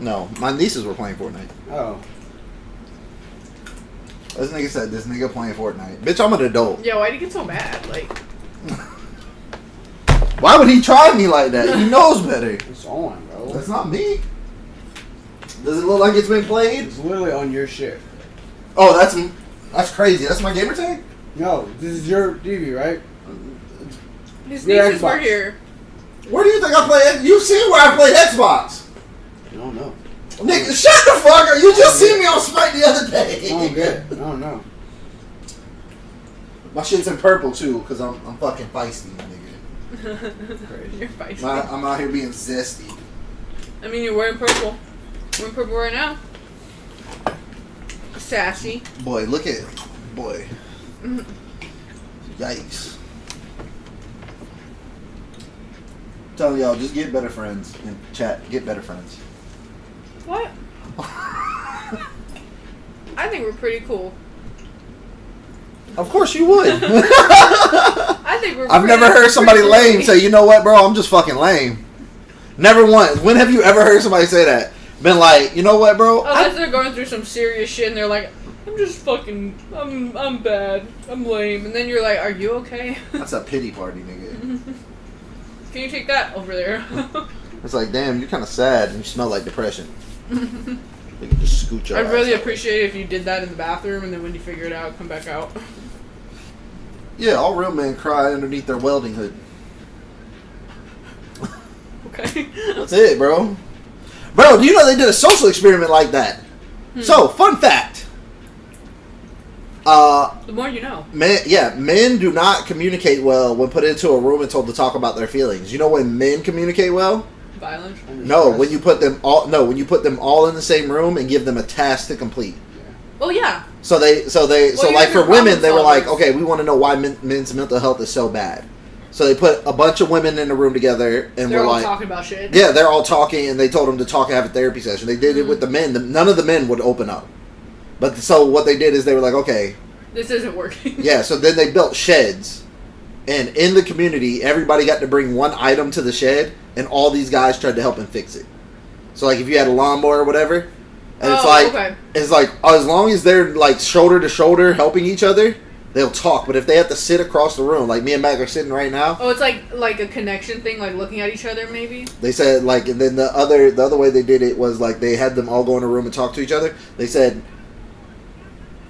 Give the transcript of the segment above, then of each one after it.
No, my nieces were playing Fortnite. Oh. This nigga said this nigga playing Fortnite. Bitch, I'm an adult. Yeah, why'd you get so mad? Like, why would he try me like that? He knows better. It's on, bro. That's not me. Does it look like it's been played? It's literally on your shit. Oh, that's crazy. That's my gamer tag? No, this is your TV, right? his Your nieces were Xbox. here. Where do you think I play? You've seen where I play Xbox. I don't know. Nigga, shut the fuck up. You just seen me on Smite the other day. I don't get it. I don't know. My shit's in purple too, because I'm fucking feisty, nigga. Crazy. You're feisty. I'm out here being zesty. I mean, you're wearing purple. Wearing purple right now. Sassy. Boy, look at boy. Yikes. I'm telling y'all, just get better friends in chat. Get better friends. What? I think we're pretty cool. Of course you would. I think we're. I've never heard somebody lame say, you know what, bro, I'm just fucking lame. Never once. When have you ever heard somebody say that? Been like, you know what, bro? Unless they're going through some serious shit and they're like, I'm just fucking, I'm bad, I'm lame. And then you're like, are you okay? That's a pity party, nigga. Can you take that over there? It's like, damn, you're kind of sad and you smell like depression. You can just scoot your I'd ass really out. appreciate it if you did that in the bathroom and then when you figure it out, come back out. Yeah, all real men cry underneath their welding hood. Okay. That's it, bro. Bro, do you know they did a social experiment like that? So, fun fact. The more you know. Men do not communicate well when put into a room and told to talk about their feelings. You know when men communicate well? Violence. No, when you put them all in the same room and give them a task to complete. Well, yeah. So Well, like you're for women, they were like, problem-solvers. okay, we want to know why men's mental health is so bad. So they put a bunch of women in a room together and They're were all like, talking about shit. yeah, they're all talking, and they told them to talk and have a therapy session. They did it with the men. None of the men would open up. But so what they did is they were like, okay, This isn't working. yeah. So then they built sheds, and in the community, everybody got to bring one item to the shed, and all these guys tried to help him fix it. So like if you had a lawnmower or whatever, and okay. it's like as long as they're like shoulder to shoulder helping each other, they'll talk. But if they have to sit across the room, like me and Mac are sitting right now, Oh, it's like a connection thing, like looking at each other, maybe. they said like, and then the other way they did it was like they had them all go in a room and talk to each other. They said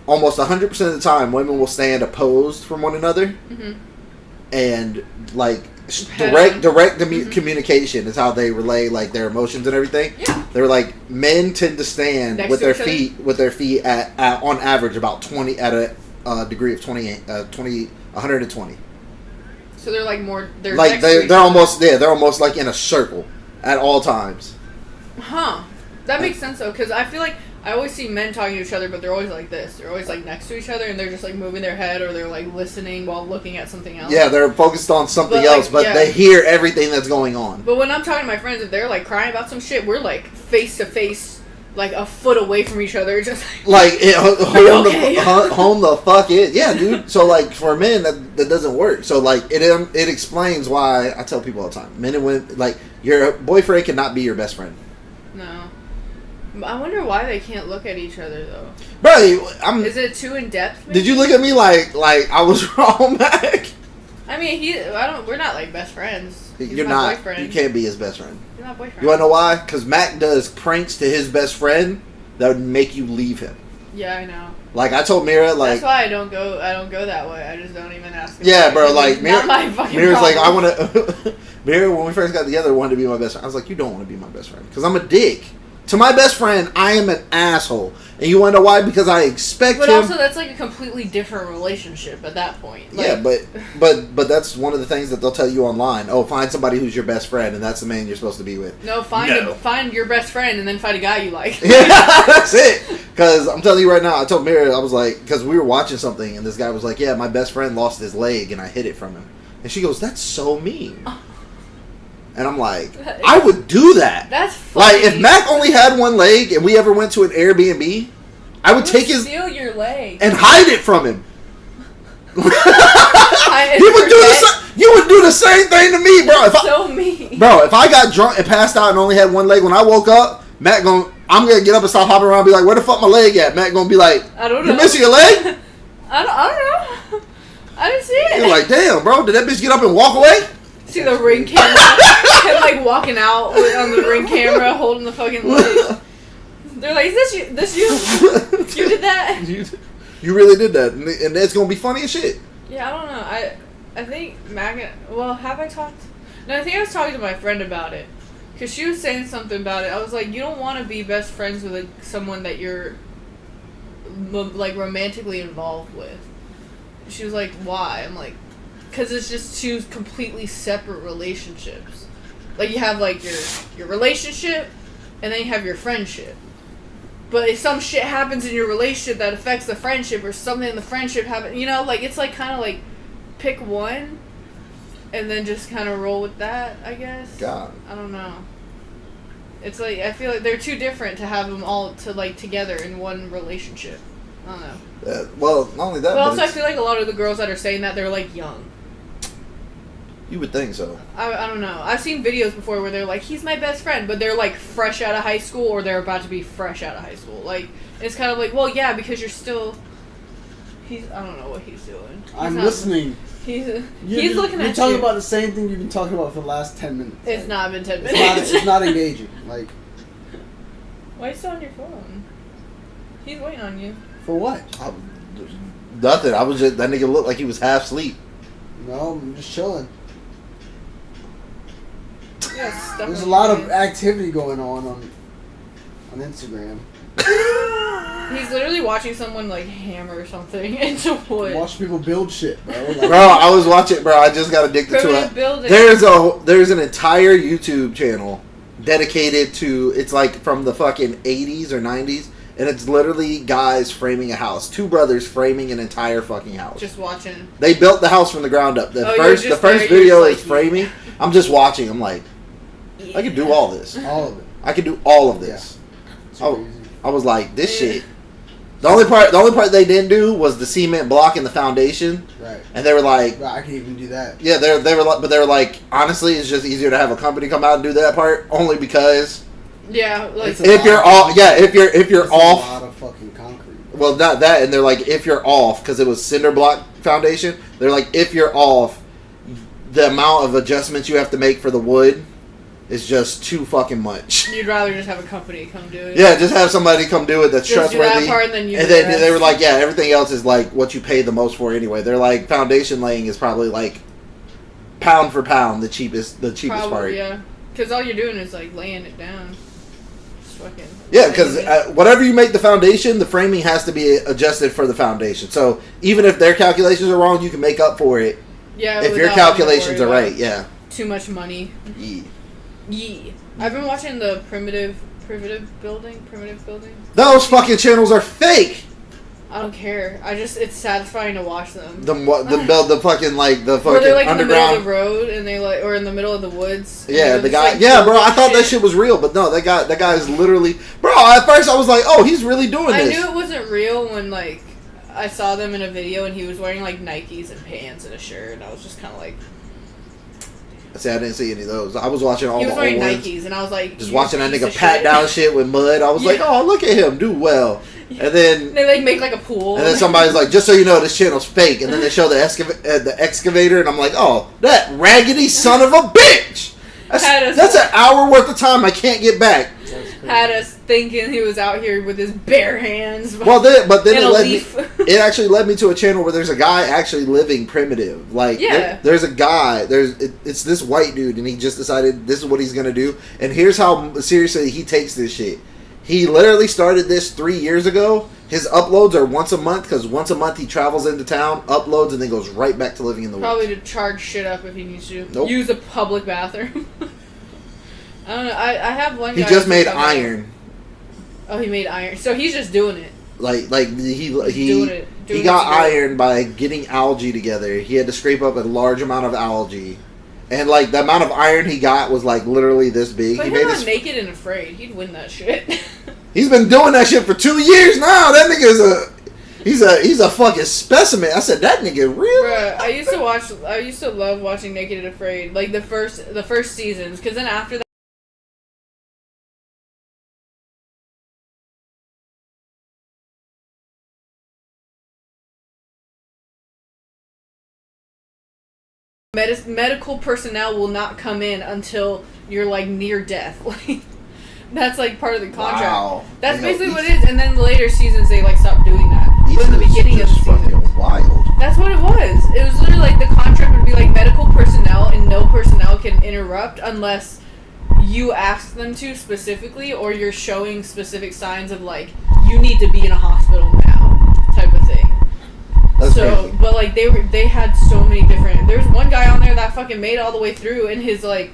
almost 100% of the time, women will stand opposed from one another, and like direct communication is how they relay like their emotions and everything. Yeah. They were like, men tend to stand Next with to their each other? feet at on average about 20 at a degree of 120. So they're like more. They're Like next to each they're other. almost like in a circle at all times. Huh. That makes sense though, because I feel like I always see men talking to each other, but they're always like this. They're always like next to each other, and they're just like moving their head, or they're like listening while looking at something else. Yeah, they're focused on something But, like, else, but yeah. they hear everything that's going on. But when I'm talking to my friends, if they're like crying about some shit, we're like face to face, like a foot away from each other, just Like okay? home the fuck is, yeah, dude. So like for men that doesn't work. So like it explains why I tell people all the time, men and women, like your boyfriend cannot be your best friend. No. I wonder why they can't look at each other though. Bro, Is it too in depth? Did you look at me like I was wrong, Mac? I mean, we're not like best friends. He's You're my not. boyfriend. You can't be his best friend. You're my boyfriend. You wanna know why? Because Mac does pranks to his best friend that would make you leave him. Yeah, I know. Like I told Mira, like That's why I don't go that way. I just don't even ask. yeah, bro. Like not my fucking Mira's like, I problem. want to. Mira, when we first got together, wanted to be my best friend. I was like, you don't want to be my best friend because I'm a dick. To my best friend, I am an asshole, and you want to know why? Because I expect But him. also, that's like a completely different relationship at that point. Like, Yeah, but that's one of the things that they'll tell you online. Oh, find somebody who's your best friend, and that's the man you're supposed to be with. no, find your best friend and then find a guy you like. Yeah, that's it. Because I'm telling you right now, I told Mira, I was like, because we were watching something, and this guy was like, yeah, my best friend lost his leg, and I hid it from him. And she goes, that's so mean. And I'm like, I would do that. That's funny. Like, if Mac only had one leg, and we ever went to an Airbnb, I would take his steal your leg and hide it from him. I He would do you would do the same thing to me, bro. so mean. Bro, if I got drunk and passed out and only had one leg, when I woke up, I'm gonna get up and stop hopping around and be like, where the fuck my leg at? Matt gonna be like, I don't know. you missing your leg? I don't know. I didn't see it. You're like, damn, bro, did that bitch get up and walk away? See the ring camera, him like walking out on the ring camera, holding the fucking leg. They're like, is this you? This you? You did that? You really did that, and it's gonna be funny as shit. Yeah, I don't know. I think well, have I talked? No, I think I was talking to my friend about it. Because she was saying something about it. I was like, you don't want to be best friends with someone that you're, like, romantically involved with. She was like, why? I'm like, because it's just two completely separate relationships. Like, you have, like, your relationship, and then you have your friendship. But if some shit happens in your relationship that affects the friendship, or something in the friendship happens, you know, like, it's, like, kind of, like, pick one, and then just kind of roll with that, I guess. God. I don't know. It's, like, I feel like they're too different to have them all, together in one relationship. I don't know. Well, not only that, But also, I feel like a lot of the girls that are saying that, they're, like, young. You would think so. I don't know. I've seen videos before where they're like, he's my best friend, but they're like fresh out of high school or they're about to be fresh out of high school. Like, it's kind of like, well, yeah, because you're still. I don't know what he's doing. I'm listening. He's looking at you. You're talking about the same thing you've been talking about for the last 10 minutes. It's not been 10 minutes. It's not engaging. Like, why are you still on your phone? He's waiting on you. for what? Nothing. I was just, that nigga looked like he was half asleep. No, I'm just chilling. Yeah, There's a lot of activity going on Instagram. He's literally watching someone like hammer something into wood. Watch people build shit, bro. Like, Bro, I was watching. Bro, I just got addicted to Primitive it. building. There's an entire YouTube channel dedicated to. It's like from the fucking 80s or 90s, and it's literally guys framing a house. Two brothers framing an entire fucking house. Just watching. They built the house from the ground up. The first there, video you're is just framing. I'm just watching. I'm like, I could do all this. all of it. I could do all of this. Super easy. I was like, this shit. The only part they didn't do was the cement block and the foundation. Right. And they were like, Bro, I can even do that. yeah, they were like, honestly, it's just easier to have a company come out and do that part, only because Yeah, like It's a if you're lot. off, yeah, if you're It's off, a lot of fucking concrete. well, not that, and they're like, if you're off, because it was cinder block foundation, they're like, if you're off, the amount of adjustments you have to make for the wood is just too fucking much. you'd rather just have a company come do it. Yeah, just have somebody come do it that's Just do trustworthy. that part and then you. And do the then they were rest. like, yeah, everything else is like what you pay the most for anyway. They're like, foundation laying is probably like pound for pound the cheapest Probably, part. yeah, because all you're doing is like laying it down. Just fucking. Yeah, because whatever you make the foundation, the framing has to be adjusted for the foundation. So even if their calculations are wrong, you can make up for it yeah, if your without calculations are worry right. about Yeah. Too much money. Yeah. Yee. I've been watching the primitive building. Those fucking channels are fake. I don't care. It's satisfying to watch them. The fucking like the Where fucking they're like in the middle underground. of the road and they like, or in the middle of the woods. and Yeah, they're the just, guy. like, Yeah, bro. I thought that shit. shit was real, but no, that guy is literally. Bro, at first I was like, oh, he's really doing I this. knew it wasn't real when like I saw them in a video and he was wearing like Nikes and pants and a shirt and I was just kind of like. See, I didn't see any of those. I was watching all He the was old wearing ones. Nikes and I was like. Just "You watching that piece nigga of pat shit." down shit with mud. I was like, Yeah. oh, look at him do well. And then They like make like a pool. and then somebody's like, just so you know, this channel's fake. And then they show the excavator, and I'm like, oh, that raggedy son of a bitch. That's an hour worth of time I can't get back. Had us thinking he was out here with his bare hands. But then and it a led leaf. me. It actually led me to a channel where there's a guy actually living primitive. Like, Yeah. there's a guy. It's this white dude, and he just decided this is what he's gonna do. And here's how seriously he takes this shit. He literally started this 3 years ago. His uploads are once a month because once a month he travels into town, uploads, and then goes right back to living in the Probably woods. to charge shit up if he needs to. Nope. Use a public bathroom. I don't know. I have one He guy just who's made talking- iron. Oh, he made iron. So he's just doing it. Like he Doing it got together. iron by getting algae together. He had to scrape up a large amount of algae. And like the amount of iron he got was like literally this big. But He he's made not this. naked and afraid. He'd win that shit. He's been doing that shit for 2 years now. That nigga's he's a fucking specimen. I said that nigga real. Bruh, I used to love watching Naked and Afraid, like the first seasons, because then after that. medical personnel will not come in until you're like near death. Like that's like part of the contract. Wow. That's basically what it is. And then the later seasons they like stopped doing that. But in the Ethan's beginning of the just season, fucking wild. that's what it was. It was literally like the contract would be like medical personnel, and no personnel can interrupt unless you ask them to specifically, or you're showing specific signs of like you need to be in a hospital now type of thing. That's So, crazy. but like they had so many different. There's one guy on there that fucking made it all the way through, and his like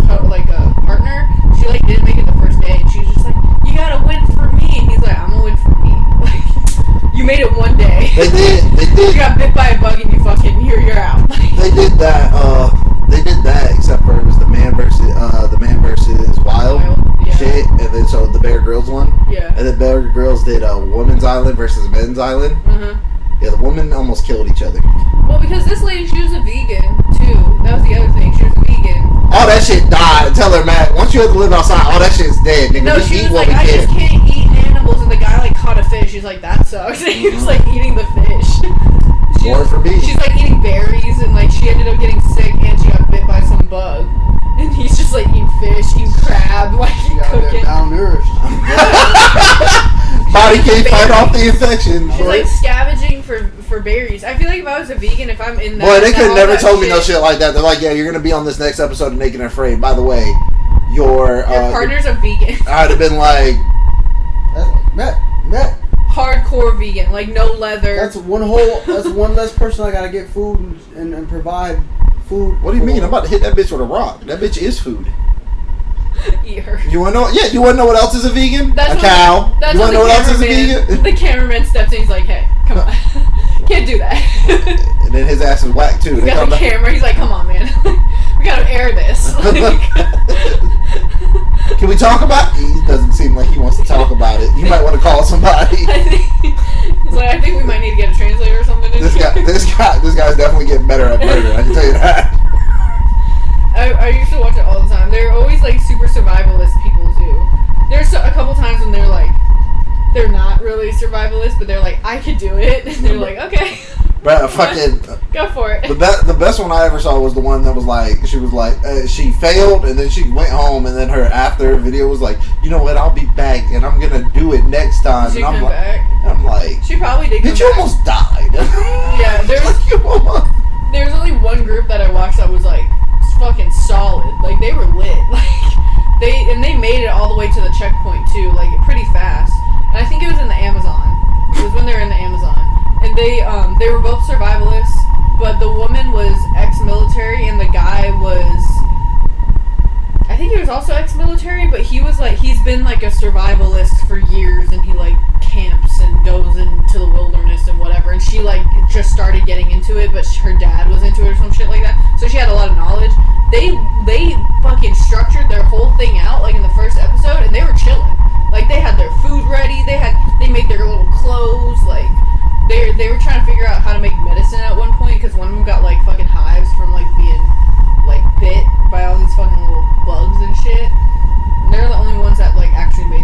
partner, she like didn't make it the first day, and she was just like, "You gotta win for me," and he's like, "I'm gonna win for me." Like, you made it one day. They did. You got bit by a bug and you fucking you're out. They did that. They did that, except for it was the man versus Wild Yeah. shit, and then so the Bear Grylls one, Yeah. and then Bear Grylls did a Woman's Island versus Men's Island. Uh-huh. Yeah, the women almost killed each other. Well, because this lady, she was a vegan too. That was the other thing. She was a vegan. All that shit died. Tell her, Matt. Once you have to live outside, all that shit's dead. Nigga, No, we she eat was what like, we I can. just can't eat animals, and the guy like caught a fish. He's like, that sucks. And he was like eating the fish. More for me. She's like eating berries, and like she ended up getting sick, and she got bit by some bug. And he's just like eating fish, eating crab, like She out there cooking. malnourished. Body can't fight off the infection. She's like scavenging for berries. I feel like if I was a vegan, if I'm in that, Boy, they could have all never that told me no shit like that. They're like, yeah, you're gonna be on this next episode of Naked and Afraid. By the way, your partner's a vegan. I'd have been like, Matt, Hardcore vegan, like no leather. that's one less person I gotta get food and provide food. what do you for. mean? I'm about to hit that bitch with a rock. That bitch is food. Eat her. You wanna know? Yeah, you wanna know what else is a vegan? That's A what- cow. That's You wanna know when what else is a cameraman- vegan? The cameraman steps in. He's like, "Hey, come on, can't do that." And then his ass is whack too. He's They got come the back. camera. He's like, "Come on, man, we gotta air this." Like, Can we talk about? He doesn't seem like he wants to talk about it. You might want to call somebody. I think he's like, I think we might need to get a translator or something. This guy's definitely getting better at murder. I can tell you that. I used to watch it all the time. They're always like super survivalist people too. There's a couple times when they're like, they're not really survivalist, but they're like, I could do it, and they're like, okay, But fucking go for it. the best one I ever saw was the one that was like she failed and then she went home and then her after video was like, you know what, I'll be back and I'm gonna do it next time. She And I'm came like, back. She probably did. bitch, come you back. almost died. Yeah, Like, you almost- There was only one group that I watched that was like fucking solid. Like they were lit. Like they made it all the way to the checkpoint too, like pretty fast. And I think it was in the Amazon. It was when they were in the Amazon. And they were both survivalists, but the woman was ex-military and the guy was, I think he was also ex-military, but he was like, he's been like a survivalist for years, and he like camps and goes into the wilderness and whatever, and she like just started getting into it, but her dad was into it or some shit like that, so she had a lot of knowledge. They fucking structured their whole thing out like in the first episode, and they were chilling. Like they had their food ready, they made their little clothes, like they were trying to figure out how to make medicine at one point, because one of them got like fucking hives from like being like bit by all these fucking little bugs and shit. And they're the only ones that like actually made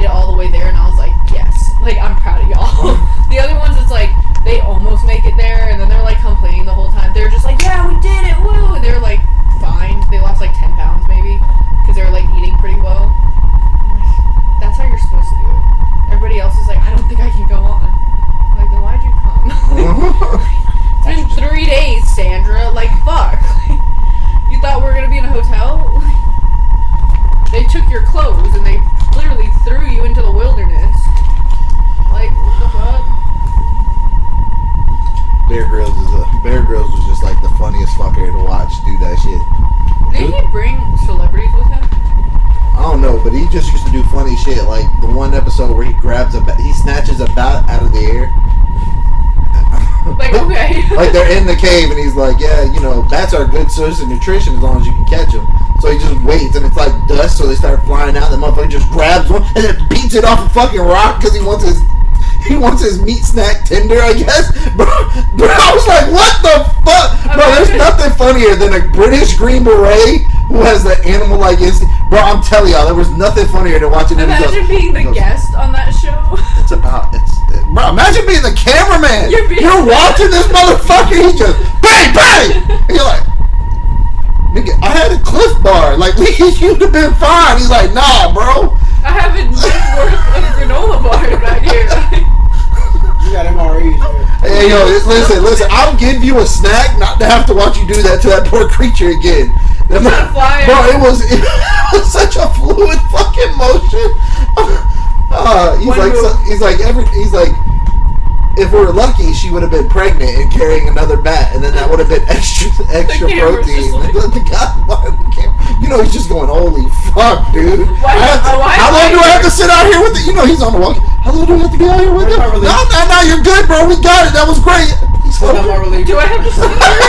it all the way there, and I was like, yes, like I'm proud of y'all. The other ones, it's like they almost make it there, and then they're like complaining the whole time. They're just like, yeah, we did it, woo, and they're like fine. They lost like 10 pounds maybe because they were like eating pretty well. I'm like, that's how you're supposed to do it. Everybody else is like, I don't think I can go on. I'm like, then why'd you come? It's been 3 days, Sandra. Like, fuck. You thought we were gonna be in a hotel? They took your clothes and they literally threw you into the wilderness. Like, what the fuck? Bear Grylls was just like the funniest fucker to watch do that shit. Did he bring celebrities with him? I don't know, but he just used to do funny shit. Like the one episode where he snatches a bat out of the air. Like, okay. Like they're in the cave and he's like, yeah, you know, bats are a good source of nutrition as long as you can catch them. So he just waits and it's like dust, so they start flying out. The motherfucker just grabs one and then beats it off a fucking rock because he wants his meat snack tender, I guess. Bro, I was like, what the fuck? Bro, there's nothing funnier than a British Green Beret who has the animal-like instinct. Bro, I'm telling y'all, there was nothing funnier than watching him. Imagine being the guest on that show. Bro, Bro, imagine being the cameraman. You're watching this motherfucker. He just bang, bang. And you're like, nigga, I had a Cliff Bar. Like, you'd have been fine. He's like, nah, bro. I have a month's worth of granola bars back here. You got MREs here. Hey, yo, listen. I'll give you a snack not to have to watch you do that to that poor creature again. It's on fire. Bro, it was such a fluid fucking motion. He's like, if we were lucky, she would have been pregnant and carrying another bat, and then that would have been extra camera's protein. just like- The guy behind the camera, he's just going, holy fuck, dude. How long do I have to sit out here with it? He's on the walk. How long do I have to be out here with it? No, you're good, bro. We got it. That was great. Well, not my relief. Do I have to sleep here?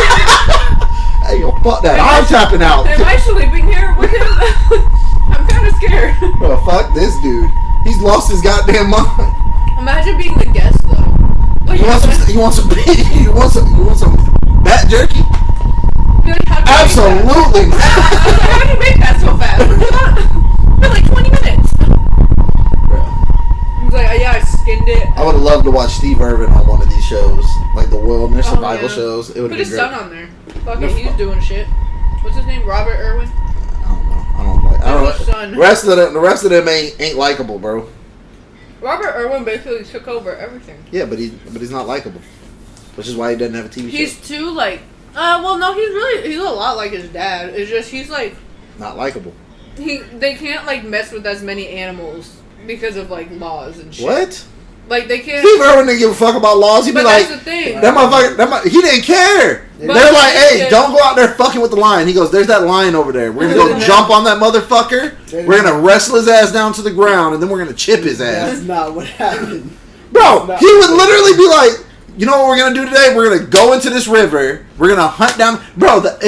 Hey, yo, fuck that. I'm tapping out. Am I sleeping here with him? I'm kind of scared. Bro, fuck this dude. He's lost his goddamn mind. Imagine being the guest though. Like, You want some bat jerky? like, how do you Absolutely. make that? How do you make that so fast? For like 20 minutes. He's like, yeah, I skinned it. I would have loved to watch Steve Irwin on one of these shows, like the wilderness survival yeah. shows. It would Put have his been son great. on there. Fuck it, he's doing shit. What's his name? Robert Irwin? I don't know. His son. The rest of them ain't likable, bro. Robert Irwin basically took over everything. Yeah, but he's not likable, which is why he doesn't have a TV show. He's too like, well, no, he's a lot like his dad. It's just he's like, Not likable. they can't like mess with as many animals because of like laws and shit. What? Like they can't. Steve Irwin didn't give a fuck about laws. He'd be But like, that's the thing. that motherfucker, he didn't care. But They're like, hey, yeah. don't go out there fucking with the lion. He goes, there's that lion over there. We're going to go jump on that motherfucker. We're going to wrestle his ass down to the ground, and then we're going to chip his ass. That's not what happened. Bro, he would literally be like, you know what we're going to do today? We're going to go into this river. We're going to hunt down. Bro, go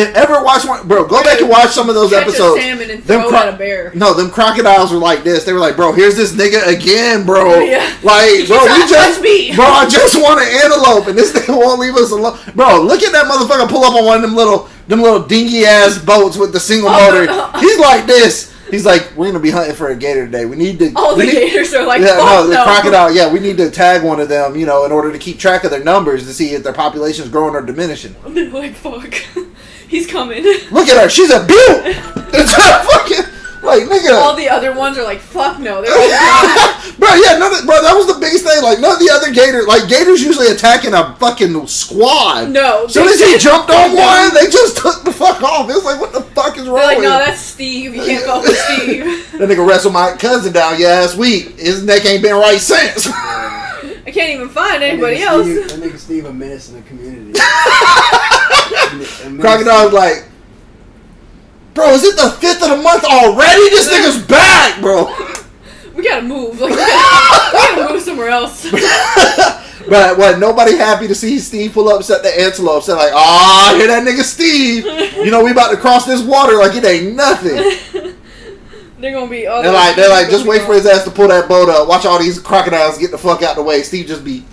back and watch some of those Catch episodes. a salmon and throw it at a bear. No, them crocodiles were like this. They were like, bro, here's this nigga again, bro. Yeah. Like, bro, trying to touch me. bro, I just want an antelope, and this nigga won't leave us alone. Bro, look at that motherfucker pull up on one of them little dingy ass boats with the single motor. He's like this. He's like, we're gonna be hunting for a gator today. We need to. All the gators are like, yeah, fuck the crocodile. Yeah, we need to tag one of them, in order to keep track of their numbers to see if their population's growing or diminishing. They're like, fuck. He's coming. Look at her. She's a beaut. It's a fucking. Like, nigga. All the other ones are like, fuck no. They're like, Bro, yeah, that was the biggest thing. Like, none of the other gators, gators usually attacking a fucking squad. no. As soon as he jumped on one, they just took the fuck off. It was like, what the fuck is wrong They're like, with no, him? that's Steve. You can't fuck with Steve. That nigga wrestled my cousin down last week. His neck ain't been right since. I can't even find anybody That else. nigga Steve a menace in the community. Crocodile's like, bro, is it the 5th of the month already? This nigga's back, bro. We gotta move. Like, we gotta move somewhere else. But what? Nobody happy to see Steve pull up, set the antelope. Said like, "Ah, hear that nigga Steve? We about to cross this water like it ain't nothing." They're gonna be. They're like, just wait for his ass to pull that boat up. Watch all these crocodiles get the fuck out the way. Steve just be,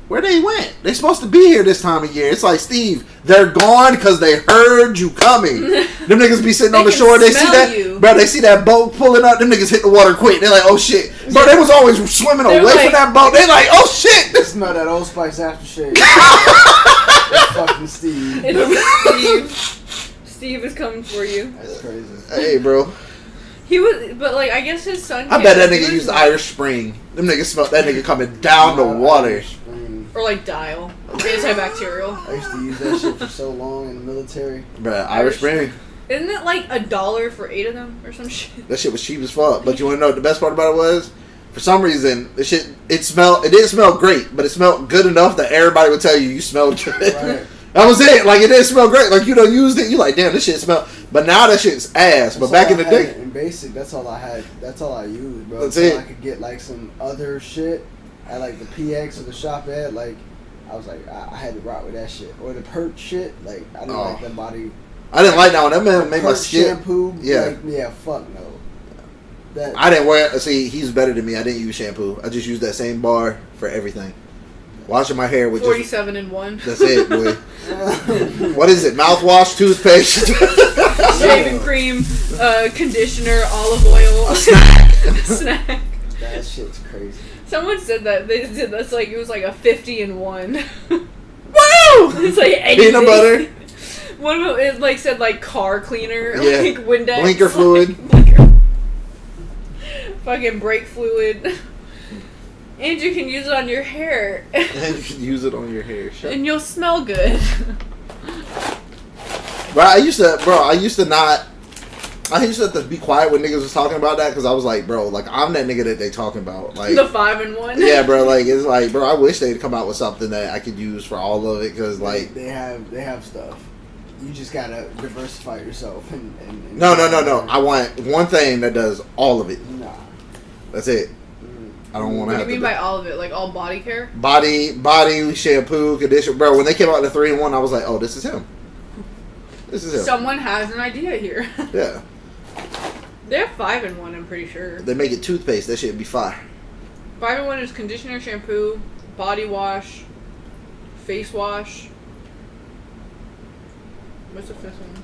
where they went? They supposed to be here this time of year. It's like, Steve, they're gone because they heard you coming. Them niggas be sitting on the shore. They see that, bro. They see that boat pulling up. Them niggas hit the water quick. They're like, oh shit, bro. They was always swimming away from that boat. They like, oh shit. They smell that Old Spice aftershave. That's fucking Steve. It's Steve. Steve is coming for you. That's crazy. Hey, bro. He was, but like, I guess his son. I bet that nigga used Irish Spring. Them niggas smelled that nigga coming down the water. Or like Dial. Antibacterial. I used to use that shit for so long in the military. Bruh, Irish Spring. Isn't it like $1 for 8 of them or some shit? That shit was cheap as fuck. But you want to know what the best part about it was? For some reason, the shit, it didn't smell great, but it smelled good enough that everybody would tell you smelled good. Right. That was it. Like, it didn't smell great. Like, you done used it, you like, damn, this shit smell. But now that shit's ass. But back in the day. In basic, that's all I had. That's all I used, bro. That's Until it. I could get like some other shit at like the PX or the shop at. Like, I was like, I had to rock with that shit. Or the Perk shit. Like, I didn't like that body. I didn't like that one. That man made my Perk skin. shampoo. Yeah. Like, yeah, fuck no. That, I didn't wear. See, he's better than me. I didn't use shampoo. I just used that same bar for everything. Washing my hair with 47 in 1. That's it, boy. What is it? Mouthwash, toothpaste, Shaving cream, conditioner, olive oil, a snack. snack. That shit's crazy. Someone said that they did that's like it was like a 50-in-1. Woo! It's like anything. Peanut butter. One of them it like said like car cleaner, Yeah. like Windex, Blinker fluid. fucking brake fluid. And you can use it on your hair. And you can use it on your hair. Shut And you'll smell good. Bro, I used to have to be quiet when niggas was talking about that because I was like, bro, like I'm that nigga that they talking about. Like The 5-in-1. yeah, bro. Like it's like, bro, I wish they'd come out with something that I could use for all of it because like they have stuff. You just gotta diversify yourself and no. I want one thing that does all of it. Nah. That's it. I don't want What to do have you to mean by all of it? Like all body care? body, shampoo, conditioner. Bro, when they came out with the 3-in-1, I was like, oh, this is him. This is him. Someone has an idea here. Yeah. They have 5-in-1, I'm pretty sure. They make it toothpaste. That shit'd be fire. 5-in-1 is conditioner, shampoo, body wash, face wash. What's the fifth one?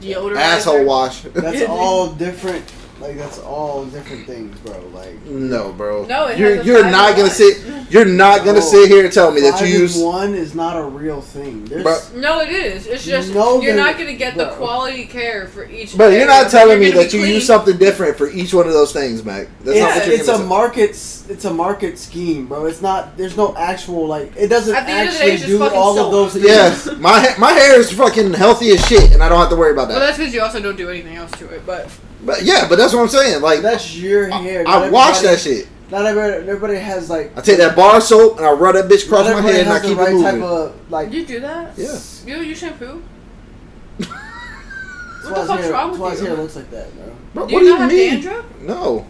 Deodorizer. Asshole wash. That's all different. Like that's all different things, bro. Like No, bro. No, it you're has a you're not gonna 5-in-1. sit. You're not gonna No. sit here and tell me that you use. 5-in-1 is not a real thing. There's Bro. No, it is. It's just No, you're there- not going to get the bro. quality care for each. But you're area, not but telling you're me gonna that be you clean. use something different for each one of those things, Mac. That's not what you're it's a gonna say. market. It's a market scheme, bro. It's not. There's no actual like. It doesn't At the end of the day, actually it's just do fucking all soap. of those things. Yes, my hair is fucking healthy as shit, and I don't have to worry about Well, that. that's because you also don't do anything else to it. But But yeah, but that's what I'm saying. Like That's your hair. I wash that shit. Not everybody has like. I take that bar soap and I rub that bitch across not my everybody head and I has the keep right it moving. type of like. you do that? Yeah. You don't use shampoo? That's What why the fuck's his hair, wrong that's why with his you? hair looks like that, bro. Bro, Do what you do not have mean? dandruff? No.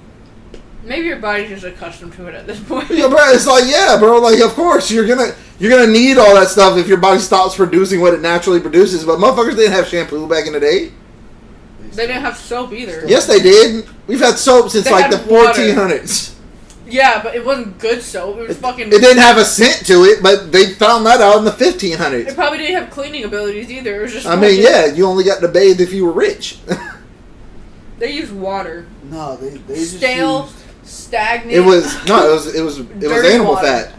Maybe your body's just accustomed to it at this point. Yeah, bro, it's like yeah, bro. Like of course you're gonna need all that stuff if your body stops producing what it naturally produces. But motherfuckers didn't have shampoo back in the day. They didn't have soap either. Yes, they did. We've had soap since They like the had water. 1400s. Yeah, but it wasn't good soap. It was fucking. It didn't have a scent to it, but they found that out in the 1500s. It probably didn't have cleaning abilities either. It was just. I mean, fucking- yeah, you only got to bathe if you were rich. They used water. No, they just Stale, used- stagnant. it was Dirty animal water. fat.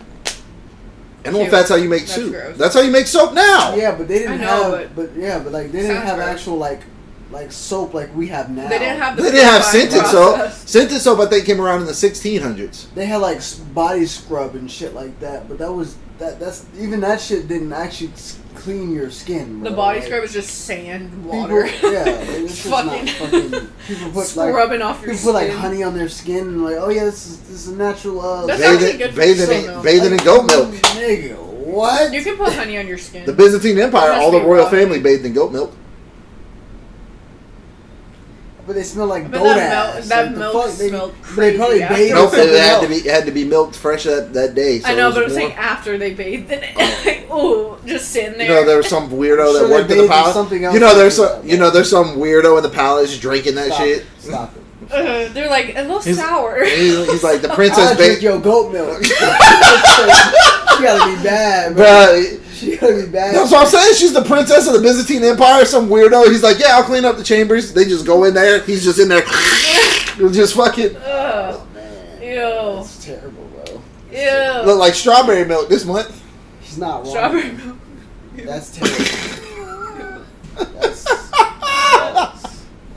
Animal Cute. fat's how you make That's soup. gross. That's how you make soap now. Yeah, but they didn't I know, have. But like they didn't Sounds have gross. actual like soap like we have now. They didn't have the. They didn't have purifying scented soap. process. Scented soap, I think, came around in the 1600s. They had like body scrub and shit like that, but that's even that shit didn't actually clean your skin. The bro. body Like, scrub is just sand, people- water. yeah, it's just not Fucking fucking. People put scrubbing off your people put like skin. honey on their skin and like, oh yeah, this is a natural. That's actually good for your soul milk. Bathing in goat milk. Nigga, what? You can put honey on your skin. The Byzantine Empire, It has all to the be royal raw. family bathed in goat milk. But they smell like But goat that ass. milk- that Like, the milk fuck, they smelled probably crazy bathed in Nope, something it else. had to be milked fresh that day. So I know, it was but I'm more- saying after they bathed in it. Like, ooh, just sitting there. You know, there was some weirdo Sure that they worked in bathed the in palace. something else You know, there's after some. that, You know, there's some weirdo in the palace drinking that Stop shit. it. Stop it. They're like a little He's- sour. He's like the I princess drink baked. your goat milk. She gotta be bad, bro. Bruh, She gotta be bad. that's what I'm saying. She's the princess of the Byzantine Empire. Some weirdo. He's like, yeah, I'll clean up the chambers. They just go in there. He's just in there, just fucking Ugh. Man, Ew. that's terrible, bro. Ew. look like strawberry milk this month. He's not wrong. Strawberry milk. That's terrible.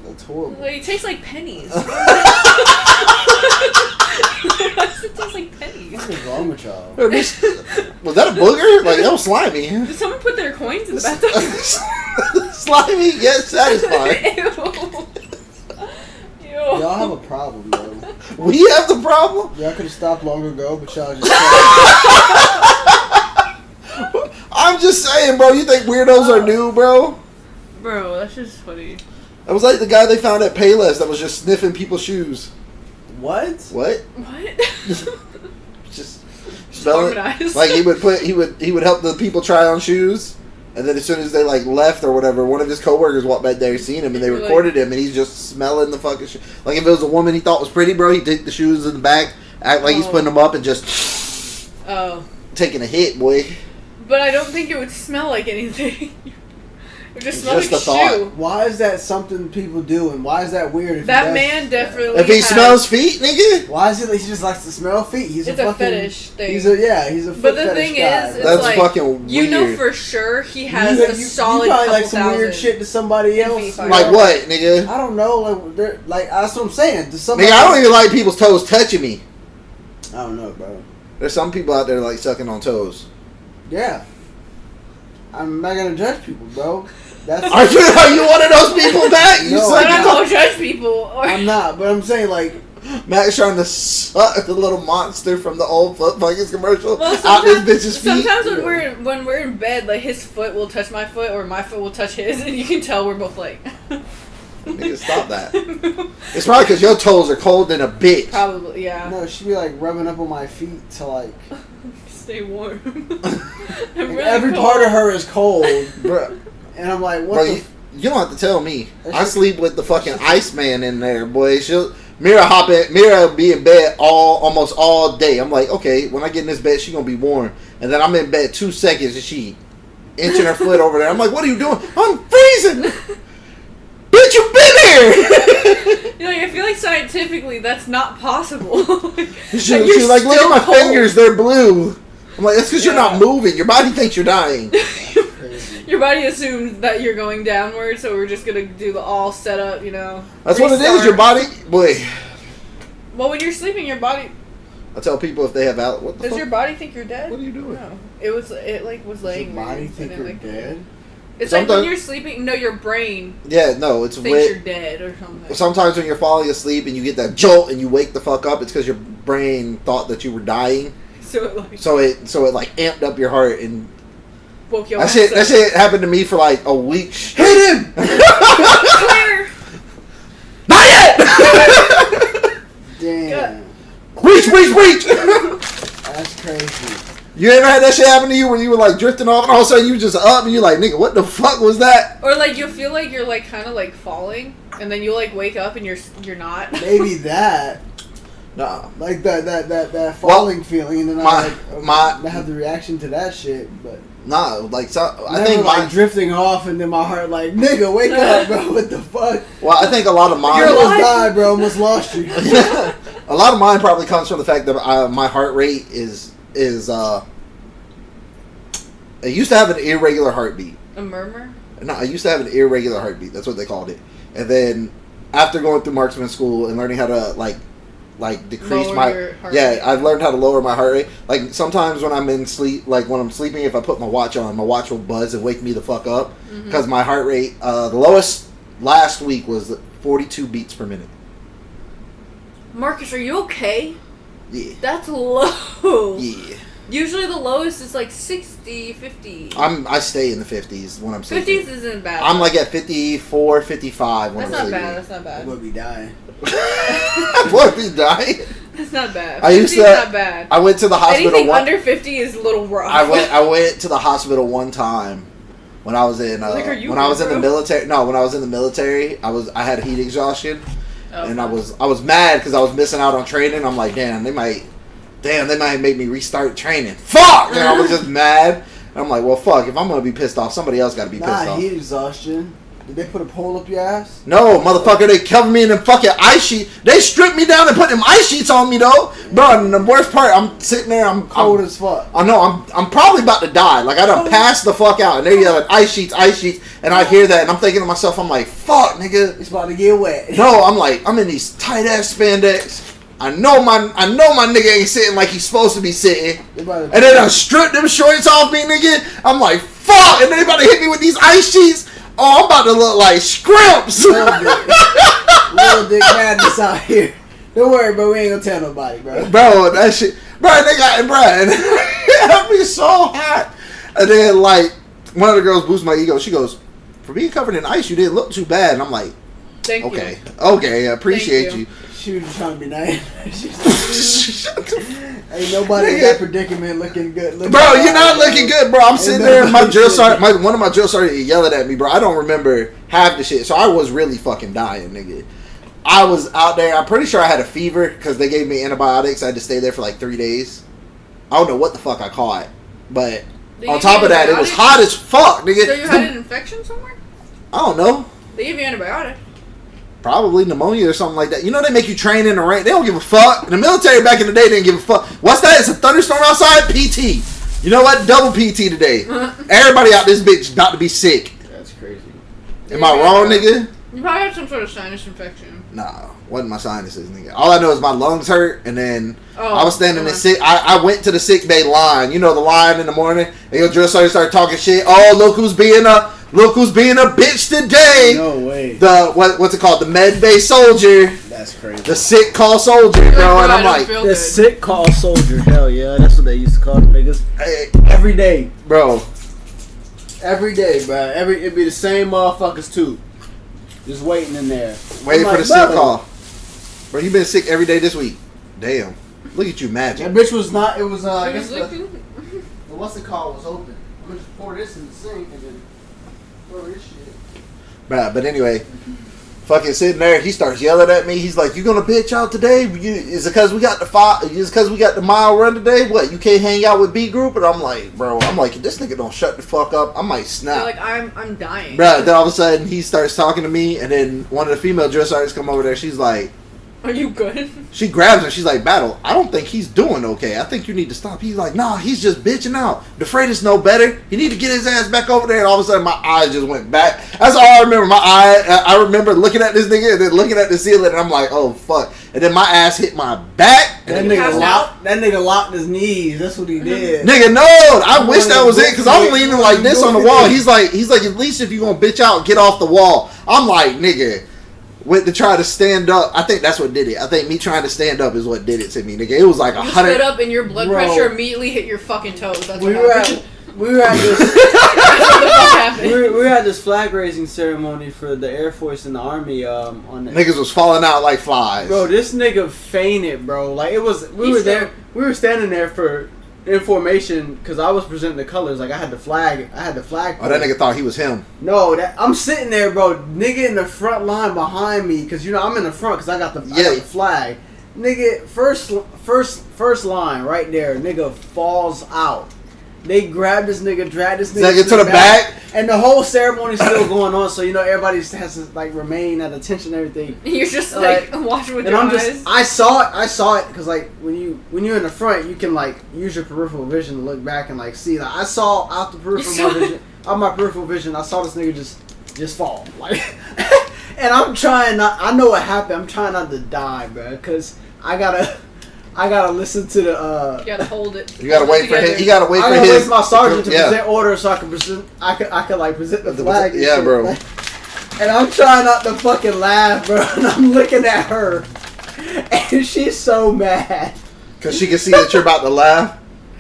That's horrible. Like, it tastes like pennies. Why does it taste like pennies? What is wrong with y'all? Was that a booger? Like that was slimy. Did someone put their coins in the bathtub? Slimy yet satisfying. Ew. Y'all have a problem, bro. We have the problem. Y'all could have stopped long ago, but y'all just. I'm just saying, bro. You think weirdos are new, bro? Bro, that's just funny. That was like the guy they found at Payless that was just sniffing people's shoes. What? What? What? Just smelling. Harmonized. Like he would help the people try on shoes, and then as soon as they like left or whatever, one of his coworkers walked back there, seen him, and they Like- recorded him, and he's just smelling the fucking shoe. Like if it was a woman he thought was pretty, bro, he'd take the shoes in the back, act like he's Oh. putting them up, and just Oh. taking a hit, boy. But I don't think it would smell like anything. It just smells Just like a thought. shoe. Why is that something people do, and why is that weird? If That he does man that? definitely. If he has- smells feet, nigga. Why is it like he just likes to smell feet? He's It's a a fucking fetish thing. He's a foot But the fetish thing guy, is, bro. it's That's like, fucking you know weird. for sure he has you, a solid you probably couple like some thousand. weird shit to somebody in else. feet bro. Like what, nigga? I don't know. Like they're like that's what I'm saying. To somebody, Nigga, I don't even like people's toes touching me. I don't know, bro. There's some people out there like sucking on toes. Yeah, I'm not gonna judge people, bro. That's Are you one of those people, Matt? You No, But suck I on don't judge people. Or I'm not. But I'm saying like Matt's trying to suck the little monster from the old Foot Fuckers commercial well, out this bitch's feet. sometimes Yeah. when we're in bed, like his foot will touch my foot or my foot will touch his, and you can tell we're both like. Nigga, stop that. It's probably because your toes are cold than a bitch. Probably, yeah. no, she'd be like rubbing up on my feet to like Stay warm. I'm really every cold. part of her is cold, Bro, and I'm like, what bro, the? you don't have to tell me. That I shit- sleep with the fucking Iceman in there, boy. Mira be in bed almost all day. I'm like, okay, when I get in this bed, she gonna be warm. And then I'm in bed 2 seconds and she inching her foot over there. I'm like, what are you doing? I'm freezing! Bitch, you been here! You know, I feel like scientifically that's not possible. She's you're like, look at still my cold. fingers, they're blue. I'm like, that's because you're Yeah. not moving. Your body thinks you're dying. Crazy. Your body assumes that you're going downward, so we're just gonna do the all setup, you know. That's what it is. restart. Your body, boy. Well, when you're sleeping, your body I tell people if they have what the does fuck? your body think you're dead? What are you doing? No, it was Does laying your body there, think and you're it, like, dead? It's like Sometimes- when you're sleeping. No, your brain Yeah, no, it's thinks wet. you're dead or something. Sometimes when you're falling asleep and you get that jolt and you wake the fuck up, it's because your brain thought that you were dying. So it like So it like amped up your heart and woke your that ass shit. up. That shit happened to me for like a week. Hit him! Clear. Not yet. Damn, reach. that's crazy. You ever had that shit happen to you where you were like drifting off and all of a sudden you were just up and you're like, nigga, what the fuck was that? Or like you'll feel like you're like kind of like falling, and then you'll like wake up and you're not. Maybe that, Nah. like that falling feeling, and then I have the reaction to that shit, but. Nah, like so, I Never, think like mine. drifting off, and then my heart like, nigga, wake up, bro. What the fuck? Well, I think a lot of mine. You're Almost alive. died, bro. Almost lost you. A lot of mine probably comes from the fact that my heart rate is I used to have an irregular heartbeat. A murmur. No, I used to have an irregular heartbeat. That's what they called it. And then after going through marksman school and learning how to like decrease Lower my your heart rate. I've learned how to lower my heart rate. Like sometimes when I'm in sleep, like when I'm sleeping, if I put my watch on, my watch will buzz and wake me the fuck up because my heart rate, the lowest last week was 42 beats per minute. Marcus, are you okay? Yeah, That's low. yeah. Usually the lowest is like 60, 50. I stay in the 50s when I'm sleeping. 50s isn't bad. I'm like at 54, 55 when That's I'm not sleeping. bad. That's not I bad. would be dying. What, be dying? That's not bad. I used 50 is to- not bad. I went to the hospital Anything one. under 50 is a little rough. I went to the hospital one time when I was in Like, are you when I was in the bro? military. No, when I was in the military, I had heat exhaustion, Oh, and I was mad because I was missing out on training. I'm like, damn, they might make me restart training. Fuck! And I was just mad. And I'm like, well, fuck. If I'm gonna be pissed off, somebody else got to be pissed Nah, off. heat exhaustion. Did they put a pole up your ass? No, motherfucker, they covered me in them fucking ice sheet. They stripped me down and put them ice sheets on me though, bro. And the worst part, I'm sitting there, I'm Cold as fuck. I know I'm probably about to die. Like I done passed the fuck out, and they're yelling ice sheets, and I hear that, and I'm thinking to myself, I'm like, fuck, nigga. It's about to get wet. No, I'm like, I'm in these tight ass spandex. I know my nigga ain't sitting like he's supposed to be sitting, They about to- and then I stripped them shorts off me, nigga. I'm like, fuck, and they about to hit me with these ice sheets. Oh, I'm about to look like Scrimps. Little dick madness out here. Don't worry, bro. We ain't gonna tell nobody, bro. Bro, that shit, bro, they got, bro, and it had me so hot. And then, like, one of the girls boosts my ego. She goes, for being covered in ice, you didn't look too bad. And I'm like, Thank okay, you. okay, I appreciate Thank you. She was just trying to be nice. Ain't nobody in Nigga. that predicament looking good. Bro, you're not looking good, bro. I'm sitting there, and my nobody drill shit. sergeant, one of my drill sergeant yelling at me, bro. I don't remember half the shit, so I was really fucking dying, nigga. I was out there. I'm pretty sure I had a fever because they gave me antibiotics. I had to stay there for like 3 days. I don't know what the fuck I caught, but Did on you top get of that, it was antibiotics? hot as fuck, nigga. So you had an infection somewhere? I don't know. They give you antibiotic. Probably pneumonia or something like that. You know they make you train in the rain. They don't give a fuck. The military back in the day didn't give a fuck. What's that? It's a thunderstorm outside? PT. You know what? Double PT today. Everybody out this bitch about to be sick. That's crazy. Am I wrong, nigga? You probably have some sort of sinus infection. Nah, wasn't my sinuses, nigga. All I know is my lungs hurt, and then Oh, I was standing in sick. I went to the sick bay line. You know the line in the morning. And your drill sergeant started talking shit. Oh, look who's being a bitch today. No way. The what's it called? The med bay soldier. That's crazy. The sick call soldier, bro. And I'm like, The sick call soldier. Hell yeah, that's what they used to call the niggas. hey, Every day. bro. Every day, bro. It'd be the same motherfuckers too. Just waiting in there. Waiting I'm for the like, sick brother, call. Bro, you been sick every day this week. Damn. Look at you, That magic. bitch was not. It was. I It guess was the leaking. what's it called was open. I'm gonna just pour this in the sink and then throw this shit. Bruh, but anyway, fucking sitting there, he starts yelling at me. He's like, "You gonna bitch out today? Is it because we got the mile run today? What? You can't hang out with B group?" And I'm like, bro, if this nigga don't shut the fuck up, I might You're snap. like, I'm dying. Bruh, then all of a sudden he starts talking to me, and then one of the female drill sergeants come over there. She's like, Are you good? she grabs him. She's like, "Battle, I don't think he's doing okay. I think you need to stop." He's like, "Nah, he's just bitching out. DeFreitas know better. He need to get his ass back over there." And all of a sudden, my eyes just went back. That's all I remember. I remember looking at this nigga and then looking at the ceiling, and I'm like, "Oh fuck!" And then my ass hit my back. That And nigga locked his knees. That's what he did. nigga, no! I wish that was it because I'm leaning like this on the wall. He's like, at least if you gonna bitch out, get off the wall. I'm like, nigga. Went to try to stand up. I think that's what did it. I think me trying to stand up is what did it to me, nigga. It was like You 100. stood up and your blood Bro. pressure immediately hit your fucking toes. That's We what were happened. at we were at this That's what the fuck happened. we were at this flag raising ceremony for the Air Force and the Army. On the, Niggas was falling out like flies. bro, this nigga fainted, bro. Like it was. We were there. We were standing there for information because I was presenting the colors. Like I had the flag. Oh, that nigga thought he was him. No, I'm sitting there, bro. Nigga in the front line behind me, cause you know I'm in the front, cause I got the flag. Nigga, first line right there. Nigga falls out. They grabbed this nigga, dragged this nigga to the back, and the whole ceremony's still going on. So you know everybody has to like remain at attention and everything. You're just like watching with And your I'm eyes. I saw it, cause like when you're in the front, you can like use your peripheral vision to look back and like see. Like I saw out the peripheral vision, out my peripheral vision, I saw this nigga just fall. Like, and I'm trying not. I know what happened. I'm trying not to die, bro, cause I gotta listen to the. You gotta hold it. You gotta Hold it wait for together. his. You gotta wait I for gotta wait his. for my sergeant to yeah. present orders so I can present. I could like present the flag. And Yeah, shit. bro. And I'm trying not to fucking laugh, bro. And I'm looking at her, and she's so mad. Cause she can see that you're about to laugh,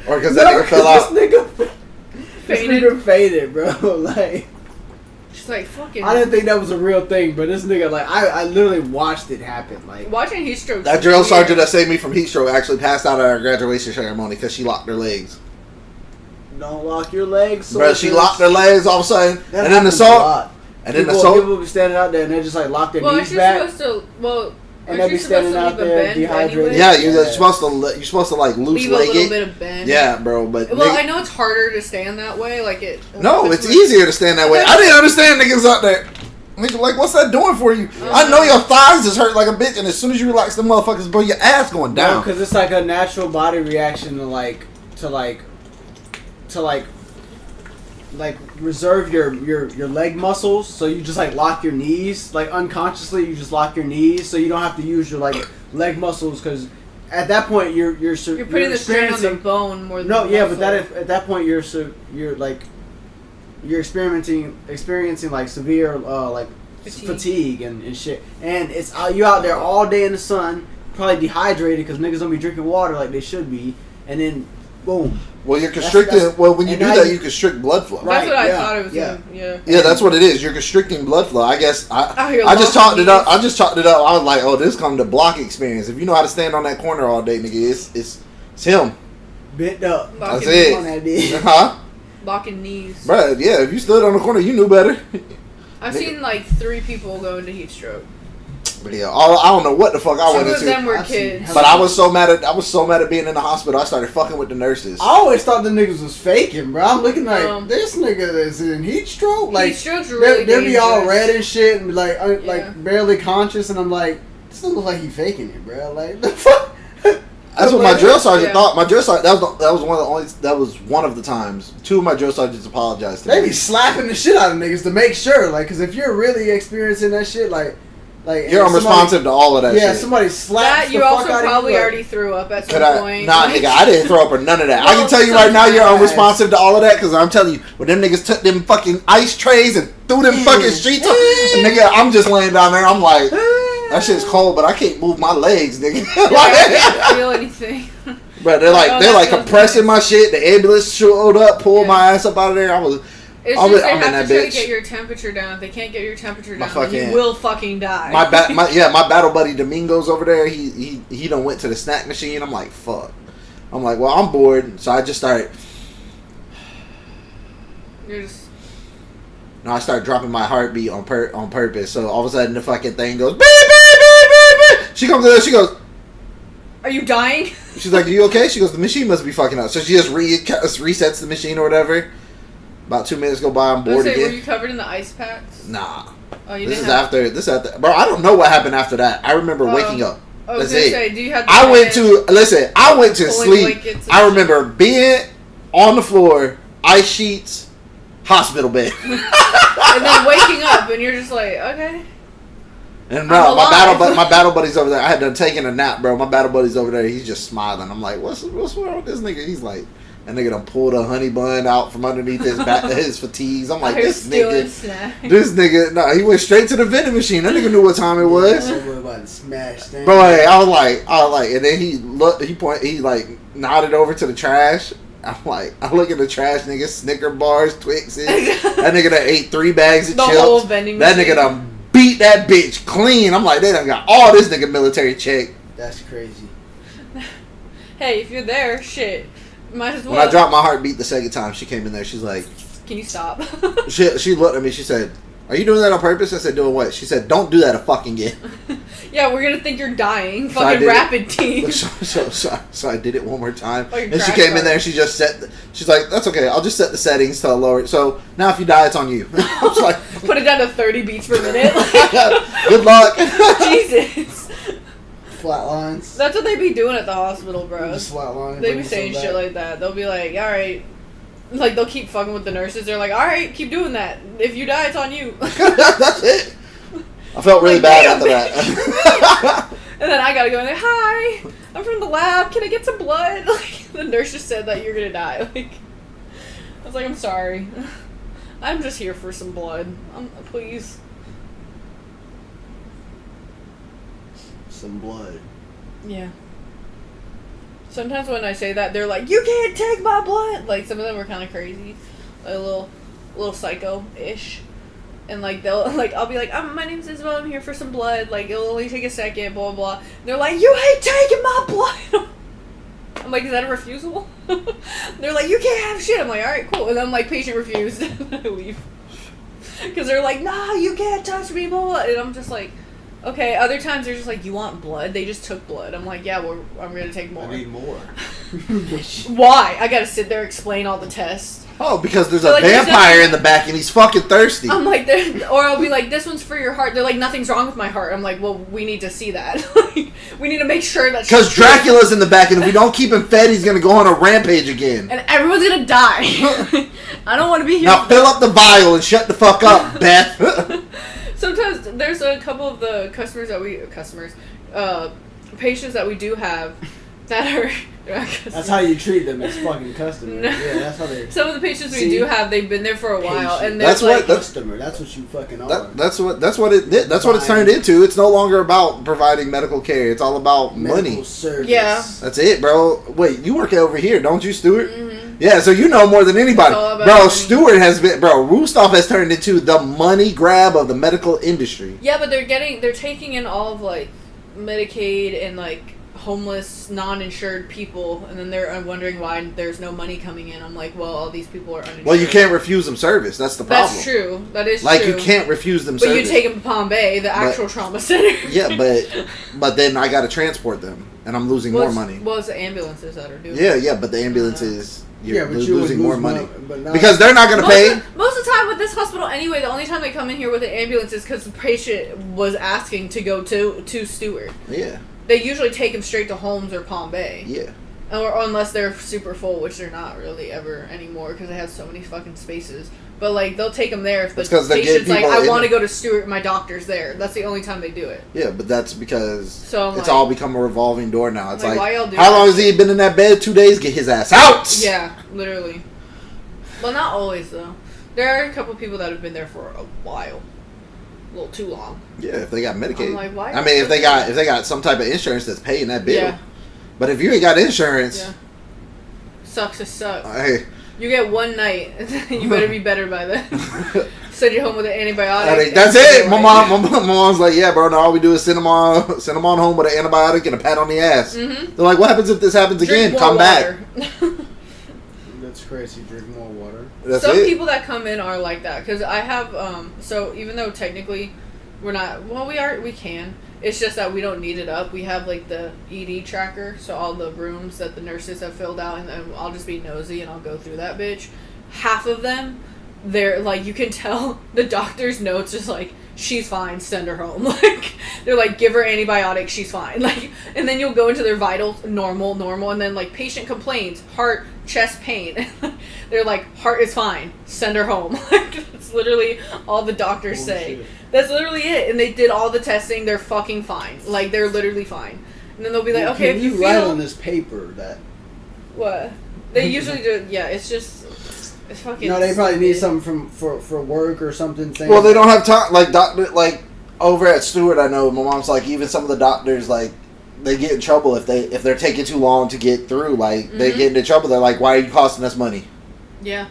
or cause that nigga fell out. Fainted. This nigga faded, bro. Like, She's like, fucking. I didn't think that was a real thing, but this nigga, like, I literally watched it happen. Like, Watching heat stroke. That drill sergeant that saved me from heat stroke actually passed out at our graduation ceremony because she locked her legs. don't lock your legs. Bro, she soldiers. locked her legs all of a sudden, That and then the happens a salt, lot. and then the People salt. will be standing out there and they just like lock their Well, knees she's back, supposed to. Well, and aren't they'll you be standing supposed to out leave a there bend dehydrated. anyway? Yeah, you're supposed to like loose Leave a leg little it. bit of bend. Yeah, bro, but Well, nigga- I know it's harder to stand that way. Like it. no, it's easier to stand that way. I didn't understand niggas out there. Nigga, like, what's that doing for you? I know your thighs is hurt like a bitch, and as soon as you relax them motherfuckers, bro, your ass going No, down. because it's like a natural body reaction to reserve your leg muscles. So you just like lock your knees, like unconsciously you just lock your knees, so you don't have to use your like leg muscles because at that point you're You're putting the strain on the bone more than. No, the yeah, muscle. but at that point you're experiencing like severe like fatigue and shit, and it's you out there all day in the sun, probably dehydrated because niggas don't be drinking water like they should be, and then boom. Well, you're constricting. That's- Well, when you and do now that, you- you constrict blood flow. Right. That's what I yeah, thought it was. yeah. Yeah. Yeah, that's what it is. You're constricting blood flow. I guess You're I just locking talked it up. knees. I just talked it up. I was like, oh, this come to block experience. If you know how to stand on that corner all day, nigga, it's him. Bent up. Locking That's it. On that dick. Huh? Locking knees. Bruh, yeah, if you stood on the corner, you knew better. I've Nigga. seen like 3 people go into heat stroke. But yeah, I don't know what the fuck I Two went of into. them were I've seen- kids. But I was so mad at being in the hospital. I started fucking with the nurses. I always thought the niggas was faking, bro. I'm looking like No. this nigga is in heat stroke. Like Heat stroke's really they be all dangerous. red and shit, and like Yeah. like barely conscious, and I'm like, this doesn't look like he faking it, bro. Like the fuck. That's what my drill sergeant Yeah. thought. My drill sergeant that was one of the times. Two of my drill sergeants apologized to They me. be slapping the shit out of niggas to make sure, like, because if you're really experiencing that shit, like You're and unresponsive to all of that Yeah, shit. somebody slaps That the you fuck also out probably of you. Like, already threw up at some Could I? point. Nah, Like- nigga, I didn't throw up or none of that. I Well, can tell you right now, you're sometimes. unresponsive to all of that because I'm telling you, when them niggas took them fucking ice trays and threw them fucking sheets, nigga, I'm just laying down there. I'm like, that shit's cold, but I can't move my legs, nigga. Yeah, I can't feel anything. But they're like, Oh, they're that like feels compressing my shit. The ambulance showed up, pulled Yeah. my ass up out of there. It's I'm just they in that have to try to bitch. get your temperature down. If they can't get your temperature My down, then fucking- you will fucking die. my battle buddy Domingo's over there. He done went to the snack machine. I'm like, fuck. I'm like, well, I'm bored, so I just started. You're just No, I start dropping my heartbeat on purpose. So all of a sudden the fucking thing goes beep beep beep beep beep. She comes in there. She goes. Are you dying? She's like, "Are you okay?" She goes, "The machine must be fucking up." So she just resets the machine or whatever. About 2 minutes go by, I'm I was bored say, were again. you covered in the ice packs? Nah, Oh, you this didn't is have. after. This is after. Bro, I don't know what happened after that. I remember Oh. waking up. I was That's gonna it. say, do you have? I went to listen. I went to Pulling sleep. blankets and I shit. remember being on the floor, ice sheets, hospital bed. and then waking up, and you're just like, okay. And bro, I'm alive. my battle buddy's over there. I had done taken a nap, bro. My battle buddy's over there. He's just smiling. I'm like, what's wrong with this nigga? He's like, that nigga done pulled a honey bun out from underneath his back, his fatigues. I'm like, You're this stealing nigga, snacks. this nigga. No, he went straight to the vending machine. That nigga knew what time it was. We're about to smash things. Bro, I was like, and then he looked. He like nodded over to the trash. I'm like, I look at the trash, nigga. Snicker bars, Twixes. That nigga done ate 3 bags of The chips. whole vending That machine. nigga done beat that bitch clean. I'm like, they done got all this nigga military check. That's crazy. Hey, if you're there, shit, might as well. When I dropped my heartbeat the second time, she came in there. She's like, Can you stop? she looked at me. She said, "Are you doing that on purpose?" I said, "Doing what?" She said, "Don't do that a fucking again." Yeah, we're gonna think you're dying. So I Fucking did it. rapid team. So I did it one more time. Like a And she crash came in cart. there and she just she's like, "That's okay. I'll just set the settings to lower. So now if you die, it's on you." I was like, Put it down to 30 beats per minute. "Good luck." Jesus. Flatlines. That's what they be doing at the hospital, bro. Just flatline. They be saying shit like that. They'll be like, alright. Like, they'll keep fucking with the nurses. They're like, alright, keep doing that. If you die, it's on you. That's it. I felt really Like, bad damn, after that. And then I gotta go in there, hi, I'm from the lab, can I get some blood? Like, the nurse just said that you're gonna die. Like, I was like, I'm sorry. I'm just here for some blood. Please. Some blood. Yeah. Sometimes when I say that, they're like, you can't take my blood! Like, some of them are kind of crazy. Like, a little psycho-ish. And, like, I'll be like, my name's Isabel, I'm here for some blood. Like, it'll only take a second, blah, blah, blah. And they're like, you ain't taking my blood! I'm like, is that a refusal? They're like, you can't have shit. I'm like, alright, cool. And I'm like, patient refused. I leave. Because they're like, nah, you can't touch me, blah, blah. And I'm just like, okay. Other times they're just like, you want blood? They just took blood. I'm like, yeah, well, I'm going to take more. I need more. Why? I got to sit there explain all the tests. Oh, because there's They're a like, there's vampire nothing- in the back and he's fucking thirsty. I'm like, or I'll be like, this one's for your heart. They're like, nothing's wrong with my heart. I'm like, well, we need to see that. Like, we need to make sure that. Because Dracula's in the back, and if we don't keep him fed, he's gonna go on a rampage again. And everyone's gonna die. I don't want to be here. Now fill up the vial and shut the fuck up, Beth. Sometimes there's a couple of the patients that we do have that are. That's how you treat them as fucking customers. No. Yeah, that's how they. Some of the patients we See? do have, they've been there for a while, Patient. and they're That's like, what- that's- Customer. That's what you fucking are. That's what it did. That's what it's turned into. It's no longer about providing medical care. It's all about Medical money. service. Yeah. That's it, bro. Wait, you work over here, don't you, Stuart? Mhm. Yeah, so you know more than anybody. It's all about Bro, money. Stuart has been, Rustov has turned into the money grab of the medical industry. Yeah, but they're taking in all of like Medicaid and like homeless, non-insured people, and then they're wondering why there's no money coming in. I'm like, well, all these people are uninsured. Well, you can't refuse them service. That's the problem. That's true. That is like, true. you can't refuse them But service. you take them to Palm Bay, the actual trauma center. Yeah, but then I got to transport them, and I'm losing more money. Well, it's the ambulances that are doing it. Yeah, but the ambulances, you're but you would losing more lose money. but not, Because they're not going to pay. Most of the time with this hospital, anyway, the only time they come in here with an ambulance is because the patient was asking to go to Stewart. Yeah. They usually take him straight to Holmes or Palm Bay. Yeah. Or unless they're super full, which they're not really ever anymore because they have so many fucking spaces. But, like, they'll take them there if the patient's like, I want to go to Stewart, my doctor's there. That's the only time they do it. Yeah, but that's because So it's all become a revolving door now. It's like, why y'all do how that? long has he been in that bed? 2 days? Get his ass out! Yeah, literally. Well, not always, though. There are a couple people that have been there for a while. A little too long. Yeah, if they got Medicaid. I'm like, why? I mean, if they got some type of insurance that's paying that bill. Yeah. But if you ain't got insurance, Yeah. Sucks to suck. hey, You get one night, you better be better by then. Send you home with an antibiotic. I think that's it. My mom's like, yeah, bro. No, all we do is send them on home with an antibiotic and a pat on the ass. Mm-hmm. They're like, what happens if this happens Drink again? more Come water. back. That's crazy. Drink more water. That's Some it. people that come in are like that because I have. So even though technically we're not, well, we can. It's just that we don't need it up. We have like the ED tracker, so all the rooms that the nurses have filled out, and then I'll just be nosy and I'll go through that bitch. Half of them, they're like, you can tell the doctor's notes is like, she's fine, send her home. Like, they're like, give her antibiotics, she's fine. Like, and then you'll go into their vitals, normal, and then like patient complains, heart, chest pain. They're like, heart is fine, send her home. Like, that's literally all the doctors say. Shit. That's literally it. And they did all the testing, they're fucking fine. Like, they're literally fine. And then they'll be like, Well, okay, can if you write feel on this paper that what they usually do, yeah, it's just it's fucking. they probably need stupid. something for work or something. Saying Well, they don't have time. Like like over at Stewart, I know my mom's like, even some of the doctors, like, they get in trouble if they're taking too long to get through. Like, they get into trouble. They're like, why are you costing us money? Yeah,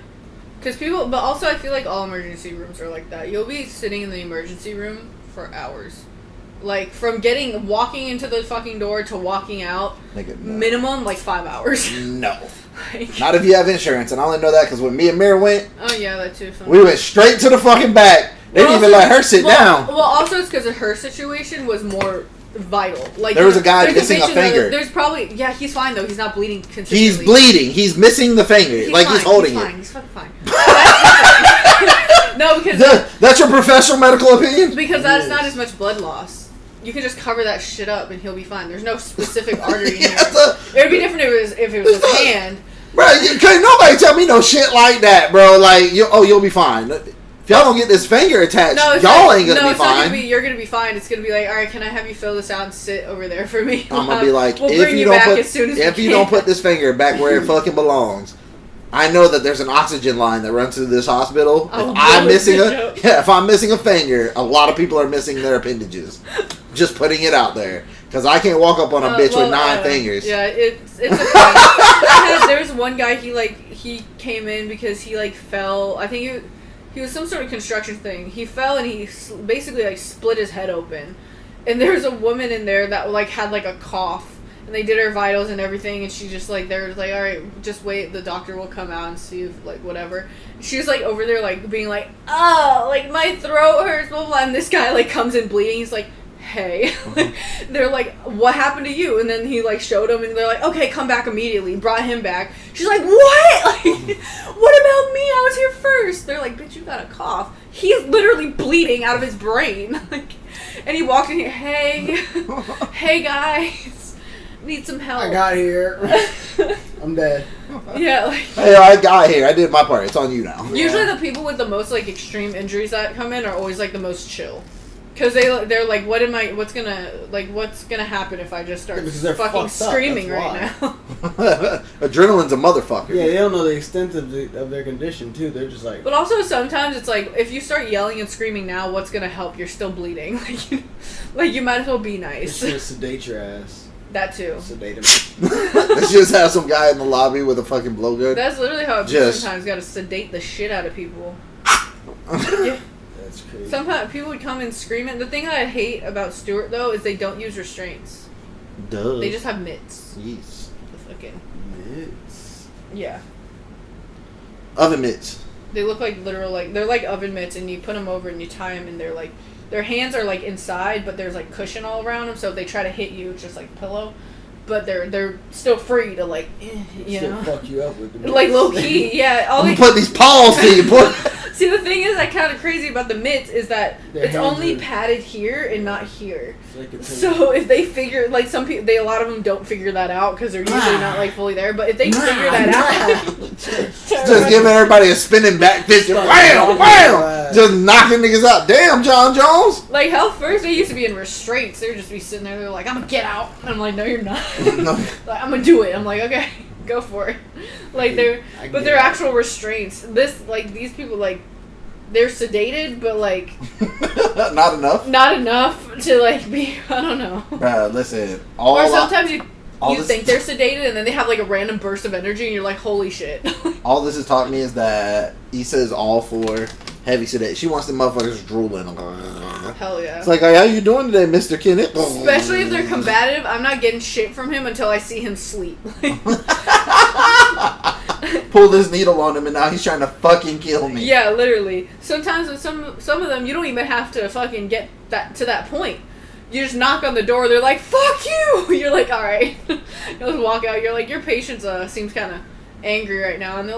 because people. But also, I feel like all emergency rooms are like that. You'll be sitting in the emergency room for hours. Like, from walking into the fucking door to walking out, Nigga, no. minimum, like, 5 hours. No. Like, Not if you have insurance. And I only know that because when me and Mira went, oh, yeah, that too. we went straight to the fucking back. They didn't even let her sit down. Well, also, it's because her situation was more vital. Like, There was a guy there's missing a bitch in finger. There's probably, yeah, he's fine, though. He's not bleeding consistently. He's bleeding. He's missing the finger. He's Like, fine. he's holding He's it. fine. He's fucking fine. No, because That's your professional medical opinion? that's not as much blood loss. You can just cover that shit up and he'll be fine. There's no specific artery in here. It would be different if it was his hand. Bro, can't nobody tell me no shit like that, bro. Like, you'll be fine. If y'all don't get this finger attached, No, it's y'all not, ain't gonna no, be it's not fine. gonna be. You're gonna be fine. It's gonna be like, all right, can I have you fill this out and sit over there for me? I'm gonna be like, we'll if bring you you back don't as soon as if we you can. don't put this finger back where it fucking belongs, I know that there's an oxygen line that runs through this hospital. Oh, If I'm no, missing good joke. if I'm missing a finger, a lot of people are missing their appendages. Just putting it out there, because I can't walk up on a bitch with 9 fingers. Yeah, it's a thing. There was one guy, he came in because he like fell. I think he was some sort of construction thing. He fell and he basically like split his head open. And there was a woman in there that like had like a cough. And they did her vitals and everything, and she just like, they're like, all right, just wait, the doctor will come out and see if like whatever. She was like over there like being like, oh, like my throat hurts, blah blah, blah. And this guy like comes in bleeding. He's like, hey. They're like, what happened to you? And then he like showed him, and they're like, okay, come back immediately. Brought him back. She's like, what? Like, what about me? I was here first. They're like, bitch, you got a cough. He's literally bleeding out of his brain. Like, and he walked in here, hey guys. Need some help. I got here. I'm dead. Yeah, like, Hey, I got here. I did my part. It's on you now. usually the people with the most like extreme injuries that come in are always like the most chill, because they're like, what's gonna happen if I just start Because they're fucking fucked up, screaming that's right now? Adrenaline's a motherfucker. Yeah, they don't know the extent of their condition too. They're just like, But also sometimes it's like, if you start yelling and screaming now, what's gonna help? You're still bleeding. Like you might as well be it's nice. gonna sedate your ass. That too. Sedate him. Let's just have some guy in the lobby with a fucking blowgun. That's literally how it Just- sometimes gotta sedate the shit out of people. Yeah. That's crazy. Sometimes people would come and scream it. The thing that I hate about Stewart though is they don't use restraints. Duh. They just have mitts. Yes. The fucking Mitts. yeah. Oven mitts. They look like literal they're like oven mitts, and you put them over and you tie them, and they're like their hands are like inside, but there's like cushion all around them, so if they try to hit you, it's just like a pillow. But they're still free to like, you Still know, fuck you up with the mitts. like low key, yeah. All I'm they gonna put these paws to you, boy. see the thing is, that kind of crazy about the mitts is that Their it's hands only are- padded here and not here. It's like a So if they figure, like some people, a lot of them don't figure that out because they're usually not like fully there. But if they figure that out, Just giving everybody a spinning back fist. Wham! Wham! Just knocking niggas out. Damn, John Jones. like hell, first they used to be in restraints. They would just be sitting there. They're like, "I'm gonna get out," and I'm like, "No, you're not." No. Like, I'm gonna do it. I'm like, "Okay, go for it." Like but they're actual restraints. These people like. They're sedated, but like Not enough. not enough to like be. I don't know. Bruh, listen. Or sometimes you this- think they're sedated, and then they have like a random burst of energy, and you're like, "Holy shit!" All this has taught me is that Issa is all for heavy sedation. She wants the motherfuckers drooling. Hell yeah. It's like, hey, how you doing today, Mr. Kenneth? Especially if they're combative, I'm not getting shit from him until I see him sleep. Pull this needle on him, and now he's trying to fucking kill me. Yeah, literally. Sometimes with some of them, you don't even have to fucking get to that point. You just knock on the door. They're like, "Fuck you!" You're like, "All right." You just walk out. You're like, "Your patient seems kind of angry right now," and they're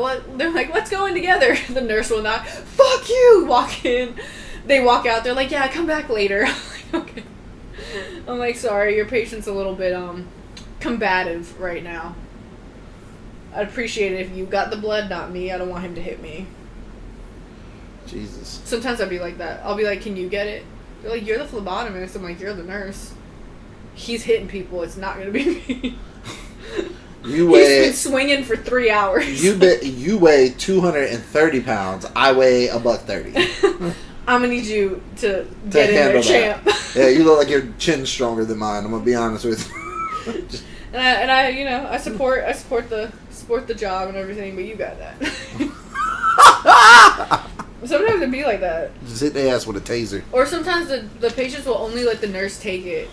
like, "Let's go in together." The nurse will knock. "Fuck you!" Walk in. They walk out. They're like, "Yeah, come back later." I'm like, okay. I'm like, "Sorry, your patient's a little bit combative right now. I'd appreciate it if you got the blood, not me. I don't want him to hit me." Jesus. Sometimes I'd be like that. I'll be like, "Can you get it?" They're like, "You're the phlebotomist." I'm like, "You're the nurse. He's hitting people. It's not gonna be me." You He's weigh been swinging for 3 hours. you weigh 230 pounds. I weigh $130. I'm gonna need you to get in there, handle champ. Yeah, you look like your chin's stronger than mine. I'm gonna be honest with you. and I you know, I support the job and everything, but you got that. Sometimes it'd be like that. Just hit their ass with a taser. Or sometimes the patients will only let the nurse take it.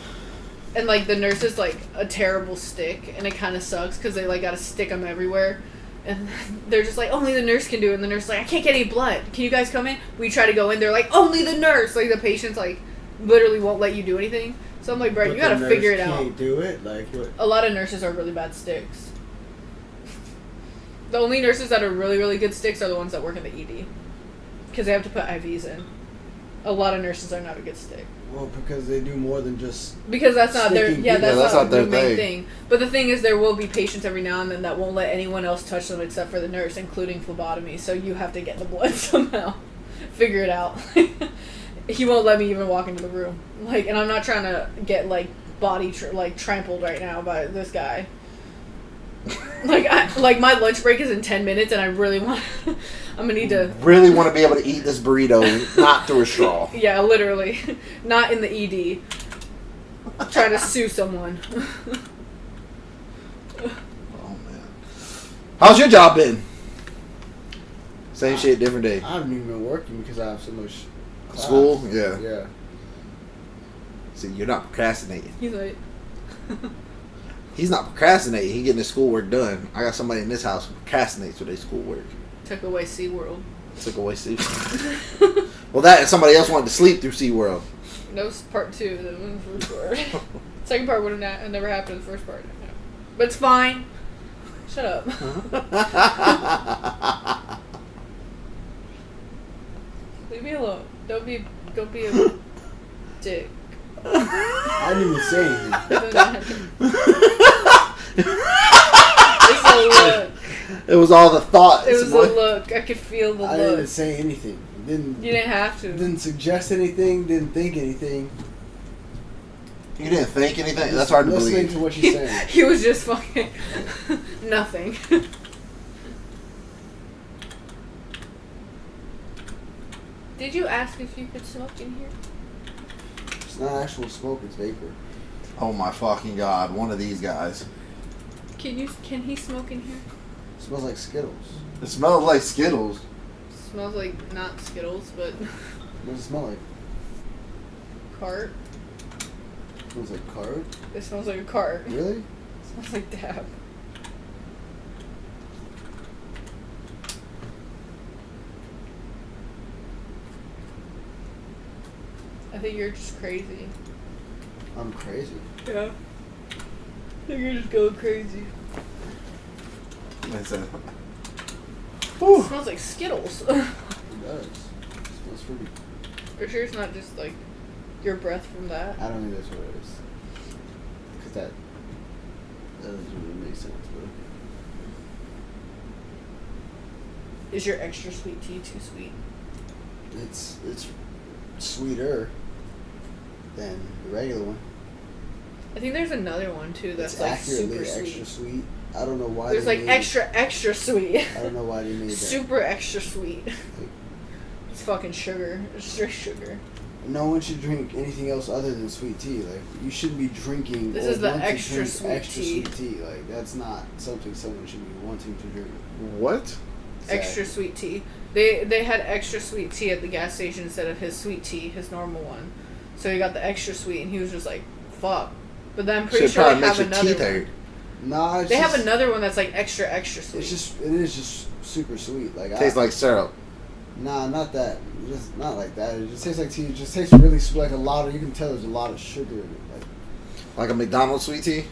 And, like, the nurse is, like, a terrible stick. And it kind of sucks because they, like, got to stick them everywhere. And they're just like, only the nurse can do it. And the nurse is like, "I can't get any blood. Can you guys come in?" We try to go in. They're like, "Only the nurse." Like, the patients, like, literally won't let you do anything. So I'm like, "Bro, you got to figure it out." Can't do it. Like what? A lot of nurses are really bad sticks. The only nurses that are really, really good sticks are the ones that work in the ED. Because they have to put IVs in. A lot of nurses are not a good stick. Well, because they do more than just. Because that's not their Sticking that's people. not their their main thing. But the thing is, there will be patients every now and then that won't let anyone else touch them except for the nurse, including phlebotomy. So you have to get the blood somehow. Figure it out. He won't let me even walk into the room. Like, and I'm not trying to get like body trampled right now by this guy. Like my lunch break is in 10 minutes, and I really want. I'm gonna need to. Really want to be able to eat this burrito, not through a straw. Yeah, literally, not in the ED. Trying to sue someone. Oh man, how's your job been? Same shit, different day. I haven't even been working because I have so much. Class. School, yeah. Yeah. See, you're not procrastinating. He's like. He's not procrastinating. He getting his schoolwork done. I got somebody in this house who procrastinates with their schoolwork. Took away SeaWorld. Took away SeaWorld. Well, that and somebody else wanted to sleep through SeaWorld. That was part 2. That was the first part. Second part would have never happened. The first part. No. But it's fine. Shut up. Leave me alone. Don't be a dick. I didn't even say anything. It's a look. It was all the thoughts. It was a boy. look. I could feel the I didn't look. say anything. You didn't have to. Didn't suggest anything. Didn't think anything. You didn't think anything? That's hard to Listening believe. to what you're saying. He was just fucking nothing. Did you ask if you could smoke in here? It's not actual smoke. It's vapor. Oh my fucking god, one of these guys. Can he smoke in here? It smells like Skittles. It smells like Skittles. Smells like not Skittles, but What does it smell like? cart. Smells like card. It smells like a cart. Really? It smells like dab. I think you're just crazy. I'm crazy. Yeah. I think you're just going crazy. It's a- It smells like Skittles. It does. It smells fruity. For sure it's not just like your breath from that. I don't think that's what it is. Because that doesn't really make sense, but Is your extra sweet tea too sweet? it's sweeter than the regular one. I think there's another one too that's It's like accurately super extra sweet. sweet. I don't know why. There's they like made extra sweet. I don't know why they made that. Super extra sweet. It's fucking sugar. It's straight sugar. No one should drink anything else other than sweet tea. Like, you shouldn't be drinking. This or is the want to extra drink sweet extra tea. sweet tea. Like, that's not something someone should be wanting to drink. What? Extra sweet tea. They had extra sweet tea at the gas station instead of his sweet tea, his normal one. So he got the extra sweet, and he was just like, "Fuck." But then I'm pretty Shit sure probably they makes have your another teeth one. hurt. Nah, it's They just, have another one that's like extra sweet. it is just super sweet. Like, Tastes like syrup. Nah, not that. Just not like that. It just tastes like tea. It just tastes really sweet. Like a lot of. You can tell there's a lot of sugar in it. Like a McDonald's sweet tea?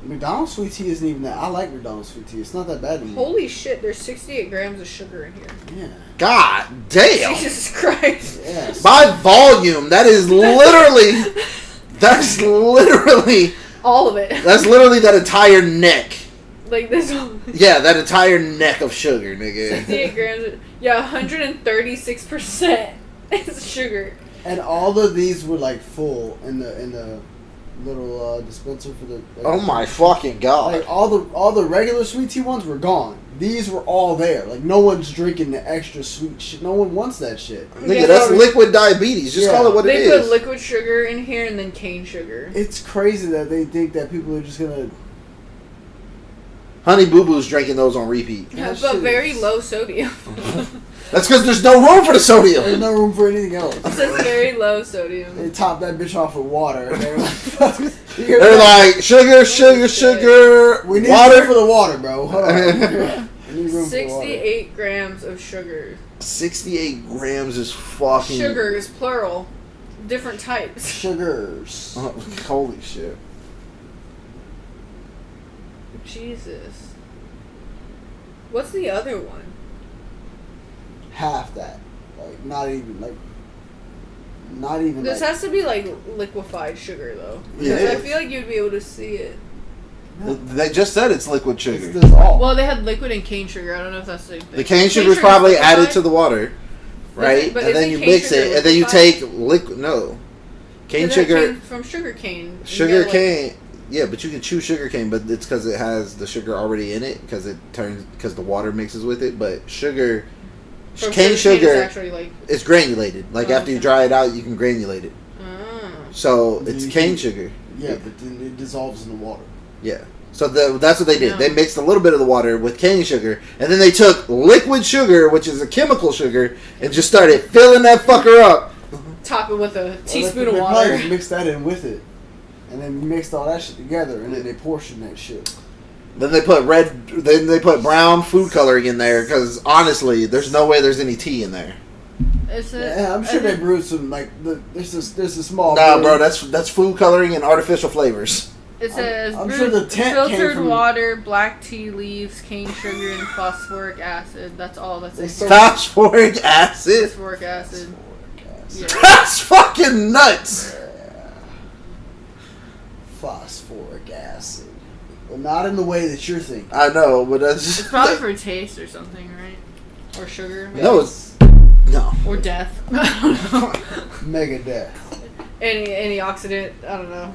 McDonald's sweet tea isn't even that. I like McDonald's sweet tea. It's not that bad to me. Holy shit! There's 68 grams of sugar in here. Yeah. God damn! Jesus Christ! Yes. By volume, that is literally... That's literally... All of it. That's literally that entire neck. Like this. Yeah, that entire neck of sugar, nigga. 68 grams. Yeah, 136% is sugar. And all of these were like full in the little dispenser for the. Oh my fucking god. Like all the regular sweet tea ones were gone. These were all there. Like no one's drinking the extra sweet shit. No one wants that shit. Nigga, Yeah, that's no, liquid diabetes. Just Yeah. call it what it They put is. liquid sugar in here and then cane sugar. It's crazy that they think that people are just gonna. Honey Boo Boo's drinking those on repeat. Yeah, That but shit very is- low sodium. That's because there's no room for the There's sodium. no room for anything else. It says very low They sodium. top that bitch off with water. And they're like, fuck. You hear They're that? like, sugar, sugar, sugar, We need room for water. the water, bro. Hold on. We need room for the water. 68 grams of sugar. 68 grams is fucking... Sugar is plural. Different types. Sugars. Oh, holy shit. Jesus. What's the other one? Half that. Like, not even. This like, has to be like liquefied sugar though. Yeah, Because it I is. feel like you'd be able to see it. They just said it's liquid sugar. It's this all. Well, they had liquid and cane sugar. I don't know if that's the same thing. The cane sugar is probably added to the water, right? But And then isn't you cane mix sugar it, and then you liquefied? take liquid. No, cane Because that sugar. came from sugar cane. You Sugar gotta, like- cane. Yeah, but you can chew sugar cane, but it's because it has the sugar already in it because the water mixes with it. But sugar, from cane is sugar, actually like. it's granulated. Like Oh, after you okay. dry it out, you can granulate it. Oh. So Then it's you cane can- sugar. Yeah, but then it dissolves in the water. Yeah. So that's what they did. No. They mixed a little bit of the water with cane sugar, and then they took liquid sugar, which is a chemical sugar, and just started filling that fucker up. Top it with a teaspoon They of probably water. just mixed that in with it. And then mixed all that shit together, and then they portioned that shit. Then they put brown food coloring in there because honestly, there's no way there's any tea in there. Yeah, I'm sure they brewed some, like, there's a small... Nah, brewery. bro, that's food coloring and artificial flavors. It says I'm sure the tent came filtered from- water, black tea leaves, cane sugar, and phosphoric acid. That's all that's They in serve- Phosphoric acid. phosphoric acid. Yeah. That's fucking nuts. Phosphoric acid. Well, not in the way that you're thinking. I know, but that's just It's probably for taste or something, right? Or sugar. maybe? no, it's no. Or death. I don't know. Mega death. Any oxidant. I don't know.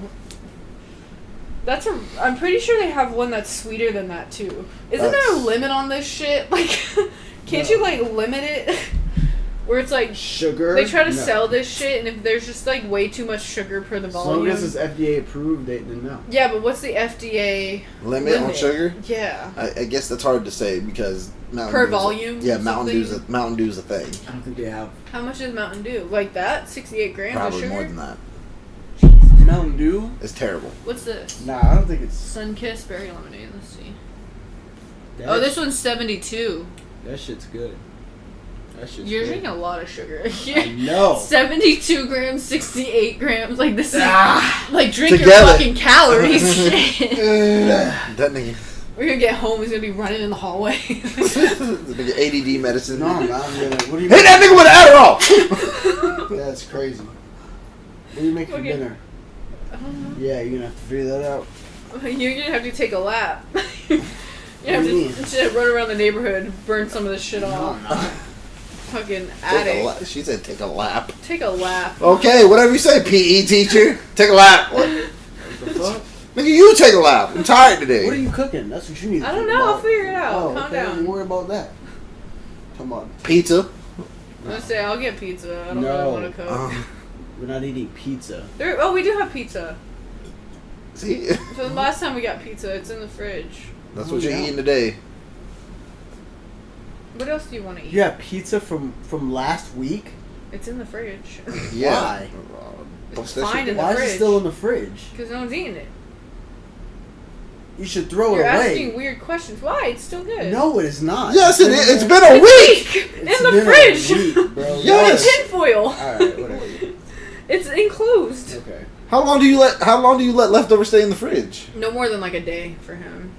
I'm pretty sure they have one that's sweeter than that too. Isn't there a That's- limit on this shit? Like, can't No. you like limit it? Where it's like Sugar? they try to No. sell this shit, and if there's just like way too much sugar per the As long volume. as it's FDA approved, then no. Yeah, but what's the FDA Limit on limit? sugar. Yeah. I guess that's hard to say because Mountain Per Dew's a- volume yeah, or Mountain Dew's a thing. I don't think they have. How much is Mountain Dew? Like that? 68 grams of Probably sugar? more than that. Mountain Dew? It's terrible. What's this? Nah, I don't think it's. Sunkist berry lemonade. Let's see. That Oh, this one's 72. That shit's good. That shit's You're good. drinking a lot of sugar. I know. 72 grams, 68 grams. Like, this is. Ah. Like, drink your Together. fucking calories. Shit. That nigga. We're gonna get home, he's gonna be running in the hallway. The nigga ADD medicine. No, I'm not gonna. What do you Hit that nigga with an Adderall! That's crazy. What do you make for Okay. dinner? I don't know. Yeah, you're gonna have to figure that out. You're gonna have to take a lap. You have do you to just run around the neighborhood, burn some of this shit No, off. I'm not. Fucking Take a addict. lap. She said take a lap. Take a lap. Okay, whatever you say, PE teacher. Take a lap. What? What the fuck? Nigga, you take a lap. I'm tired today. What are you cooking? That's what you need to I don't think know, I'll about. figure it out. Oh, Calm okay, down. Don't worry about that. Come on. Pizza. I'm gonna say I'll get pizza. I don't No. really want to cook. We're not eating pizza. Oh, we do have pizza. See? So the last time we got pizza, it's in the fridge. That's Oh, what you're yeah. eating today. What else do you want to eat? You have pizza from last week? It's in the fridge. Yeah. Why? It's Bust that fine shit in the Why is fridge. it still in the fridge? Because no one's eating it. You should throw You're it away. asking weird questions. Why? It's still good. No, it is not. Yes, it is. It's been a It's week. weak. It's In the been a fridge. week, bro. Yes. In tinfoil. Alright, whatever. It's enclosed. Okay. How long do you let leftovers stay in the fridge? No more than like a day for him.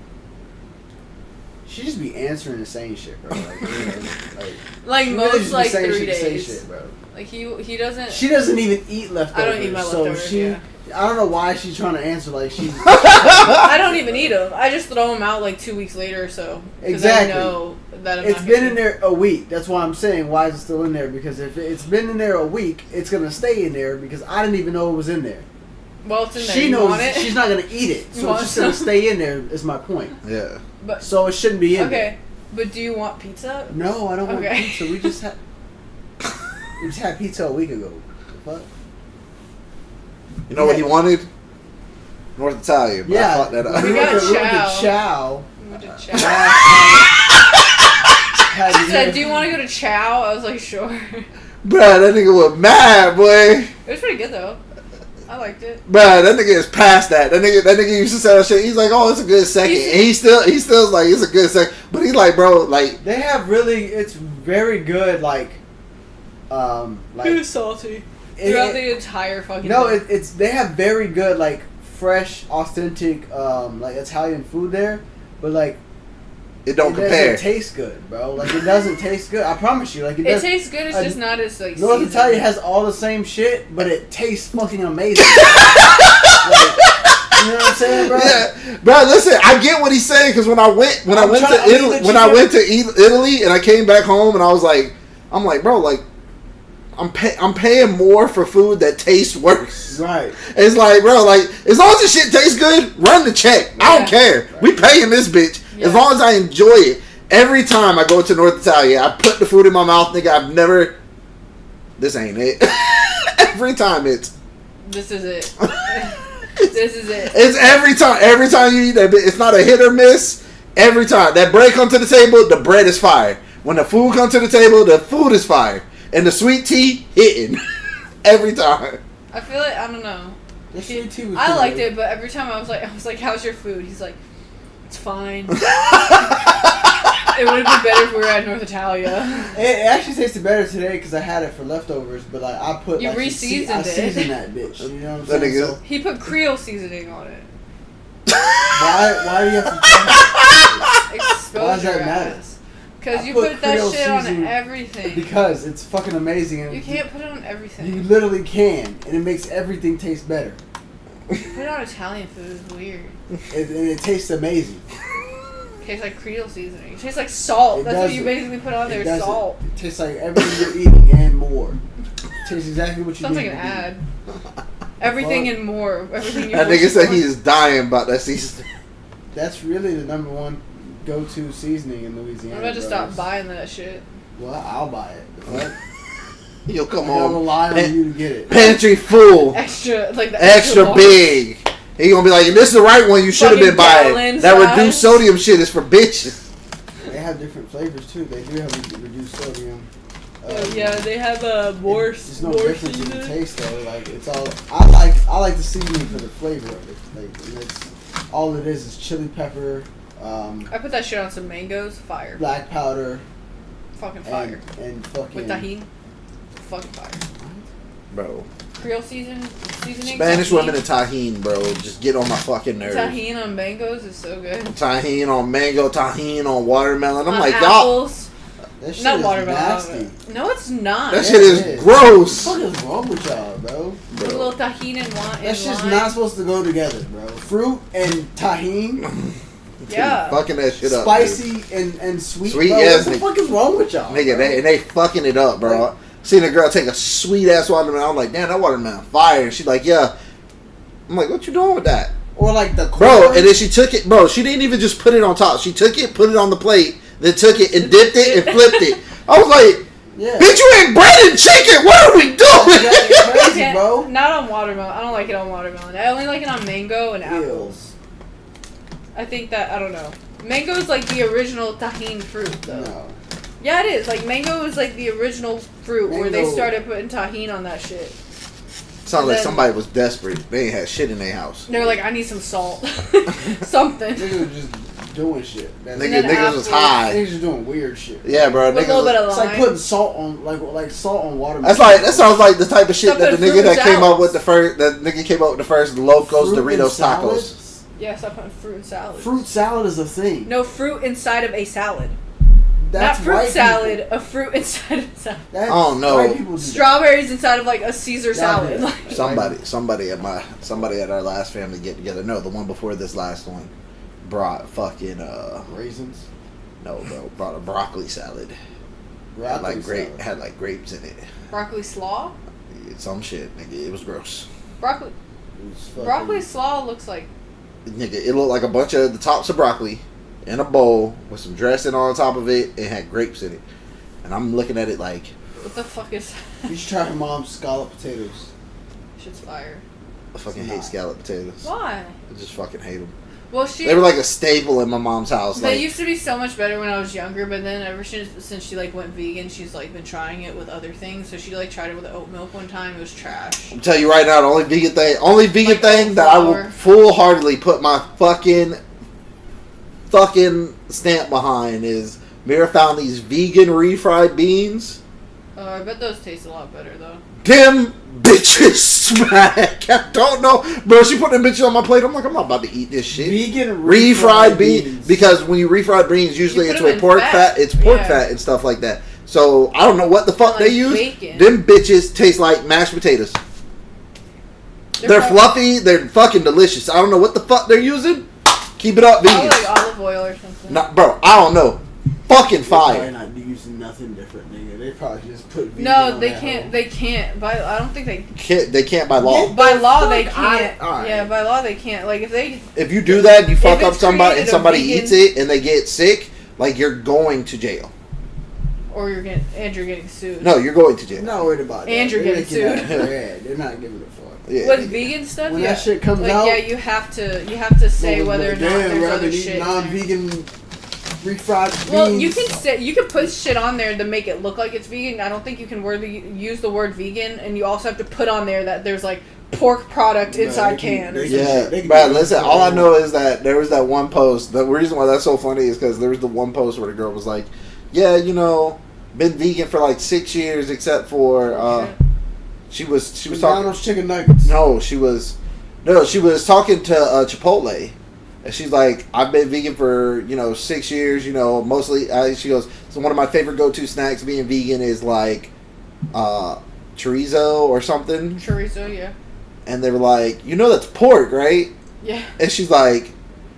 She just be answering the same shit, bro. Like, you know, Like she really most just be like saying 3 shit to say days. shit, bro. Like he doesn't. She doesn't even eat leftovers. I don't eat my leftovers, So she, yeah. I don't know why she's trying to answer like she's. I don't even eat them. I just throw them out like 2 weeks later or so. 'Cause Exactly. I know that I'm It's not been gonna in there a week. That's why I'm saying why is it still in there? Because if it's been in there a week, it's gonna stay in there because I didn't even know it was in there. Well, it's in there. She You knows want it? she's not gonna eat it, You so want it's just gonna some? stay in there. Is my point. Yeah. But So it shouldn't be in okay. But do you want pizza? there. No, I don't want Okay. pizza. We just had pizza a week ago. The fuck? You know what he wanted? North Italian. But I Yeah, fucked that up. We got we went chow. to Chow. We went to last Chow. night. Had She said, dinner. "Do you want to go to Chow?" I was like, "Sure." Bruh, that nigga was mad, boy. It was pretty good though. I liked it. Bruh, that nigga is past that. That nigga used to say that shit. He's like, oh, it's a good second. He's- And he still's like, it's a good second. But he's like, bro, like, They have really, it's very good, like, It was salty it- throughout it- the entire fucking. no, thing. it's they have very good, like, fresh, authentic, like Italian food there, but like, it don't it compare. doesn't taste good, bro. Like, it doesn't taste good. I promise you, like, it It does. tastes good. It's just not as like. North seasoned. Italia has all the same shit, but it tastes fucking amazing. Like, you know what I'm saying, bro? Yeah, bro. Listen, I get what he's saying because when I went I'm to trying- I mean, Italy, the when I chicken- went to Italy and I came back home and I was like, I'm like, bro, like, I'm paying more for food that tastes worse. Right. It's like, bro, like, as long as the shit tastes good, run the check. I don't Yeah. care. We paying this bitch. Yeah. As long as I enjoy it. Every time I go to North Italia, I put the food in my mouth, nigga. I've never. This ain't it. Every time it's. This is it. This is it. It's every time. Every time you eat that bit, it's not a hit or miss. Every time that bread comes to the table, the bread is fire. When the food comes to the table, the food is fire, and the sweet tea hitting every time. I feel like I don't know. The sweet tea was I good. liked it, but every time I was like, "How's your food?" He's like, "It's fine." It would have been better if we were at North Italia. It actually tasted better today because I had it for leftovers, but like I put You like, re-seasoned I it. seasoned that bitch. You know what I'm That saying? nigga- So He put Creole seasoning on it. why do you have to? Expose Why does that your matter? ass. Because I you put put that Creole shit on seasoning everything. Because it's fucking amazing. And You can't put it on You everything. literally can, and it makes everything taste better. Put it on Italian food is weird. And it tastes amazing. It tastes like Creole seasoning. It tastes like salt. It That's what you doesn't. basically put on there. It doesn't. Salt. It tastes like everything you're eating and more. It tastes exactly what you Sounds need like an to ad. Everything Fuck. and more. Everything you That wish nigga said for. he is dying about that season. eat. That's really the number one go-to seasoning in Louisiana. I'm about to bro. stop buying that shit. Well, I'll buy it. What? You'll come I'll home. rely on you to get it. Pantry full. Extra, like the Extra large. big. He gonna be like, this is the right one you should have been Fucking buying. gallon That size. reduced sodium shit is for bitches. They have different flavors too. They do have reduced sodium. Yeah, they have more. There's no more difference in the seasoning. taste though. Like it's all I like the seasoning for the flavor of it. Like and it's all it is chili pepper, I put that shit on some mangoes. Fire. black powder, Fucking fire. and fucking With tahini. Fucking fire. Bro. Creole seasoning. Spanish tahini. women and tahine, bro. Just get on my fucking nerves. Tahini on mangoes is so good. Tahine on mango, tahine on watermelon. I'm On like, y'all. apples. That shit Not is watermelon. nasty. No, it's not. That Yeah, shit it is is. gross. What the fuck is wrong with y'all, bro? With a little tahini and wine. That shit's not supposed to go together, bro. Fruit and tahine, Yeah. Fucking that shit up. spicy and sweet. Sweet, bro. yes, What the nigga. fuck is wrong with y'all? Nigga, bro? they fucking it up, bro. Like- Seen a girl take a sweet ass watermelon. I'm like, damn, that watermelon fire. And she's like, yeah. I'm like, what you doing with that? Or like the Bro, corn. and then she took it, bro. She didn't even just put it on top. She took it, put it on the plate, then took it and dipped it and flipped it. I was like, yeah. bitch, you ain't bread and chicken. What are we doing? That's crazy, Yeah, bro. Not on watermelon. I don't like it on watermelon. I only like it on mango and Ew. apples. I think that, I don't know. Mango is like the original tahini fruit, though. No. Yeah, it is. Like, mango is like the original fruit where they Mango- started putting tahini on that shit. Sounds like Then- somebody was desperate. They ain't had shit in their house. They were like, I need some salt. Something. Niggas was just doing shit. That's Niggas, then niggas was apples. high. Niggas just doing weird shit. Yeah, bro. With a little Niggas bit was, of It's lime. like putting salt on like salt on watermelon. that's like that sounds like the type of shit that the Something nigga that fruit came up salads. with the first that nigga came up with the first Locos Fruit and Doritos salad? tacos. Yeah, stop putting fruit in salad. Fruit salad is a thing. No, fruit inside of a salad. That's Not fruit white salad, people. a fruit inside of a salad. That's Oh, no. White people do that. Strawberries inside of like a Caesar Yeah, salad. yeah. Like, Somebody at our last family get together. No, the one before this last one brought fucking Raisins. no, bro, brought a broccoli salad. Had Broccoli like salad. had like grapes in it. broccoli slaw? Some shit, nigga. It was gross. Broccoli It was fucking- broccoli slaw looks like Nigga, it looked like a bunch of the tops of broccoli in a bowl with some dressing on top of it and had grapes in it. And I'm looking at it like, what the fuck is You should try her mom's scallop potatoes. shit's fire. I fucking It's hate not. scalloped potatoes. Why? I just fucking hate them. Well, she They were like a staple in my mom's house. they Like, used to be so much better when I was younger, but then ever since she like went vegan, she's like been trying it with other things. So she like tried it with oat milk one time. It was trash. I'm telling you right now, the only vegan Like thing oat that I flour. will full-heartedly put my fucking stamp behind is Mira found these vegan refried beans. I bet those taste a lot better though. Them bitches smack. I don't know, bro. She put them bitches on my plate. I'm like, I'm not about to eat this shit. Vegan Refried beans, because when you refried beans, usually You it's put 'em with in pork fat. fat. It's pork Yeah. fat and stuff like that. So I don't know what the fuck Like they use. bacon. Them bitches taste like mashed potatoes. They're probably- fluffy. They're fucking delicious. I don't know what the fuck they're using. Keep it up, Probably vegans. like olive oil or something. Nah, bro, I don't know. Fucking They're probably fire. not using nothing different, nigga. They probably just put vegan No, on they that can't. hoe. They can't. I don't think they. They can't by law. Yeah. By law, fuck? they can't. Alright. Yeah, by law, they can't. Like if they. If you do that, you fuck If up it's somebody and created a somebody vegan- eats it and they get sick, like you're going to jail. Or you're getting sued. No, you're going to jail. I'm not worried about that. And you're They're getting making sued. that bread. They're not giving a fuck. Yeah, With nigga. vegan stuff, When yeah. that shit comes like, out, yeah, you have to say whether or not Damn, there's rather other eat shit. in there. non-vegan refried beans. Well, you can put shit on there to make it look like it's vegan. I don't think you can use the word vegan, and you also have to put on there that there's like pork product No, inside they can- can. they or can- something. Yeah, they can Brad, do listen, whatever all I they know want. is that there was that one post. The reason why that's so funny is because there was the one post where the girl was like, yeah, you know, been vegan for like 6 years except for, she was talking, McDonald's chicken nuggets. she was talking to Chipotle. And she's like, I've been vegan for, 6 years, mostly, she goes, so one of my favorite go-to snacks being vegan is like, chorizo or something. Chorizo, yeah, And they were like, that's pork, right? yeah. And she's like,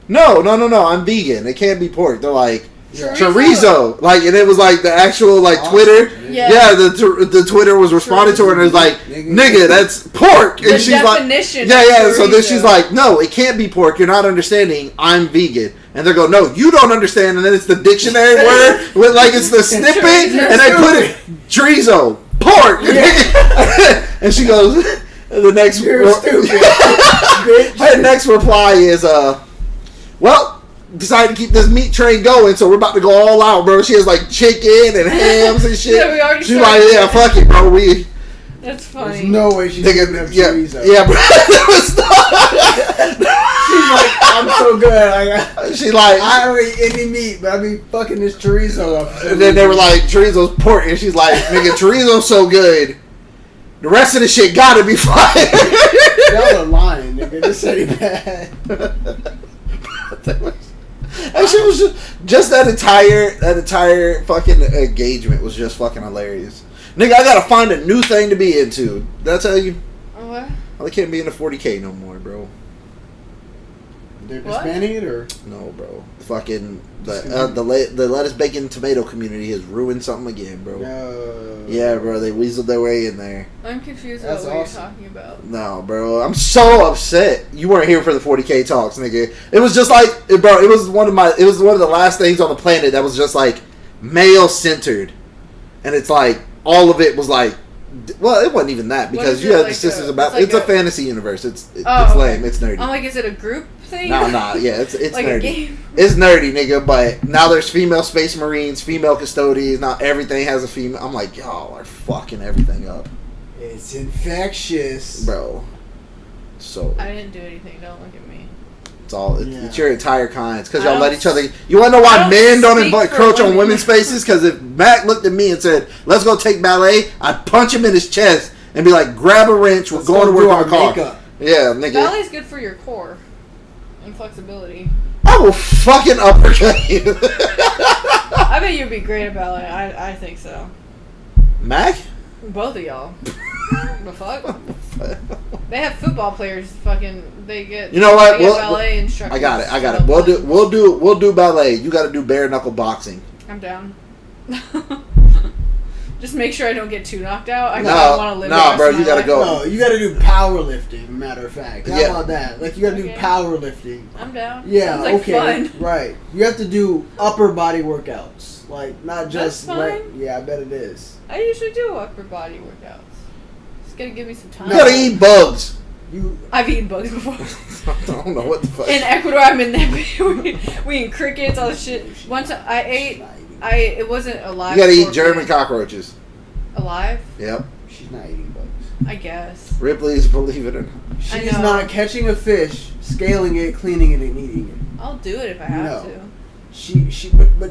no, I'm vegan. It can't be pork. They're like, Yeah. chorizo. Like, and it was like the actual, like, Awesome. Twitter. Yeah. Yeah, the Twitter was responding to her and it was like, nigga, that's pork. And The she's like, definition. yeah. of So then chorizo. she's like, no, it can't be pork. You're not understanding. I'm vegan. And they go, no, you don't understand. And then it's the dictionary word with like it's the snippet, Chorizo. and they put it chorizo, pork. And she goes, the next You're stupid, bitch. her next reply is, well, decided to keep this meat train going, so we're about to go all out, bro. She has like chicken and hams and shit. Yeah, we already She's started. like, yeah, fuck it, bro. That's There's funny. no way she's giving up yeah, chorizo. yeah, bro. She's like, I'm so good. She like, I don't eat any meat, but I be fucking this chorizo up. and then they were like, chorizo's pork, and she's like, nigga, chorizo's so good. The rest of the shit gotta be fire. y'all are lying, nigga. This ain't bad. That shit was just that entire fucking engagement was just fucking hilarious. Nigga, I gotta find a new thing to be into. Did I tell you? What? I can't be into 40K no more, bro. They're What? disbanding it, or No, bro. Fucking the lettuce bacon tomato community has ruined something again, bro. no? Yeah, bro. They weaseled their way in there. I'm confused That's about what awesome. you're talking about. No, bro. I'm so upset. You weren't here for the 40K talks, nigga. It was just like, bro. It was one of the last things on the planet that was just like male centered, and it's like all of it was like. Well, it wasn't even that What because is you it, had like the sisters a- about. it's like It's a a- fantasy universe. It's Oh, lame. okay. It's nerdy. I'm like, is it a group thing? Nah. Yeah, it's like nerdy. a game. It's nerdy, nigga. But now there's female space marines, female custodians. Now everything has a female. I'm like, y'all are fucking everything up, It's infectious. bro. So I didn't do anything. Don't look at me. it's all. Yeah. It's your entire kinds because I y'all let don't each other. You want to know I why don't men don't speak for encroach on women. women's spaces? Because if Mac looked at me and said, "Let's go take ballet," I'd punch him in his chest and be like, "Grab a wrench. We're Let's going to go work do on our the car." makeup. Yeah, nigga. Ballet's good for your core and flexibility. I will fucking uppercut you. I bet you'd be great at ballet. I think so. Mac? Both of y'all. The fuck? They have football players. Fucking. They get. You know what? They get We'll- ballet instructors. I got it. We'll do ballet. You got to do bare knuckle boxing. I'm down. Just make sure I don't get too knocked out. I No, don't want to live. no, the rest bro, of you my gotta life. go. No, you gotta do powerlifting. Matter of fact, how Yeah. about that? Like you gotta do Okay. powerlifting. I'm down. Yeah, Sounds like okay, fun. right. You have to do upper body workouts, like not just. That's fine. Yeah, I bet it is. I usually do upper body workouts. Just gotta give me some time. You gotta eat bugs. You I've eaten bugs before. I don't know what the fuck. In Ecuador, I'm in there. we eat crickets, all this shit. Once I ate, it wasn't alive. You gotta eat scorpion. German cockroaches. Alive, Yep. She's not eating bugs. I guess. Ripley's Believe It or Not. She's know. not catching a fish, scaling it, cleaning it, and eating it. I'll do it if I have No. But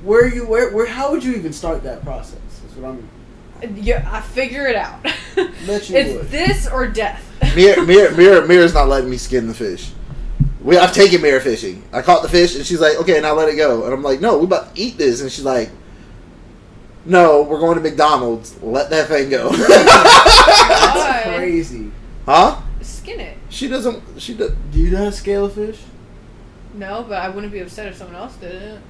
where how would you even start that process? That's what I'm. to. Yeah, I figure it out. Bet you It's would. this or death. Mira's not letting me skin the fish. I've taken Mira fishing. I caught the fish and she's like, "Okay, now let it go." And I'm like, "No, we about to eat this." And she's like, "No, we're going to McDonald's. Let that thing go." That's Why? crazy. Huh? Skin it. She doesn't. She does. Do you know how to scale a fish? No, but I wouldn't be upset if someone else did it.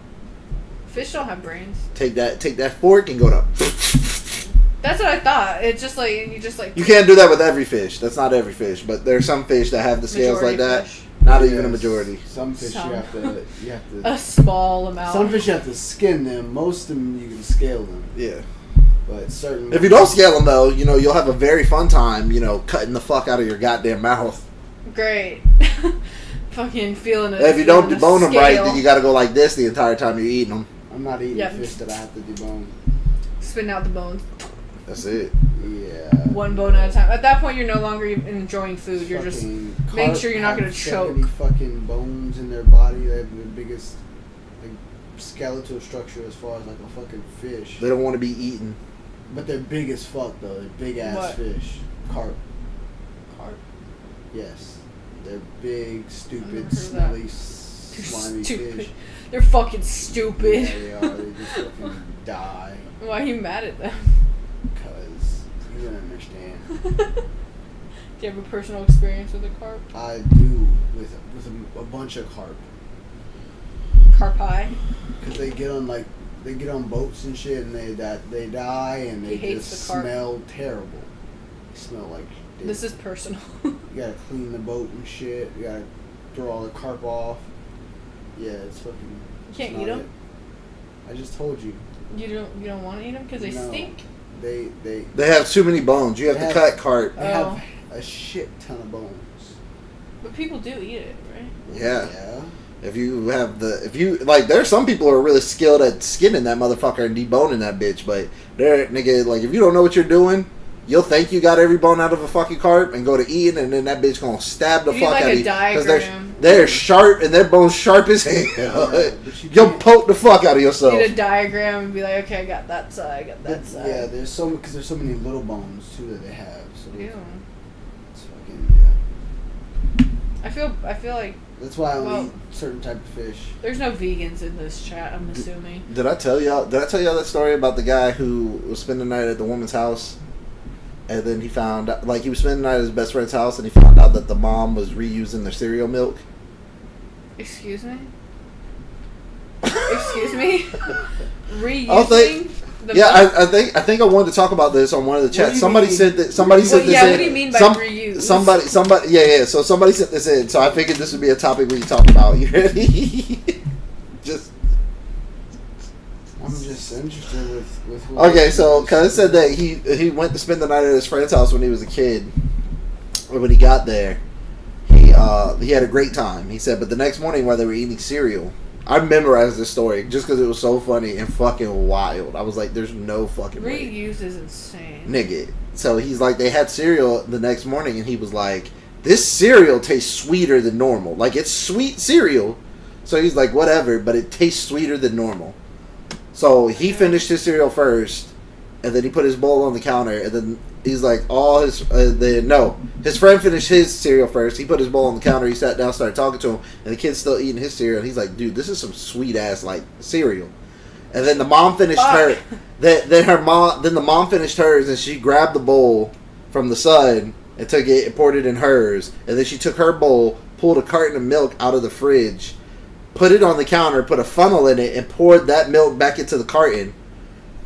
Fish don't have brains. Take that fork and go to. That's what I thought. It's just like you just like. You can't do that with every fish. That's not every fish, but there's some fish that have the scales majority like that. fish. Not even a Yes. majority. Some fish Some. you have to. A small amount. Some fish you have to skin them. Most of them you can scale them, Yeah. but certain. If you don't scale them though, you'll have a very fun time. Cutting the fuck out of your goddamn mouth. Great. Fucking feeling it. If you don't feeling the debone them right, scale. then you got to go like this the entire time you're eating them. I'm not eating Yeah. fish that I have to debone. Spitting out the bones. That's it. Yeah. One bone at a time. At that point, you're no longer even enjoying food. You're just Fucking make carp sure you're not have gonna 70 choke. fucking bones in their body. They have the biggest like skeletal structure as far as like a fucking fish. They don't want to be eaten. But they're big as fuck though. They're big ass What? fish. Carp. Carp. Yes. They're big, I've stupid, never heard of smelly, They're slimy stupid. fish. They're fucking Yeah, stupid. they are. They just fucking die. Why are you mad at them? Cause you don't understand. Do you have a personal experience with a carp? I do with a bunch of carp. Carp pie? Cause they get on boats and shit, and they die, and they He hates just the carp. smell terrible. They smell like shit. This is personal. You gotta clean the boat and shit. You gotta throw all the carp off. Yeah, it's fucking. You can't it's eat not 'em? it. I just told you. You don't want to eat them because they No. stink. They They have too many bones. You have They to have- cut carp. they Oh. have a shit ton of bones. But people do eat it, right? Yeah. If you like, there's some people who are really skilled at skinning that motherfucker and deboning that bitch, but they're, nigga, like, if you don't know what you're doing, you'll think you got every bone out of a fucking carp and go to eating, and then that bitch gonna stab the You fuck need, like, out a of you. diagram. They're sharp, and their bones sharp as hell. You'll poke the fuck out of yourself. Need a diagram and be like, okay, I got that side, I got that side. Yeah, there's so many little bones too that they have. So Ew. it's fucking I feel like That's why I only Well- eat certain type of fish. there's no vegans in this chat, I'm assuming. Did I tell y'all that story about the guy who was spending the night at the woman's house? And then he found out, like, he was spending the night at his best friend's house, and he found out that the mom was reusing their cereal milk. Excuse me? Excuse me? I'll think- Reusing the Yeah, milk? I think I wanted to talk about this on one of the What do chats. you Somebody mean? said that. Somebody Well, said this. yeah, in. what do you mean by Some- reuse? Somebody. Yeah. So somebody sent this in. So I figured this would be a topic we could talk about. You ready? Just. I'm just interested with who Okay, so cause it said that he went to spend the night at his friend's house when he was a kid. And when he got there, he had a great time. He said, but the next morning while they were eating cereal, I memorized this story just because it was so funny and fucking wild. I was like, there's no fucking way. Reuse is insane. Nigga. So he's like, they had cereal the next morning, and he was like, this cereal tastes sweeter than normal. Like, it's sweet cereal. So he's like, whatever, but it tastes sweeter than normal. So he finished his cereal first, and then he put his bowl on the counter, and then he's like, his friend finished his cereal first. He put his bowl on the counter, he sat down, started talking to him, and the kid's still eating his cereal, and he's like, dude, this is some sweet ass, like, cereal. And then the mom finished her. Then the mom finished hers, and she grabbed the bowl from the son and took it and poured it in hers. And then she took her bowl, pulled a carton of milk out of the fridge, put it on the counter, put a funnel in it, and poured that milk back into the carton.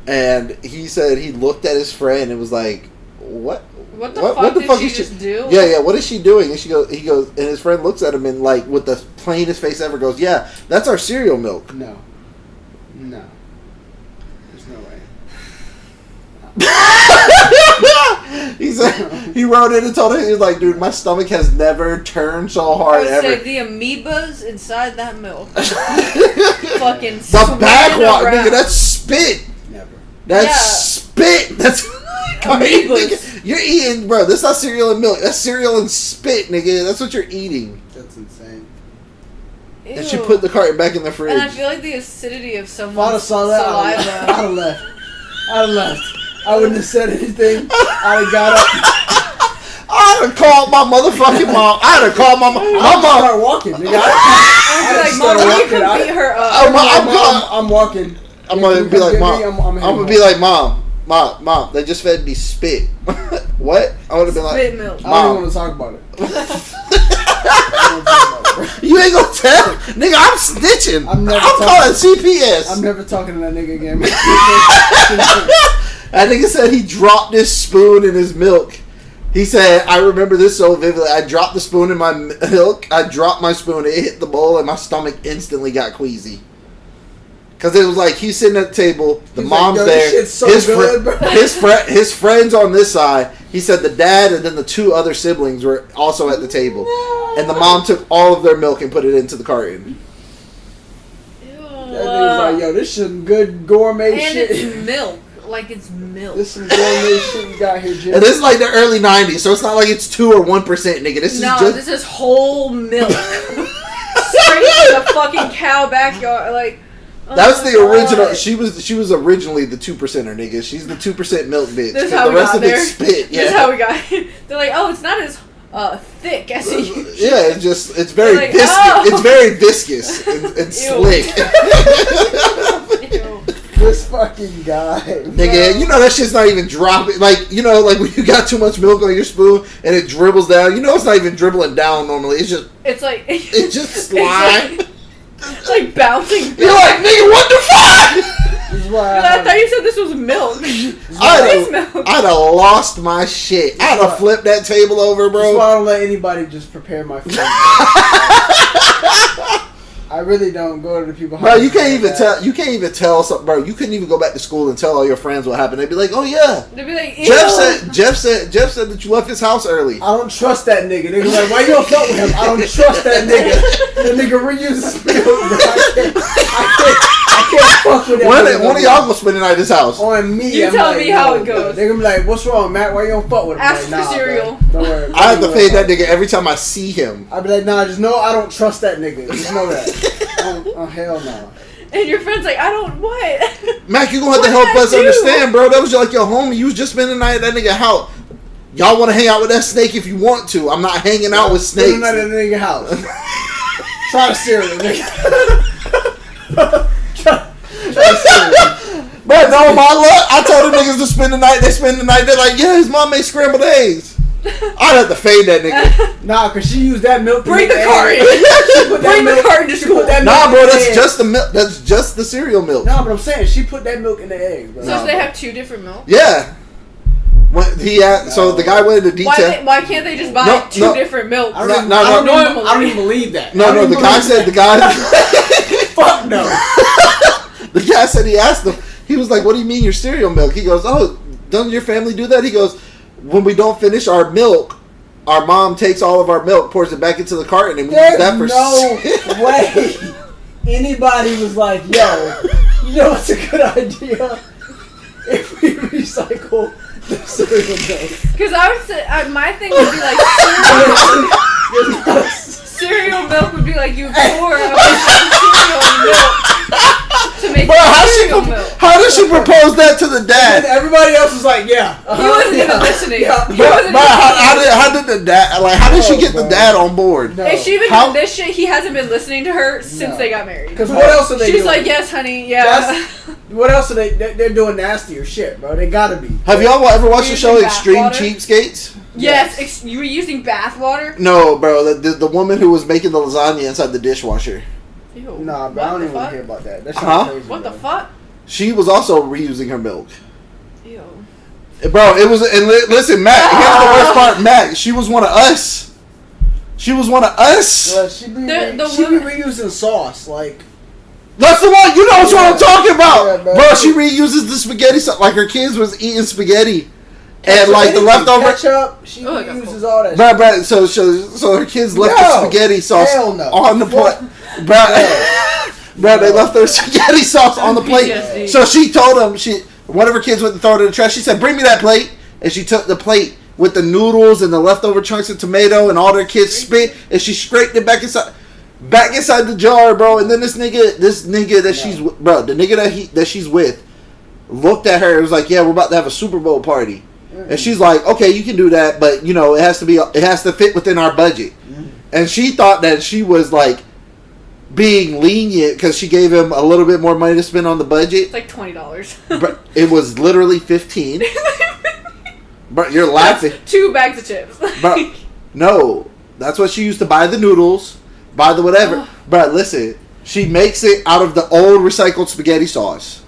And he said he looked at his friend and was like, "What? What the fuck did she just do?" Yeah. What is she doing?" And he goes, and his friend looks at him and, like, with the plainest face ever, goes, "Yeah, that's our cereal milk." No. There's no way. He said he wrote it and told him, he was like, dude, my stomach has never turned so I hard would ever. say the amoebas inside that milk. Fucking The backwater, around. nigga, that's spit. Never. That's Yeah. spit. That's Amoebas. nigga, you're eating, bro. That's not cereal and milk. That's cereal and spit, nigga. That's what you're eating. That's insane. And she Ew. put the carton back in the fridge. And I feel like the acidity of If I'd have someone's saw that, I'd saliva. have left. I'd have left. I wouldn't have said anything. I'd have got up. I'd have called my motherfucking mom. I'd have called my mom. My I'd mom. start walking, nigga. I'd be like, I'd Mom, start you walking. can beat her up. I'm walking. I'm gonna be like, Mom. I'm I'm gonna be like, Mom. They just fed me spit. What? I would have been like, Spit milk. I don't Mom. even want to talk about it. You ain't gonna tell, nigga. I'm snitching. I'm never I'm calling CPS. I'm never talking to that nigga again. That nigga said he dropped his spoon in his milk. He said, I remember this so vividly. I dropped the spoon in my milk. I dropped my spoon. It hit the bowl, and my stomach instantly got queasy. Because it was like, he's sitting at the table. The He's mom's like, "Yo, there. this shit's so his, good, bro." his friends on this side. He said the dad and then the two other siblings were also at the table. And the mom took all of their milk and put it into the carton. Ew. That nigga's like, yo, this some good gourmet And shit. it's milk. Like it's milk. This some gourmet shit you got here, Jim. And this is like the early 90s, so it's not like it's 2 or 1%, nigga. This is just... This is whole milk. Straight from the fucking cow backyard. Like, oh That's my the original. God. She was originally the 2%er, nigga. She's the 2% milk bitch. This is 'cause how the we rest got of there. it's spit. Yeah. This is how we got it. They're like, oh, it's not as thick as it usually. Yeah, it's very Like, viscous. oh. It's very viscous and slick. Ew. This fucking guy. Nigga, you know that shit's not even dropping. Like, you know, like when you got too much milk on your spoon and it dribbles down. You know it's not even dribbling down normally. It's just It's like it just slide. It's like bouncing. You're like, nigga, what the fuck? This is why I thought you said this was milk. I'd It is milk. have lost my shit. I'd have flipped that table over, That's why bro. I don't let anybody just prepare my food. I really don't go to the people. Bro, you can't even tell. You can't even tell. Bro, you couldn't even go back to school and tell all your friends what happened. They'd be like, "Oh yeah, They'd be like, Jeff said that you left his house early." I don't trust that nigga. They be like, "Why you don't fuck with him?" I don't trust that nigga. The nigga reuses milk, bro. I can't fuck with that. One of y'all go spend the night at his house. On me, You I'm tell like, me how no, it goes. They're gonna be like, "What's wrong, Matt? Why you don't fuck with him?" Ask like, for cereal. Bro. Don't worry. I have to fade that nigga every time I see him. I'd be like, "Nah, just know I don't trust that nigga. Just know that." Oh hell no. And your friend's like, I don't, what? Mac, you gonna have to help us understand, bro. That was like your homie. You was just spending the night at that nigga house. Y'all want to hang out with that snake if you want to. I'm not hanging out with snakes. Spend the night at the nigga house. Try the cereal, nigga. Try the cereal. Bro, no, my luck. I told the niggas to spend the night. They spend the night. They're like, yeah, his mom made scrambled eggs. I'd have to fade that nigga. Nah, cause she used that milk. Bring the cart in. Bring the cart to school. Nah, bro, that's just the milk. That's just the cereal milk. Nah, but I'm saying she put that milk in the eggs, bro. So they have two different milk? Yeah. When he had, so the guy went into detail. Why can't they just buy two different milks? I don't even believe that. No, the guy said Fuck no. The guy said he asked him. He was like, "What do you mean your cereal milk?" He goes, "Oh, doesn't your family do that?" He goes, "When we don't finish our milk, our mom takes all of our milk, pours it back into the carton, and we use that for." No way. Anybody was like, "Yo, you know what's a good idea? If we recycle the cereal milk." Because I would say my thing would be like cereal milk would be like you pour a bunch of cereal milk to make cereal milk. How did she propose that to the dad? And everybody else was like, "Yeah." He wasn't even listening. Yeah. How did the dad? Like, how did she get the dad on board? No. If she been doing this shit, he hasn't been listening to her since they got married. Because what else are they She's doing? like, yes, honey, yeah. What else are they? They're doing nastier shit, bro. They gotta be. Have y'all ever watched the show Using Extreme bathwater? Cheapskates? Yes, you were using bath water? No, bro. The woman who was making the lasagna inside the dishwasher. Ew. Nah, bro. I don't even want to hear about that. That's crazy. What bro. the fuck? She was also reusing her milk. Ew. Bro, it was. And listen, Matt. Here's the worst part, Matt. She was one of us. She was one of us. Bro, she be reusing sauce, like. That's the one. You know what I'm talking about, Yeah, bro. She reuses the spaghetti sauce. Like her kids was eating spaghetti, and like the leftover ketchup. She reuses all that. Bro, so her kids left the spaghetti sauce on the plate. Bro, they left their spaghetti sauce on the plate. PTSD. So she told them, one of her kids went to throw it in the trash. She said, "Bring me that plate," and she took the plate with the noodles and the leftover chunks of tomato and all their kids spit, and she scraped it back inside the jar, bro. And then this nigga that the nigga that she's with looked at her and was like, "Yeah, we're about to have a Super Bowl party." And she's like, "Okay, you can do that, but you know, it has to fit within our budget." And she thought that she was like being lenient because she gave him a little bit more money to spend on the budget. It's like $20. But it was literally 15. But you're laughing. That's 2 bags of chips. But no, that's what she used to buy the noodles, buy the whatever. But listen, she makes it out of the old recycled spaghetti sauce.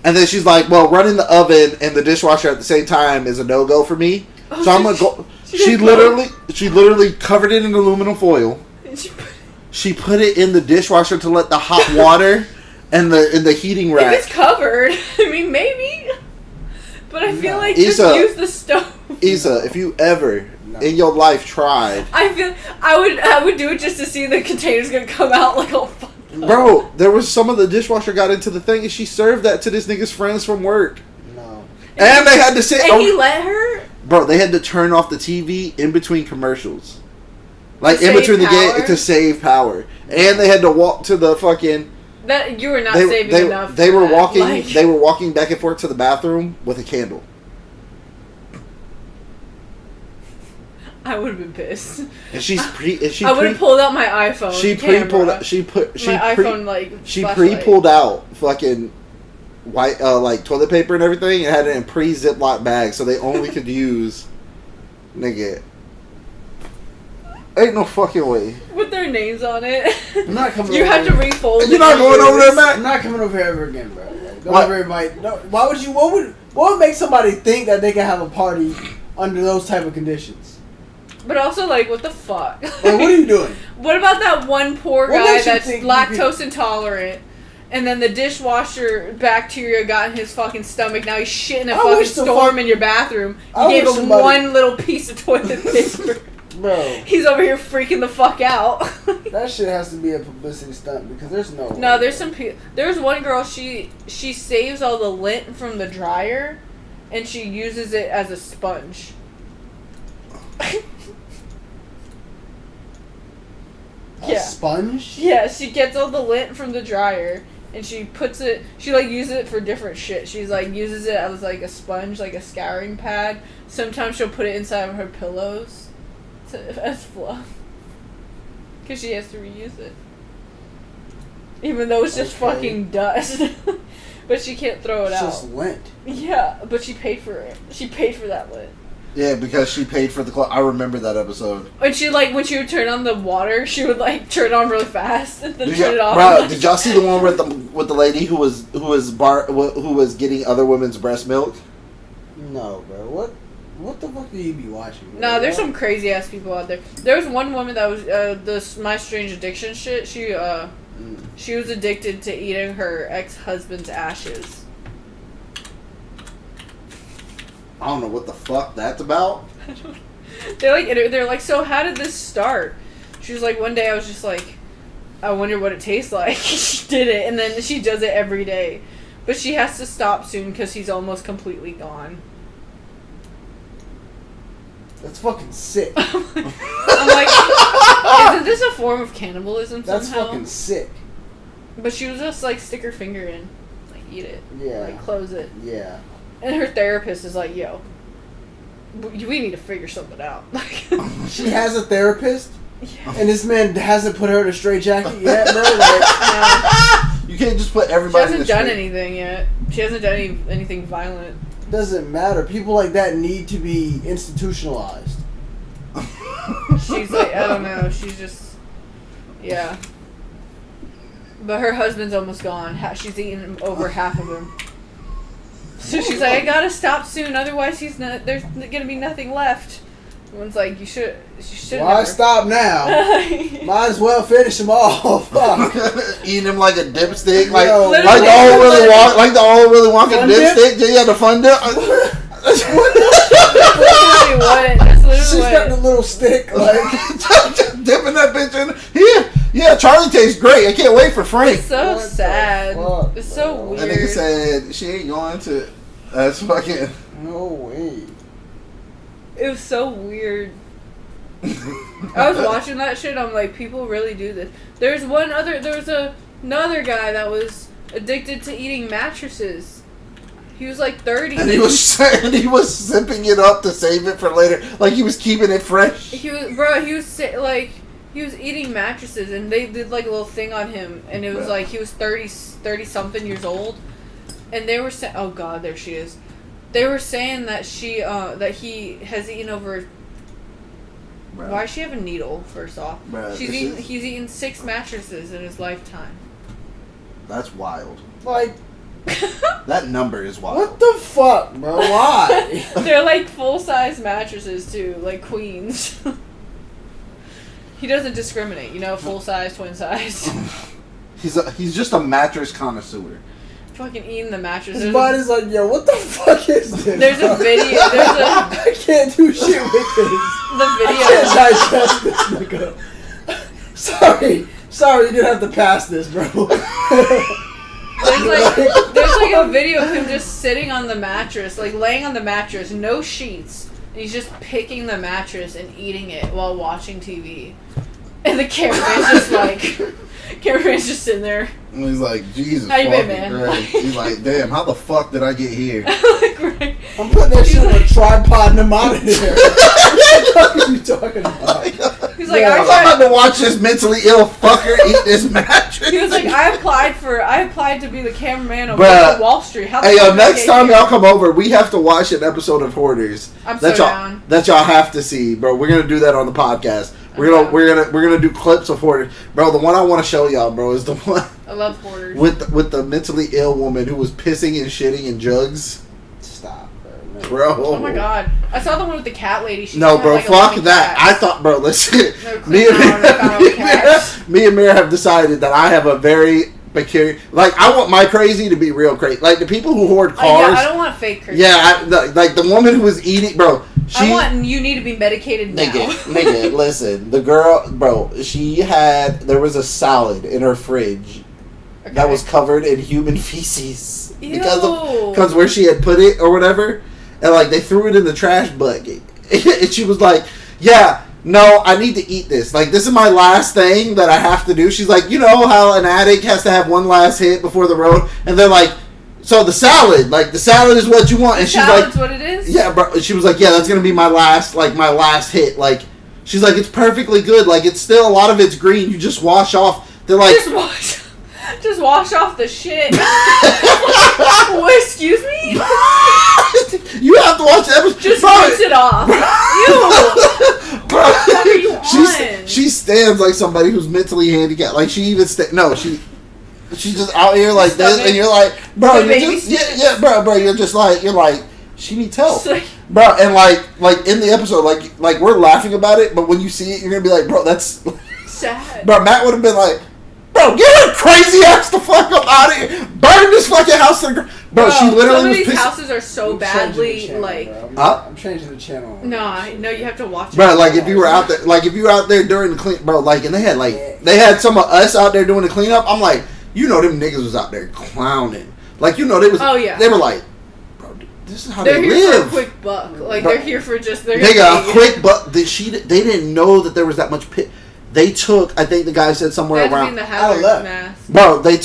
And then she's like, "Well, running the oven and the dishwasher at the same time is a no-go for me. So I'm gonna go." She literally covered it in aluminum foil. She put it in the dishwasher to let the hot water and the heating rack. If it's covered, I mean, maybe. But I feel like Issa, just use the stove. Issa, if you ever in your life tried, I would do it just to see the containers gonna come out like all fucked up. Bro, there was some of the dishwasher got into the thing and she served that to this nigga's friends from work. No. And they had to sit. And he let her. Bro, they had to turn off the TV in between commercials. Like, To in between save the game power? to save power. And they had to walk to the fucking... That you were not saving enough. They for were that. walking. Like, They were walking back and forth to the bathroom with a candle. I would have been pissed. And she I would have pulled out my iPhone. She camera. pre-pulled out fucking white like toilet paper and everything and had it in pre-Ziploc bags so they only could use nigga. Ain't no fucking way. With their names on it. I'm not coming. You over have to here. refold. You're not going over there, Matt? I'm not coming over here ever again, bro. Don't What? ever invite. No, why would you? What would make somebody think that they can have a party under those type of conditions? But also, like, what the fuck? Like, what are you doing? What about that one poor What guy makes you that's think you lactose intolerant, and then the dishwasher bacteria got in his fucking stomach, now he's shitting a I fucking wish the storm fuck- in your bathroom. I You gave wish him somebody- one little piece of toilet paper. Bro, He's over here freaking the fuck out. that shit has to be a publicity stunt because there's no. No, way. there's some there's one girl, she saves all the lint from the dryer, and she uses it as a sponge. A sponge. Yeah, she gets all the lint from the dryer and she puts it. She like uses it for different shit. She's like uses it as like a sponge, like a scouring pad. Sometimes she'll put it inside of her pillows as fluff because she has to reuse it, even though it's just Okay. fucking dust. But she can't throw it It's out. just lint. Yeah, but she paid for it. She paid for that lint. Yeah, because she paid for the clothes. I remember that episode. And she like when she would turn on the water, she would like turn it on really fast and then Did turn it off. Bro, did y'all see the one with the lady who was getting other women's breast milk? No, bro. What the fuck do you be watching? Bro? No, there's some crazy ass people out there. There was one woman that was this My Strange Addiction shit. She was addicted to eating her ex-husband's ashes. I don't know what the fuck that's about. They're like, so how did this start? She was like, one day I was just like, I wonder what it tastes like. She did it, and then she does it every day, but she has to stop soon because he's almost completely gone. That's fucking sick. I'm like, isn't this a form of cannibalism somehow? That's fucking sick. But she was just like, stick her finger in, like eat it, Yeah. like close it. Yeah. And her therapist is like, yo, we need to figure something out. Like, She has a therapist, yeah. and this man hasn't put her in a straitjacket yet, bro. Like, No, You can't just put she everybody in hasn't the done street. anything yet. She hasn't done anything violent. doesn't matter. People like that need to be institutionalized. She's like, I don't know. She's just, yeah. But her husband's almost gone. She's eaten over half of him. So she's like, I gotta stop soon, otherwise there's gonna be nothing left. Everyone's like, you should Why never. stop now? Might as well finish them all. Fuck. Eating them like a dipstick, like Yo, like literally. the old Willy Wonka Fun dip? dipstick. Yeah, the fun dip. That's literally what. That's She's literally got the what. little stick, like. Just dipping that bitch in. Yeah, Charlie tastes great. I can't wait for Frank. It's so What the sad. fuck, It's so bro? weird. That nigga said she ain't going to. That's fucking. No way. It was so weird. I was watching that shit. I'm like, people really do this. There was another guy that was addicted to eating mattresses. He was like 30. And he was sipping it up to save it for later, like he was keeping it fresh. He was eating mattresses, and they did like a little thing on him, and it was Yeah. like he was 30 something years old, and they were saying, oh god, there she is. They were saying that that he has eaten over. Bruh. Why does she have a needle? First off, Bruh, he's eaten 6 mattresses in his lifetime. That's wild. Like, That number is wild. what the fuck, bro? Why? They're like full size mattresses too, like queens. He doesn't discriminate, full size, twin size. He's just a mattress connoisseur. Fucking eating the mattress. His body's like, yo, what the fuck is this? There's a video. I can't do shit with this. The I video. can't digest this, nigga. Sorry, you're gonna have to pass this, bro. There's like a video of him just sitting on the mattress, like laying on the mattress, no sheets, and he's just picking the mattress and eating it while watching TV. And the cameraman's just sitting there. And he's like, Jesus How you been, fucking man? Christ. He's like, damn, how the fuck did I get here? Like, right. I'm putting that shit on a tripod and I'm out of there. What the fuck are you talking about? He's like, Yeah. I'm about to watch this mentally ill fucker eat this mattress. he was like, I applied to be the cameraman on Bruh. Wall Street. How the Hey, fuck yo, did I next get time here? y'all come over, we have to watch an episode of Hoarders. I'm so down. That y'all have to see, bro. We're gonna do that on the podcast. We're gonna do clips of Hoarders, bro. The one I want to show y'all, bro, is the one I love Hoarders. with the mentally ill woman who was pissing and shitting in jugs, Stop, bro. bro. Oh my god. I saw the one with the cat lady. She No, had, bro, like, fuck 11 that. cats. I thought, bro, listen. They were cleaning out and they found all the cats. Me and Mira have decided that I have a very peculiar. Like, I want my crazy to be real crazy. Like, the people who hoard cars. Yeah, I don't want fake crazy. Yeah, like the woman who was eating, bro. You need to be medicated now. Nigga, listen. The girl, bro, there was a salad in her fridge that was covered in human feces. Ew. Because where she had put it or whatever. And, like, they threw it in the trash bucket. And she was like, yeah, no, I need to eat this. Like, this is my last thing that I have to do. She's like, you know how an addict has to have one last hit before the road? And they're like, so the salad is what you want. And she's Salad's like, what it is? yeah, bro. She was like, yeah, that's going to be my last hit. Like, she's like, it's perfectly good. Like, it's still, a lot of it's green. You just wash off. They're like, just wash off the shit. What, excuse me? You have to watch the episode. Just bro, rinse it off. Ew. Bro, What are you on? she stands like somebody who's mentally handicapped. Like, she even she's just out here like this, and you're like, bro, you're just bro, you're like, she needs help, bro. And like in the episode, like we're laughing about it, but when you see it, you're gonna be like, bro, that's sad. Bro, Matt would have been like, bro, get her crazy ass the fuck up out of here, burn this fucking house to the ground. Bro, she literally some of was these pissed. houses are so badly channel, like. I'm changing the channel. No, you have to watch it. Bro, like if you were out there during the clean, bro, like, and they had some of us out there doing the cleanup. I'm like, you know, them niggas was out there clowning. Like, you know, they were like, bro, this is how they're they here live. for a quick buck. Like, Bro, they're here for just. They got a quick buck. They didn't know that there was that much pit. They took, I think the guy said somewhere around. The hazard mask. Bro, they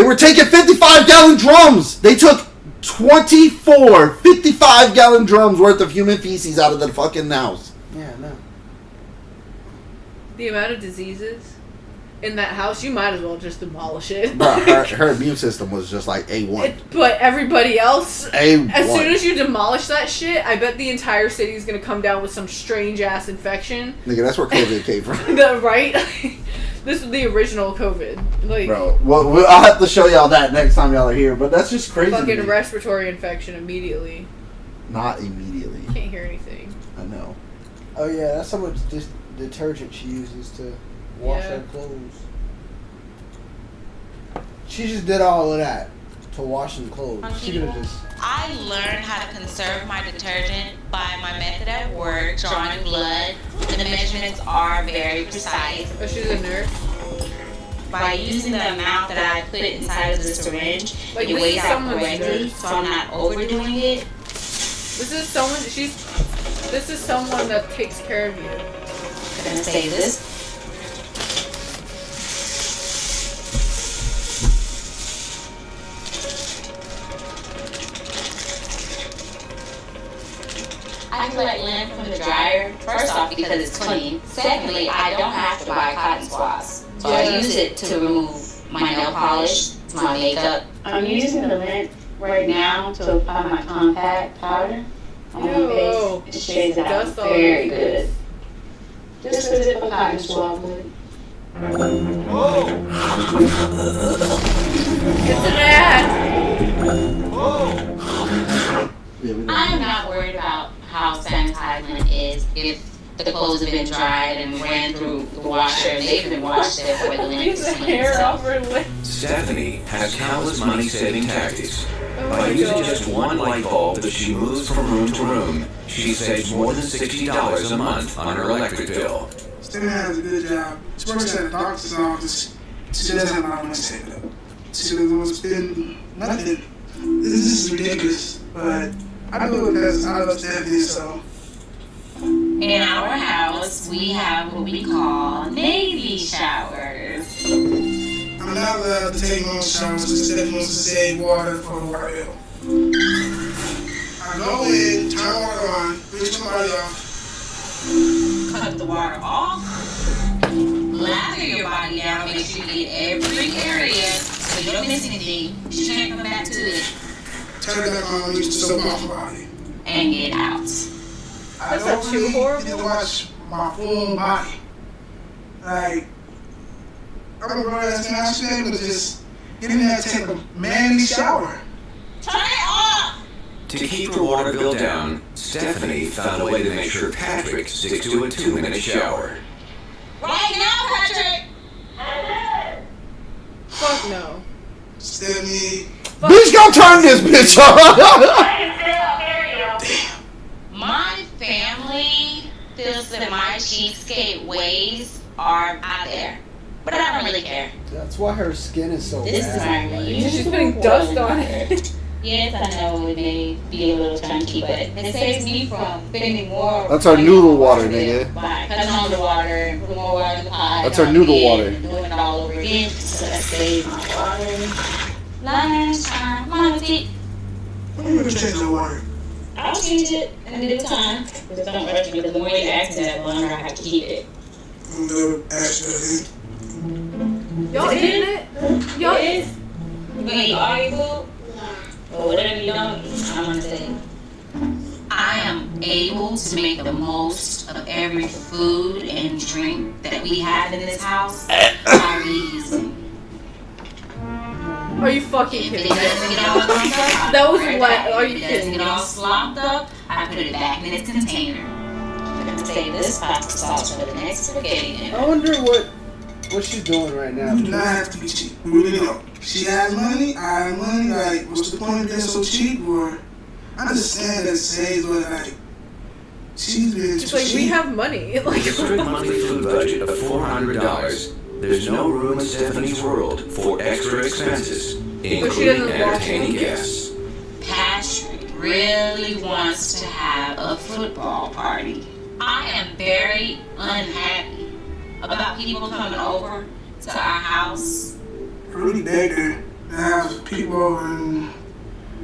were taking 55-gallon drums. They took 24 55-gallon drums worth of human feces out of the fucking house. Yeah, no. The amount of diseases in that house, you might as well just demolish it. Bro, her immune system was just like A1. But everybody else, A1. as soon as you demolish that shit, I bet the entire city is gonna come down with some strange ass infection. Nigga, that's where COVID came from. Right? This is the original COVID. Like, bro, well, I'll have to show y'all that next time y'all are here, but that's just crazy. Fucking respiratory infection immediately. Not immediately. Can't hear anything. I know. Oh yeah, that's how much detergent she uses to wash her clothes. She just did all of that to wash some clothes. She could have just. I learned how to conserve my detergent by my method at work, drawing blood, and the measurements are very precise. Oh, she's a nurse? By using the amount that I put inside of the syringe, like, it weighs out correctly, so I'm not overdoing it. This is someone that takes care of you. I'm gonna say this. I collect lint from the dryer, first off because it's clean. Secondly, I don't have to buy cotton swabs. So I use it to remove my nail polish, my makeup. I'm using the lint right now to apply my compact powder on my face. It shades it out very good. Just a zip of cotton swab would. It's an ad! I am not worried about how sanitized lint is if the clothes have been dried and ran through the washer and they've been washed before the lint is cleansed. Stephanie has countless money-saving tactics. Oh By using just one light bulb that she moves from room to room, she saves more than $60 a month on her electric bill. Stephanie has a good job. She works at a doctor's office. She doesn't have a lot of money saved up. She doesn't want to spend nothing. This is ridiculous, but I do it because I love Stephanie, so. In our house, we have what we call Navy showers. I'm not allowed to take long showers because Stephanie wants to save water for the water bill. I go in, turn the water on, rinse my body off. Cut the water off. Lather your body down, make sure you get every area so you don't miss anything. You can't come back to it. Turn it back on, use the soap off my body. And get out. I don't really get to watch my full body. Like, I'm a grown ass man, I should be able to just get in there and take a manly shower. Turn it off! To keep her water bill down, Stephanie found a way to make sure Patrick sticks to a 2-minute shower. Right now, Patrick! Fuck no. Stephanie. Bitch, go turn this bitch on. My family feels that my cheapskate ways are out there, but I don't really care. That's why her skin is so This is bad. my Like, reason. She's putting dust on it. Yes, I know it may be a little chunky, but it saves me from spending more. That's our noodle water, nigga. By cutting on the water and putting more water in the pot. That's our noodle water. And doing it all over again. So that saves my water. Lunchtime, Monty. When are you gonna change the water? I'll change it in due time. Just don't rush me, because the more you ask me that, the longer I have to keep it. I'm never asked you that. Y'all eating it? Y'all Yes. You gonna eat all your food? Or whatever you don't eat, I'm gonna say. I am able to make the most of every food and drink that we have in this house by reusing. Are you fucking If it kidding me? doesn't get all slumped up, I That put was it what- back. are you If it doesn't kidding get me? all slumped up, I put it back in its container. I'm gonna save this pasta sauce for the next spaghetti dinner. I wonder what she's doing right now. You do not have to be cheap. We really don't. She has money, I have money. Like, what's the point of being so cheap? Or I understand that says, but like, she's being It's too like, cheap. we have money. Like, With a strict monthly food budget of $400, there's no room in Stephanie's world for extra expenses, including entertaining guests. Patrick really wants to have a football party. I am very unhappy about people coming over to our house. I really beg her to have people over and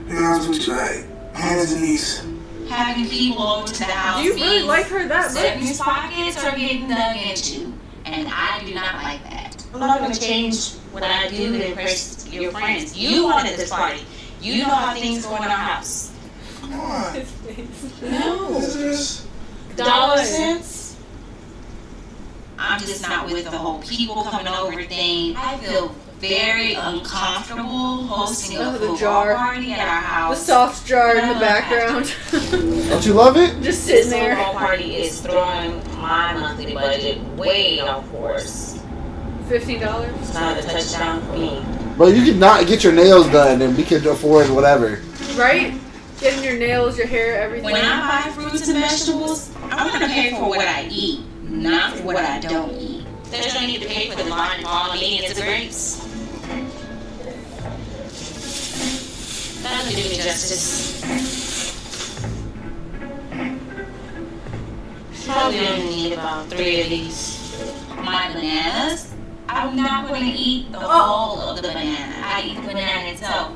be honest with you, like, hands and knees. Having people over to the house. do you really means like her that much? Stephanie's pockets are getting dug into, and I do not like that. I'm not going to change what I do to impress your friends. You wanted this party. You know how things go in our house. Come on. No. This is Dollar cents. I'm just not with the whole people coming over thing. I feel very uncomfortable hosting a Oh, the football jar. party at our The house. soft jar in the background. Don't you love it? Just This sitting there. football party is throwing my monthly budget way off course. $15. It's not a touchdown for me. But you could not get your nails done and we could afford whatever. Right? Getting your nails, your hair, everything. When I buy fruits and vegetables, I want to pay for what I eat, not for what I don't eat. There's no need to pay for the line ball medians and grapes. That doesn't do me justice. Probably only need about 3 of these. My bananas, I'm not going to eat the whole of the banana. I eat the banana itself.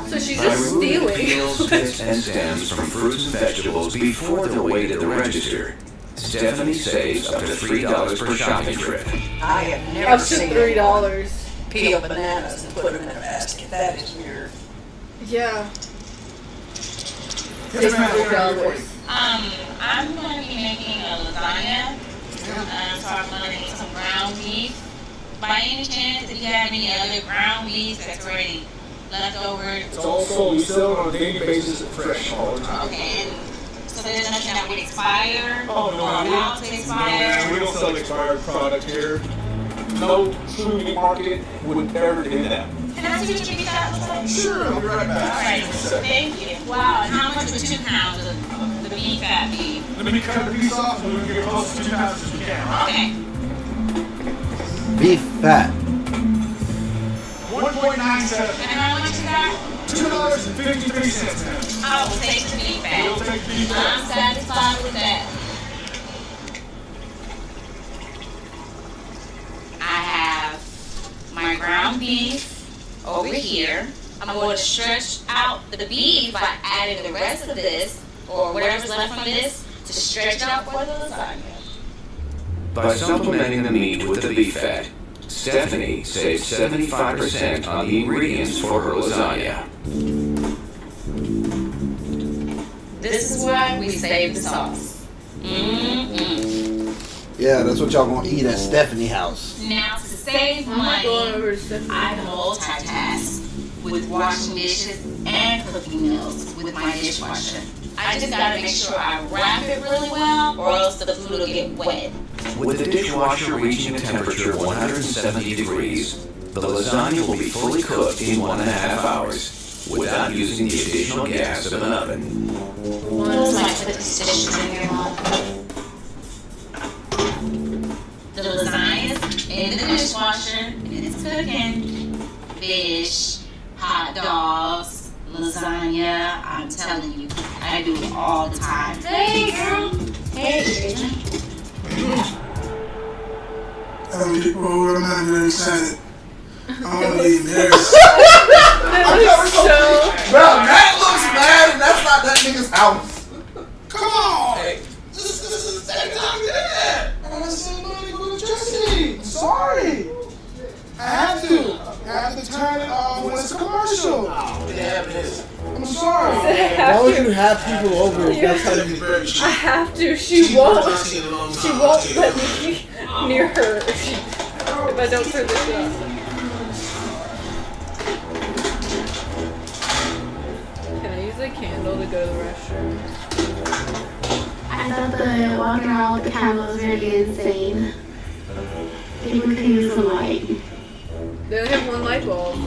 So she's By just removing stealing. peels, tips, and stems from fruits and vegetables before they're weighed at the register, Stephanie saves up to $3 per shopping trip. I have never Up to seen $3. peel bananas and put them in a basket. That is weird. Yeah. Yes, ma'am. $3. I'm going to be making a lasagna. So I'm going to make some ground beef. By any chance, if you have any other ground beef that's already left over, It's also, we sell it on a daily basis fresh all the time. okay, and so there's nothing that would expire Oh, no, or about to we expire. don't sell expired product here. No true meat market would ever do that. Can I see what your beef that looks like? Sure, I'll be right back. Alright, thank you. Wow, and how much would 2 pounds of the beef fat be? Let me cut the piece off and we'll get close to 2 pounds as we can. Okay. Beef fat. 1.97. And how much is that? $2.53 now. I will take the beef We'll fat. take beef I'm fat. satisfied with that. I have my ground beef over here. I'm going to stretch out the beef by adding the rest of this, or whatever's left from this, to stretch out for the lasagna. By supplementing the meat with the beef fat, Stephanie saves 75% on the ingredients for her lasagna. This is why we save the sauce. Mm-mm. Yeah, that's what y'all gonna eat at Stephanie house. Now, to save I'm not going money, over to Stephanie. I multitask with washing dishes and cooking meals with my dishwasher. I just gotta make sure I wrap it really well or else the food will get wet. With the dishwasher reaching a temperature of 170 degrees, the lasagna will be fully cooked in 1.5 hours without using the additional gas of an oven. Those might put these dishes in your mom. The lasagna's in the dishwasher and it's cooking. Fish, hot dogs, lasagna. I'm telling you, I do it all the time. Hey, girl. Hey, Adrian. People, I'm not very excited. I'm only embarrassed. Bro, Matt looks mad, and that's not that nigga's house. Come on! This is the second time we did that. I want to send money for electricity. I'm sorry. I have to turn it off when it's a commercial. I'm sorry. Why would you have people over if that's how you I have to. She won't let me near her if I don't turn this shit off. Can I use a candle to go to the restroom? I thought the walking around with the candle was really insane. People could use the light. They only have one light bulb.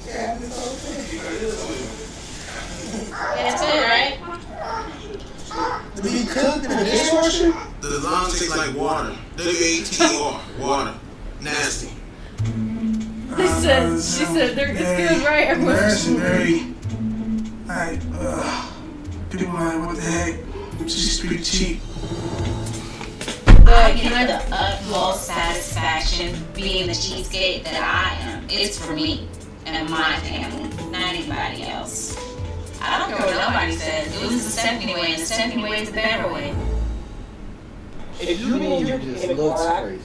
Yeah, it's good, right? To be cooked in the dishwasher? The lasagna tastes like water. W-A-T-R. Water. Nasty. She said, it's good, right? Embarrassing, very. Like, people are like, what the heck? She's pretty cheap. I get the utmost satisfaction being the cheapskate that I am. It's for me and my family, not anybody else. I don't care what nobody says. It was the Stephanie way, and the Stephanie way is the better way. If you mean you're just in a looks car crazy.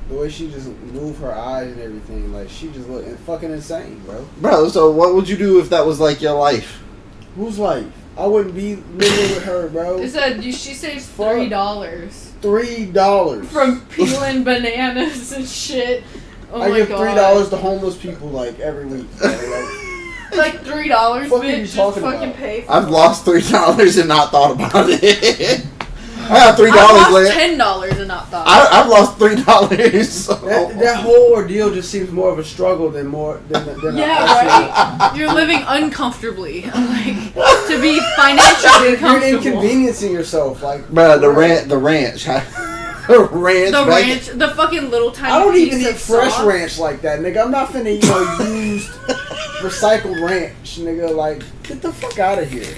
The way she just move her eyes and everything, like she just look fucking insane, bro. Bro, so what would you do if that was like your life? Whose life? I wouldn't be living with her, bro. It said she saves $3 $3 from peeling bananas and shit. Oh I my give God. $3 to homeless people like every week. Bro. Like $3, What are you bitch. Just talking fucking about? pay for I've it. lost $3 and not thought about it. I got $3 I've left. lost $10 and not thought. I've lost $3. So. That whole ordeal just seems more of a struggle than Yeah, right. You're living uncomfortably, like to be financially You're comfortable. inconveniencing yourself, like Bro, the ranch, the ranch, the fucking little tiny. I don't even piece eat of fresh sauce. ranch like that, nigga. I'm not finna eat used recycled ranch, nigga. Like, get the fuck out of here.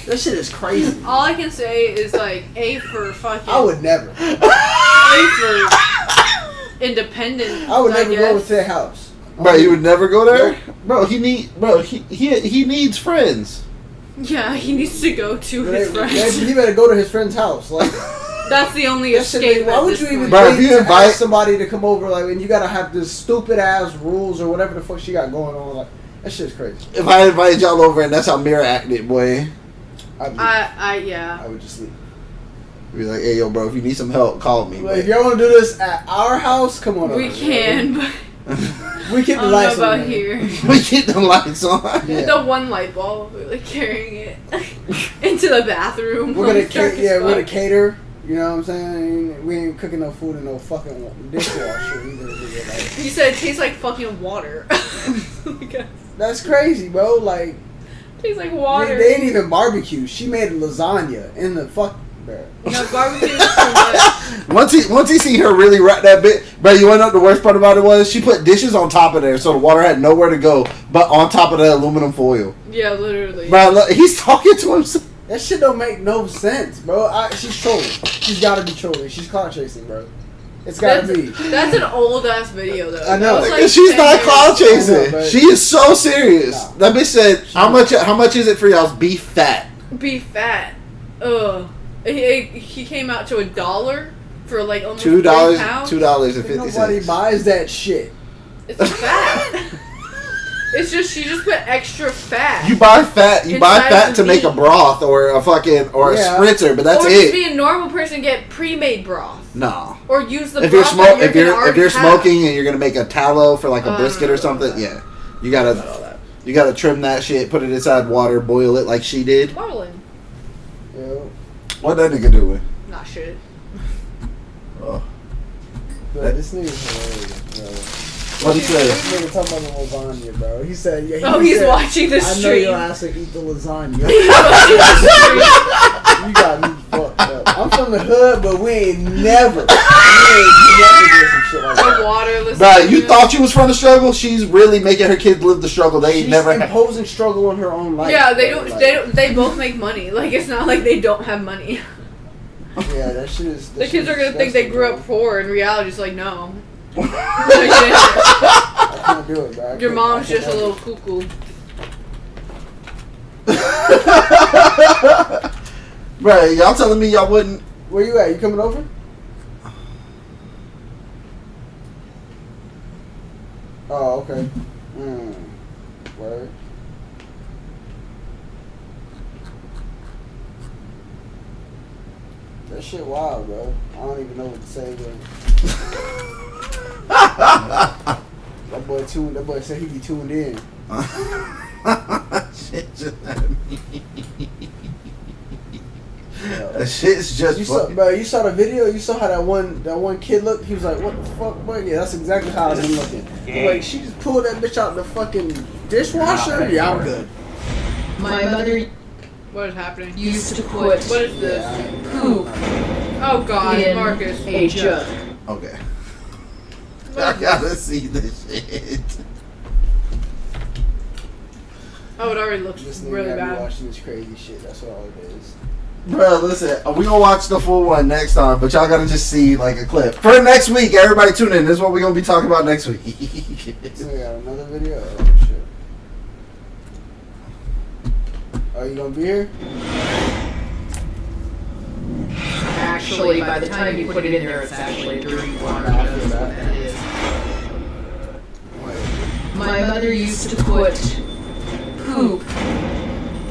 That shit is crazy. All I can say is like A for fucking. I would never. A for independent. I would I never go to their house. Bro, you would never go there? Bro, he needs friends. Yeah, he needs to go to his friends. He better go to his friend's house. Like, That's the only that shit, escape. why at would this you even point. Bro, think if you to invite- ask somebody to come over, like, and you gotta have this stupid ass rules or whatever the fuck she got going on? Like, that shit's crazy. If I invited y'all over and that's how Mira acted, boy, I would just leave. be like, hey, yo, bro, if you need some help, call me. Like, if y'all want to do this at our house, come on over. we can, but We keep I the don't lights know on. about man. here. We keep the lights on. Yeah. The one light bulb, we're like carrying it into the bathroom. We're gonna It's dark as we're gonna fuck. cater. You know what I'm saying? We ain't cooking no food in no fucking dishwasher either. Nigga. Like, He said it tastes like fucking water. It that's crazy, bro. Like, tastes like water. they ain't even barbecue. She made lasagna in the fuck. Bro. No, barbecue is too much. Once he seen her really wrap that bit, bro, you wanna know what the worst part about it was? She put dishes on top of there, so the water had nowhere to go, but on top of the aluminum foil. Yeah, literally. Bro, look, he's talking to himself. That shit don't make no sense, bro. She's trolling. She's gotta be trolling. She's cloud chasing, bro. It's gotta be. That's an old ass video though. I know. That was, like, She's 10 not years cloud ago. chasing. I know, but- She is so serious. Nah. That bitch said, how much is it for y'all's beef fat? Be fat. Ugh. He came out to $1 for like almost $2, £3. $2.50. Nobody buys that shit. It's fat. It's just she just put extra fat. You buy fat. You buy Inside fat the to make a meat. broth or a fucking or a Yeah. spritzer, but that's or just it. be a normal person and get pre-made broth. No. Or use the If you're broth that if you're already have. smoking and you're gonna make a tallow for like a brisket or something, all yeah, you gotta trim that shit, put it inside water, boil it like she did. Marlin. Yeah. What that nigga doing? Not shit. Oh. Bro, this nigga's hilarious, bro. What'd he say? This nigga talking about the lasagna, bro. He said, yeah, He's said, watching the I know stream. your ass will eat the lasagna. He's watching the stream. You got me fucked up. I'm from the hood, but we ain't never did some shit like that. The waterless. Bruh, you thought you was from the struggle? She's really making her kids live the struggle. They She's never had. imposing struggle in her own life. Yeah, they bro. don't. Like, They don't. They both make money. Like it's not like they don't have money. Yeah, that shit is. The kids are gonna think they grew up poor. In reality, it's like no. I can't do it, bro. Your mom's just a little cuckoo. Bruh, y'all telling me y'all wouldn't. Where you at? You coming over? Oh, okay. Word. That shit wild, bro. I don't even know what to say, bro. That boy said he be tuned in. Shit just that shit's just You saw, bro, you saw the video. You saw how that one kid looked. He was like, "What the fuck, boy?" Yeah, that's exactly how I've been looking. Like she just pulled that bitch out the fucking dishwasher. Yeah, I'm good. My mother What is happening? used to put What is this? poop Oh God, in Marcus. a jug. Okay. I gotta see this shit. Oh, it already looks This nigga really got me bad. watching this crazy shit. That's what all it is. Bro, listen, we gonna watch the full one next time, but y'all gotta just see like a clip. For next week, everybody tune in. This is what we're gonna be talking about next week. So we got another video. Oh shit. Are you gonna be here? Actually, by the time you put it in there, it's actually dirty water. That's what that is. My mother used to put poop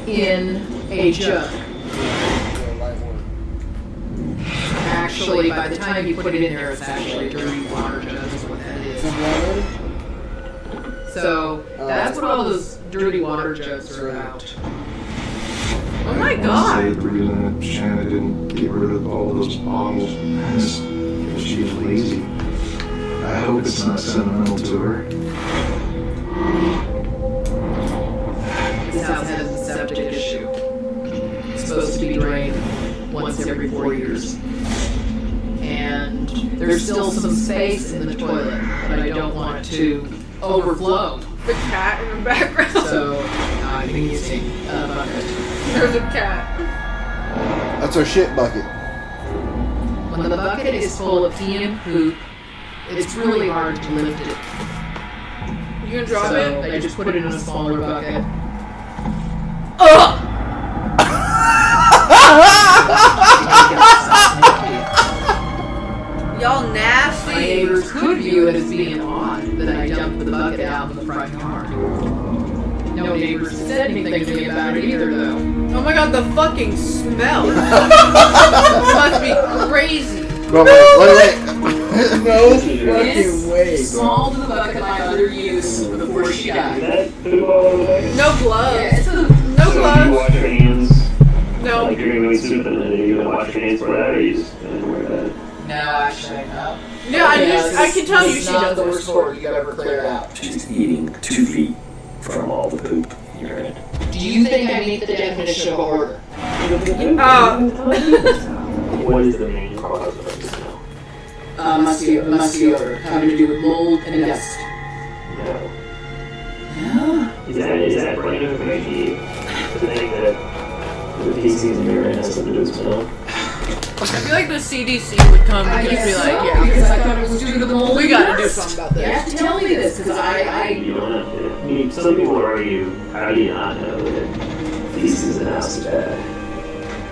in a jug. Actually, by the time you put it in there, it's actually dirty water. That's what that is. So that's what all those dirty water jugs are about. Oh my Say God. the reason that Shanna didn't get rid of all those bottles is because she was lazy. I hope it's not sentimental to her. This house has a septic issue. It's supposed to be drained once every 4 years. And there's still some space in the toilet, but I don't want it to overflow. The cat in the background. So I've been using a bucket. There's a cat. That's our shit bucket. When the bucket is full of pee and poop, it's really hard to lift it. You gonna drop So it? I just put it in a smaller bucket. Ugh! Y'all My nasty. neighbors could view it as being odd that I dumped the bucket out in the front yard. No neighbors said anything to me about it either, though. Oh my God, the fucking smell. Must be crazy. Wait. No fucking way. Small to the bucket my mother used before she died. No gloves. Yeah, it's a, No So you gloves. wash your hands No. like you're gonna make soup and then you're gonna wash your hands for that or you just gonna wear that? no, actually, no. Yeah, I can tell you It's she not does the it. worst word you've ever cleared out. She's eating 2 feet from all the poop in your head. Do you think I meet the definition of a hoarder? What is the main cause of this smell? Musty odor, having to do with mold and dust. No. Is that brain information to you? To think that the feces in your head has something to do with smell? I feel like the CDC would come and just be like, yeah, because I thought it was due to the mold. we and gotta do dust. something about You have this. to tell me this, because I You don't have to. I mean, some people argue, how do you not know that feces in the house is bad?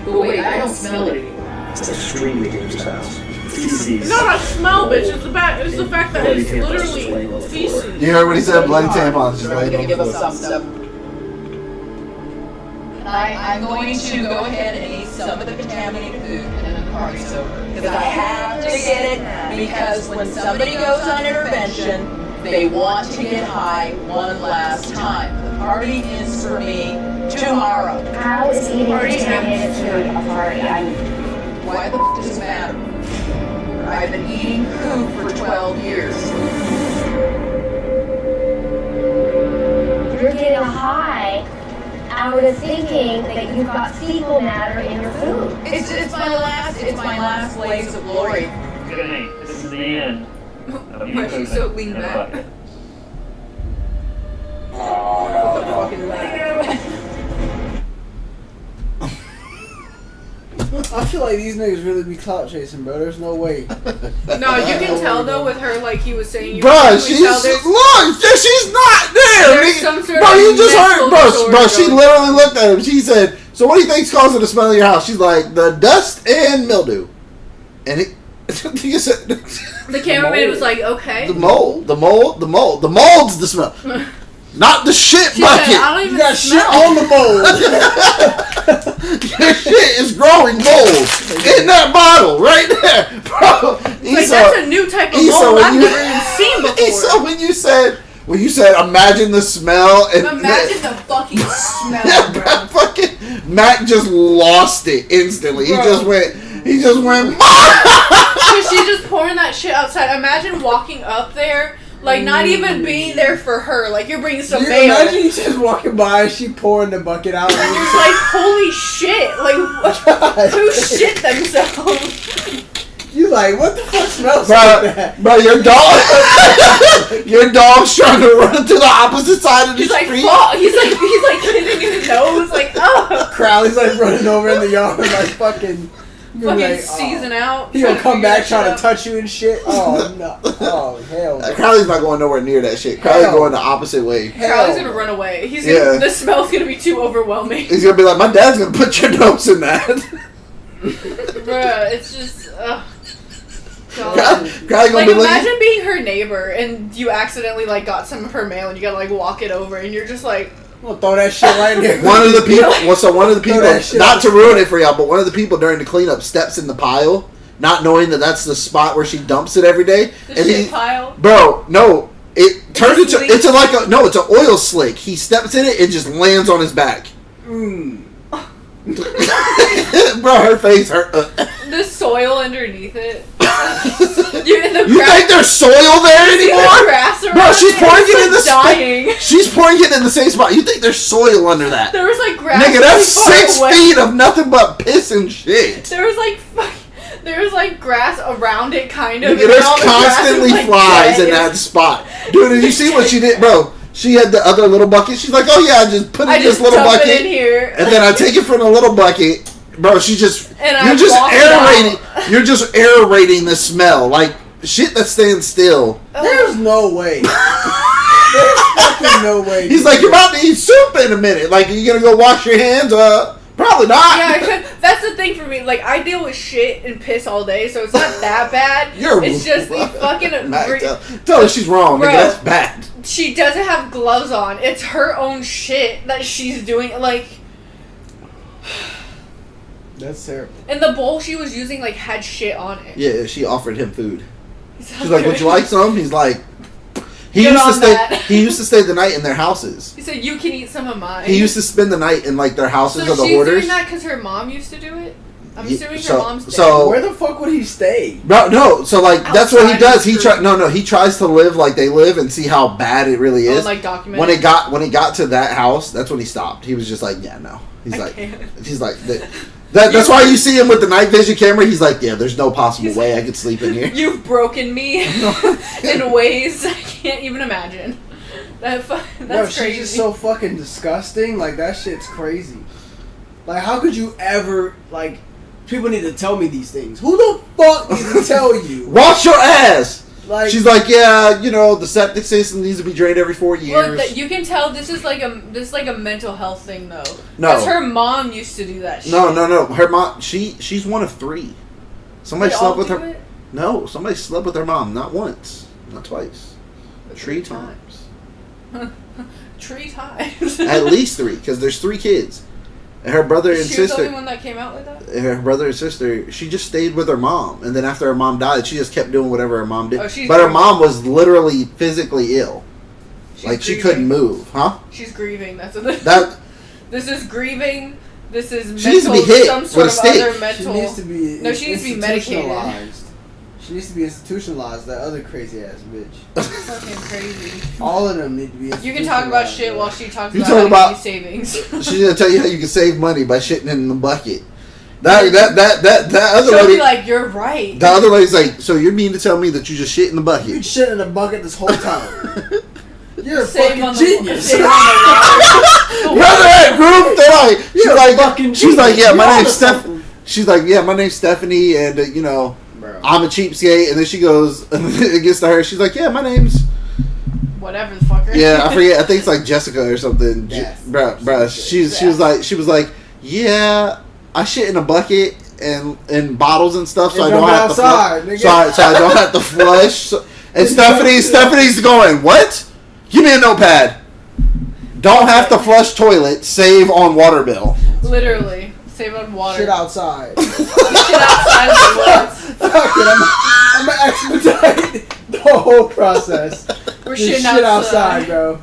but wait, I don't smell it anymore. It's an extremely dangerous house. Feces. It's not a smell, bitch. It's the fact that it's literally feces. You heard what he said? Bloody tampons. Just They're like, gonna give us some stuff. And I'm going to go ahead and eat some of the contaminated food and then the party's over. Because I have to get it, because when somebody goes on intervention, they want to get high one last time. The party is for me tomorrow. How is eating contaminated food a party? Why the f does it matter? I've been eating poop for 12 years. You're getting high out of thinking that you've got fecal matter in your food. It's my last blaze of glory. Okay, this is the end. Why is she so lean back? I feel like these niggas really be clout chasing, bro. There's no way. No, you can tell though with her, like he was saying. Bruh, she's not there. There's some sort Bro, of you just heard, mental bro. She disorder. literally looked at him. She said, "So what do you think's causing the smell of your house?" She's like, "The dust and mildew." And he said, The cameraman was like, "Okay." The mold's the smell. Not the shit She bucket. said, "I don't even You got smell." shit on the mold. Your shit is growing mold in that bottle right there, bro. Like, that's a new type of mold I've never even seen before. So when you said, imagine the smell and Imagine the fucking smell, bro. fucking Mac just lost it instantly. Bro. He just went. Cause she just pouring that shit outside. Imagine walking up there, like not even being there for her. Like you're bringing some mail. Imagine you just walking by, she pouring the bucket out. And you're like, holy shit! Like, who shit themselves? You like, what the fuck smells like that? Bro, your dog's trying to run to the opposite side of the He's like, street. fuck. He's like hitting his nose, like, oh. Crowley's like running over in the yard, like fucking season out. He gonna come back trying to touch you and shit. Oh no! Oh hell no! Crowley's not going nowhere near that shit. Crowley's going the opposite way. Crowley's gonna run away. The smell's gonna be too overwhelming. He's gonna be like, my dad's gonna put your nose in that. Bruh, it's just. Crowley's gonna Like, be imagine being her neighbor and you accidentally like got some of her mail and you gotta like walk it over and you're just like, We'll throw that shit right there. One of the people, that shit not to ruin it for y'all, but one of the people during the cleanup steps in the pile, not knowing that that's the spot where she dumps it every day. the shit pile. Bro, no, it turns into it's an oil slick. He steps in it, it just lands on his back. Bro, her face hurt. The soil underneath it. You think there's soil there anymore? Bro, she's pouring it in the She's pouring it in the same spot. You think there's soil under that? There was like grass. Nigga, that's really 6 far away. feet of nothing but piss and shit. There was like grass around it, kind of. Nigga, and there's all the grass constantly was, like, flies in dead. that spot. Dude, did you see what she did, bro? She had the other little bucket. She's like, oh yeah, I just put it in this little dump bucket, it in here. and then I take it from the little bucket. Bro, she just And I you're just walk it aerating. You're just aerating the smell like shit that stands still. There's no way. There's fucking no way. He's like, you're about to eat soup in a minute. Like, are you gonna go wash your hands? Probably not. Yeah, that's the thing for me. Like, I deal with shit and piss all day, so it's not that bad. It's just the fucking. Tell her she's wrong. Bro, nigga, that's bad. She doesn't have gloves on. It's her own shit that she's doing. Like, that's terrible. and the bowl she was using like had shit on it. Yeah, she offered him food. She's like, would you like some? He's like, he Get used to on stay. that. He used to stay the night in their houses. He said, "You can eat some of mine." He used to spend the night in like their houses So of the she's hoarders. doing that because her mom used to do it. I'm Yeah, assuming so- her mom's dead. so- Where the fuck would he stay? No. So like that's what he Outside does. He he tries to live like they live and see how bad it really is. like document when it? it when he got to that house, that's when he stopped. He was just like, yeah, no. He's like, that's why you see him with the night vision camera. He's like, yeah, there's no possible way I could sleep in here. You've broken me in ways I can't even imagine. That's Bro, crazy. she's just so fucking disgusting. Like, that shit's crazy. Like, how could you ever, like, people need to tell me these things. Who the fuck needs to tell you? Wash your ass. Like, she's like, yeah, you know, the septic system needs to be drained every 4 years. Well, you can tell this is like a mental health thing though. No. Because her mom used to do that shit. No. Her mom, she's one of 3. Somebody They slept all with do her. it? No, somebody slept with her mom. Not once, not twice, 3 times. 3 times. At least 3, because there's 3 kids. And her brother and She was the sister. only one that came out like that? Her brother and sister, she just stayed with her mom, and then after her mom died, she just kept doing whatever her mom did. Oh, she's but her grieving. mom was literally physically ill, like she couldn't move, huh? She's grieving. That's what That This is grieving. This is She needs to mental, be hit some sort with a of stick. other She mental. needs to be. No, she needs to be medicated. institutionalized. She needs to be institutionalized. That other crazy ass bitch. Fucking crazy. All of them need to be. You can talk about institutionalized, shit bro. while she talks You about talk how about- you savings. she's gonna tell you how you can save money by shitting in the bucket. That other She'll lady. be like, "You're right." The other lady's like, so you mean to tell me that you just shit in the bucket? You shit in a bucket this whole time. You're a Save on fucking the- genius. save on the water. Remember that group? They're like, she's You're like, fucking she's like, yeah, genius. my You're name's onto Steph. something. She's like, yeah, my name's Stephanie, and you know, I'm a cheapskate. And then she goes, and it gets to her. She's like, yeah, my name's. Whatever the fucker. Yeah, I forget. I think it's like Jessica or something. Yes. Bruh. She was like, yeah, I shit in a bucket and in bottles and stuff, so And I don't dump it have outside, to nigga. flush. So I don't have to flush. And Stephanie's going, what? Give me a notepad. Don't have to flush toilet. Save on water bill. Literally, save on water. Shit outside. Shit outside of the woods. Fuck it, I'm gonna expedite the whole process. We're Just shitting shit outside. outside, bro.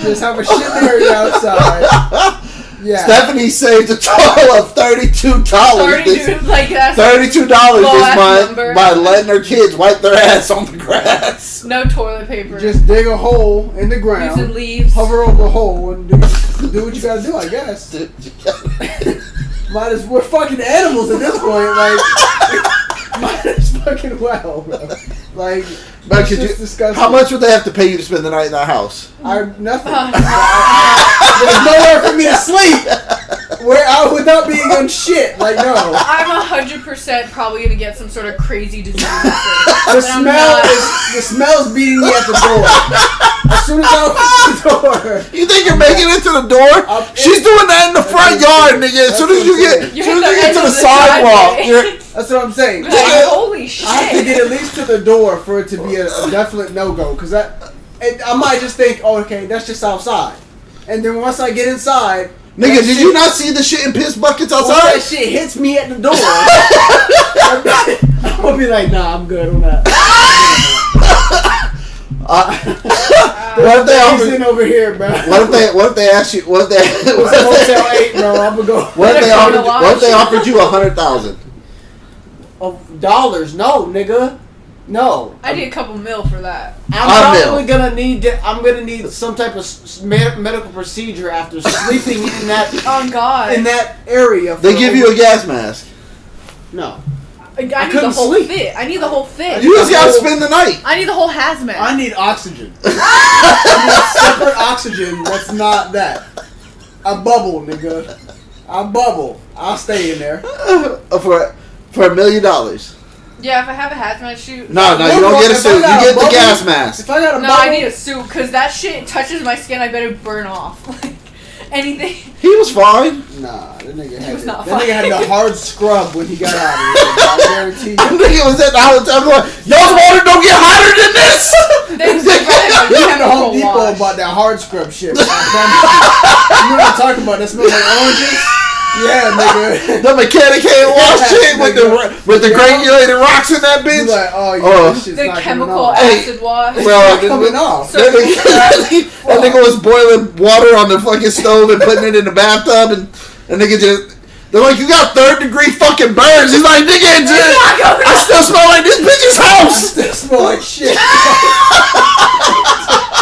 Just have a shit area outside. Yeah. Stephanie saved a total of $32. Like that's $32 low this ass month number. by letting her kids wipe their ass on the grass. No toilet paper. Just dig a hole in the ground. Using leaves. Hover over the hole and do what you gotta do, I guess. Might as we're fucking animals at this point. Like, might as fucking well, bro. Like, But it's could you, just disgusting. how much would they have to pay you to spend the night in that house? Nothing. There's nowhere for me to sleep. Where I without being on shit. Like, no. I'm 100% probably gonna get some sort of crazy disease. The smell's beating me at the door. As soon as I open the door. You think you're making it to the door? She's doing that in the front yard, nigga. As soon as you get to the sidewalk, that's what I'm saying. Like, holy shit. I have to get at least to the door for it to be a definite no-go. Because I might just think, oh, okay, that's just outside. And then once I get inside... Nigga, did you not see the shit in piss buckets Once outside? that shit hits me at the door, I'm going to be like, nah, I'm good on that. What if they There's offer, over here, bro. what if they ask you? What if they? It's Hotel 8, bro. I'm going to go. What if they offered you $100,000? Of dollars? No, nigga. No. I need a couple mil for that. I'm probably gonna need. I'm gonna need some type of medical procedure after sleeping in that. Oh God. In that area. They give you a gas mask. No. I need the couldn't whole sleep. fit. I need the whole fit. You just gotta spend the night. I need the whole hazmat. I need oxygen. I need separate oxygen. That's not that. I bubble, nigga. I bubble. I'll stay in there. For $1 million. Yeah, if I have a hazmat suit. No, you don't get a suit. You get the gas mask. If I got a No, bubble, I need a suit because that shit touches my skin. I better burn off. Like anything. He was fine. Nah, that nigga He had was not that nigga had fine. the hard scrub when he got out of here. I guarantee That you. nigga was at the hotel going, y'all's water don't get hotter than this. You went to Home Depot about that hard scrub shit. Man. You know what I'm talking about? That smells like oranges. Yeah, nigga. The mechanic hand wash Yeah, shit with the granulated rocks in that bitch. You like, oh yeah, this shit's The not chemical coming off. acid wash. Well, coming off. that nigga was boiling water on the fucking stove and putting it in the bathtub, and nigga just. They're like, you got 3rd-degree fucking burns. He's like, nigga, I still smell like this bitch's house. Still smell like shit.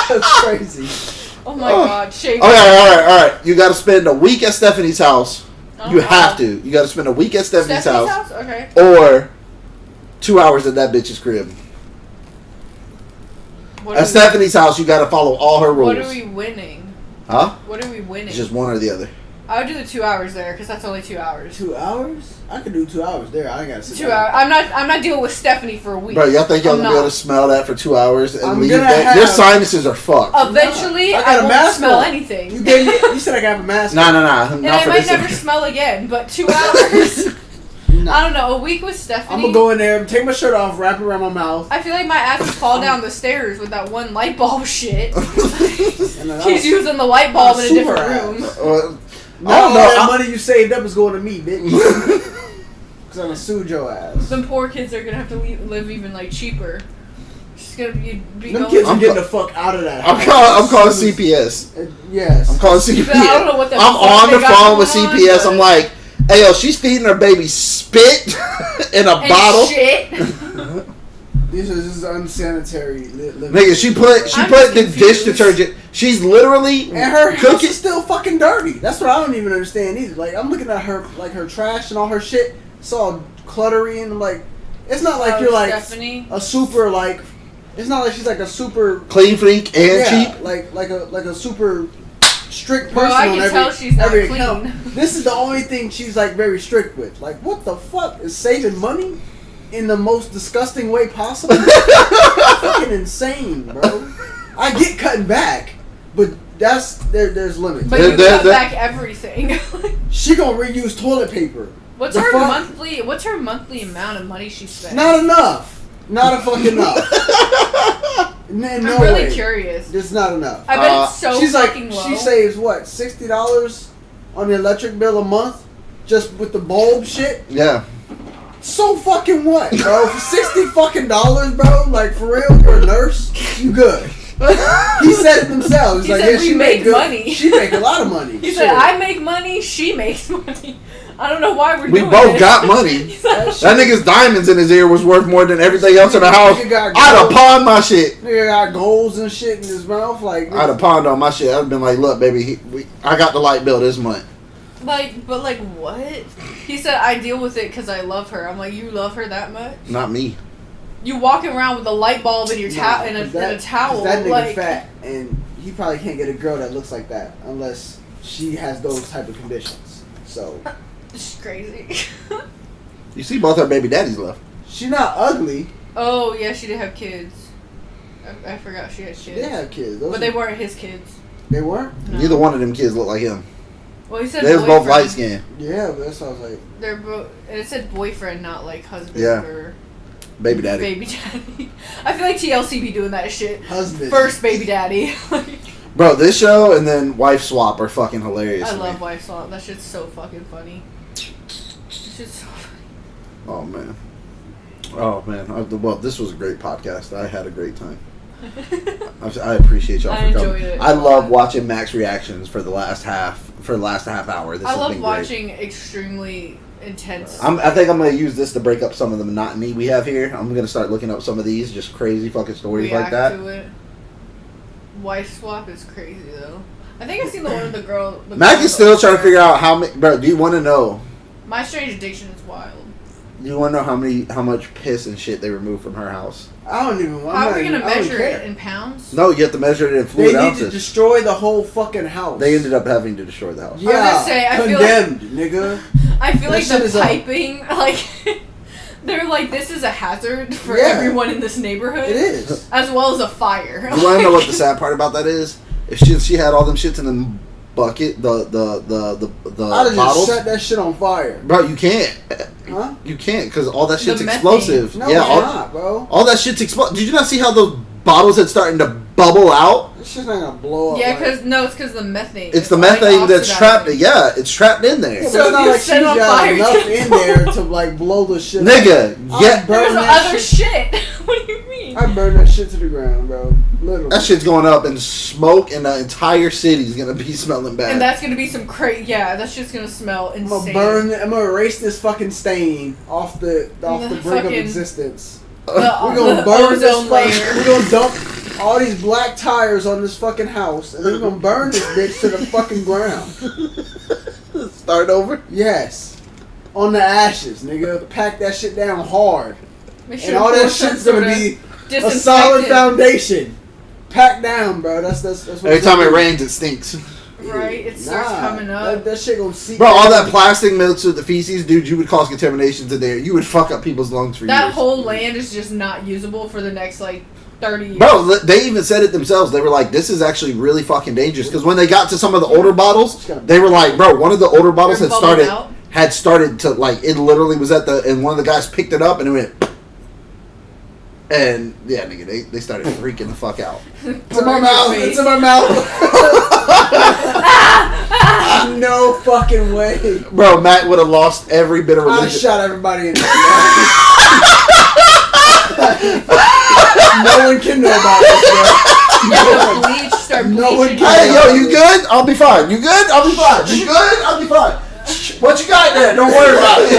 That's crazy. Oh my God, shake. Okay, all right. You got to spend a week at Stephanie's house. Oh, You have to. You got to spend a week at Stephanie's house. Okay. Or 2 hours at that bitch's crib. At Stephanie's house, you got to follow all her rules. What are we winning? Huh? What are we winning? It's just one or the other. I would do the 2 hours there because that's only 2 hours. 2 hours? I could do 2 hours there. I ain't gotta sit 2 down. hours. I'm not dealing with Stephanie for a week. Bro, y'all think y'all I'm gonna be able to smell that for 2 hours and I'm leave gonna that? have- Your sinuses are fucked. Eventually, I got I a won't mask smell on. anything. You said I can have a mask. Nah. And Not I for might this. never smell again, but 2 hours. I don't know. A week with Stephanie. I'm gonna go in there, take my shirt off, wrap it around my mouth. I feel like my ass would fall down the stairs with that one light bulb shit. And then She's using the light bulb in a super different room. Now all that money you saved up is going to me, bitch. Because I'm gonna sue your ass. Them poor kids are gonna have to live even like cheaper. She's gonna be Them going. kids are getting the fuck out of that. I'm calling CPS. Yes. I'm calling CPS. I don't know what the I'm fuck on they the got phone with going on, CPS. but- I'm like, hey, yo, she's feeding her baby spit in a And bottle. shit. This is unsanitary. Nigga, she put I'm the just dish confused. detergent. She's literally And her house cooking. is still fucking dirty. That's what I don't even understand either. Like, I'm looking at her, like, her trash and all her shit. It's all cluttery and, like, it's not like you're, like, Stephanie. a super, like, it's not like she's, like, a super... Clean freak and cheap. Like a super strict Bro, person I on can every, tell she's not every clean. account. This is the only thing she's, like, very strict with. Like, what the fuck? Is saving money in the most disgusting way possible? Fucking insane, bro. I get cutting back, but there's limits. But you cut back everything. She gonna reuse toilet paper. What's The her fuck? monthly? What's her monthly amount of money she spends? Not enough. Not a fucking enough. No I'm really way. curious. It's not enough. I bet it's so she's fucking like, low. She saves what, $60 on the electric bill a month, just with the bulb shit. Yeah. So fucking what, bro? For $60 fucking bro? Like, for real? You're a nurse? You good? He said it themselves. He's He like, said yeah, we she make good. money. She make a lot of money. He Shit. said, "I make money. She makes money." I don't know why We doing both this. got money. He's like, That nigga's diamonds in his ear was worth more than everything else in the house. Nigga got I'd have gold. pawned my shit. Nigga got goals and shit in his mouth. Like, I'd have pawned on my shit. I'd have been like, look, baby, I got the light bill this month. but what? He said, "I deal with it because I love her." I'm like, "You love her that much? Not me. You walking around with a light bulb in your Nah, in a 'cause that towel? nigga Like, fat, and he probably can't get a girl that looks like that unless she has those type of conditions. So it's crazy." You see, both her baby daddies left. she's not ugly. Oh yeah, she did have kids. I forgot she had kids. She did have kids. Those But they weren't his kids. They weren't. No. Neither one of them kids looked like him. Well, he said They was both boyfriend. light skinned. Yeah, but that's what I was like. They're both. It said boyfriend, not like husband Yeah. or Baby daddy. baby daddy. I feel like TLC be doing that shit. Husband. First baby daddy. Bro, this show and then Wife Swap are fucking hilarious. I to me. love Wife Swap. That shit's so fucking funny. It's just so funny. Oh man. Oh man. Well, this was a great podcast. I had a great time. I appreciate y'all I for coming. enjoyed it I a love lot. watching Max reactions for the last half hour. This I has love been watching extremely intense. I think I'm gonna use this to break up some of the monotony we have here. I'm gonna start looking up some of these just crazy fucking stories react like that. to it. Wife Swap is crazy though. I think I've seen the one with the girl. The Mac girl is still goes trying to there. figure out how many. Bro, do you want to know? My Strange Addiction is wild. Do you want to know how much piss and shit they removed from her house? I don't even. How are we gonna I don't measure care. it in pounds? No, you have to measure it in They fluid need ounces. to destroy the whole fucking house. They ended up having to destroy the house. Yeah, I was gonna say, I feel condemned, nigga. I feel That like shit the is a- piping, like they're like, this is a hazard for Yeah. everyone in this neighborhood. It is. as well as a fire. You want to know what the sad part about that is? If she had all them shits in the bucket, the I'd have bottles, just set that shit on fire. bro, you can't. Huh? You can't because all that shit's The methane. explosive. No, yeah, it's all, not, bro. all that shit's explosive. Did you not see how those bottles had starting to bubble out? This shit's not gonna blow up. Yeah, like- because no, it's because the methane. It's the like methane that's oxidizing. trapped. Yeah, it's trapped in there. Yeah, but So it's if not you like she's set it on got fire, enough it's in gonna- there to like blow the shit. Nigga, up. yeah. I'd burn There's that other shit. shit. What do you mean? I burn that shit to the ground, bro. Literally. That shit's going up in smoke, and the entire city's gonna be smelling bad. And that's gonna be some crazy. Yeah, that's just gonna smell I'm gonna insane. burn. I'm gonna erase this fucking stain off the The brink of fucking- existence. The, We're gonna the burn this ozone fucking. layer. We're gonna dump all these black tires on this fucking house, and then we're gonna burn this bitch to the fucking ground. Start over. Yes, on the ashes, nigga. Pack that shit down hard, Make and all that pour some shit's gonna sort of be a disinfectant. solid foundation. Pack down, bro. That's what. Every it's time gonna it be. rains, it stinks. Right? It starts coming up. That shit gonna seep. Bro, all that plastic mixed with the feces, dude, you would cause contaminations in there. You would fuck up people's lungs for That years. whole land is just not usable for the next, 30 years. Bro, they even said it themselves. They were like, this is actually really fucking dangerous. Because when they got to some of the older bottles, they were like, bro, one of the older bottles They're had started to, it literally was and one of the guys picked it up and it went, and, yeah, nigga, they started freaking the fuck out. It's in my mouth. It's in my mouth. No fucking way. Bro, Matt would have lost every bit of religion. I shot everybody in the No one can know about this, bro. Bleach, start No one bleaching. can. Hey, yo, you good? I'll be fine. You good? I'll be fine. You good? I'll be fine. What you got there? Don't worry about it.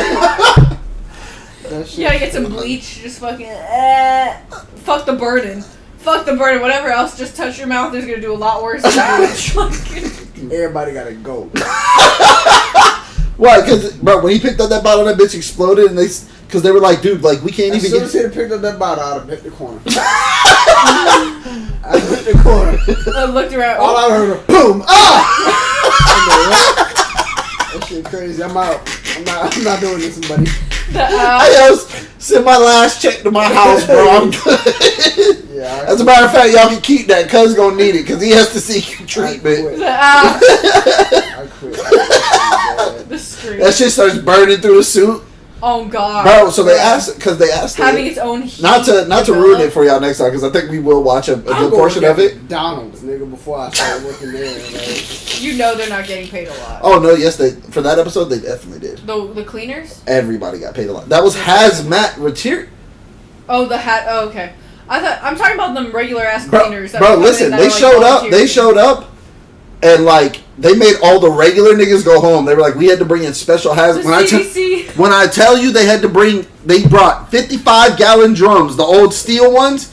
You gotta get some bleach, just fucking, fuck the burden. Fuck the burden. Whatever else just touch your mouth is gonna do a lot worse than Everybody gotta go. Why? Because, bro, when he picked up that bottle, that bitch exploded, and because they were like, dude, we can't As even soon get. as he picked up that bottle, I'd have hit the corner. I hit the corner. I looked around. All I heard was boom. Ah! That shit crazy. I'm out. I'm not doing this, buddy. I send my last check to my house, bro. I'm good. Yeah. As a matter of fact, y'all can keep that. Cuz gonna need it because he has to seek treatment. I quit. The screen. That shit starts burning through the suit. Oh god, bro. So they asked having its own heat. not to ruin it for y'all next time because I think we will watch a good portion of it. McDonald's, nigga, before I started working there. You know they're not getting paid a lot. Oh no, yes, for that episode they definitely did. The cleaners. Everybody got paid a lot. That was hazmat material. Oh, the hat. Oh, okay. I'm talking about them regular ass cleaners. Bro, listen, they showed up. They showed up, and they made all the regular niggas go home. They were like, we had to bring in special hazmat. When I tell you, they brought 55-gallon drums, the old steel ones,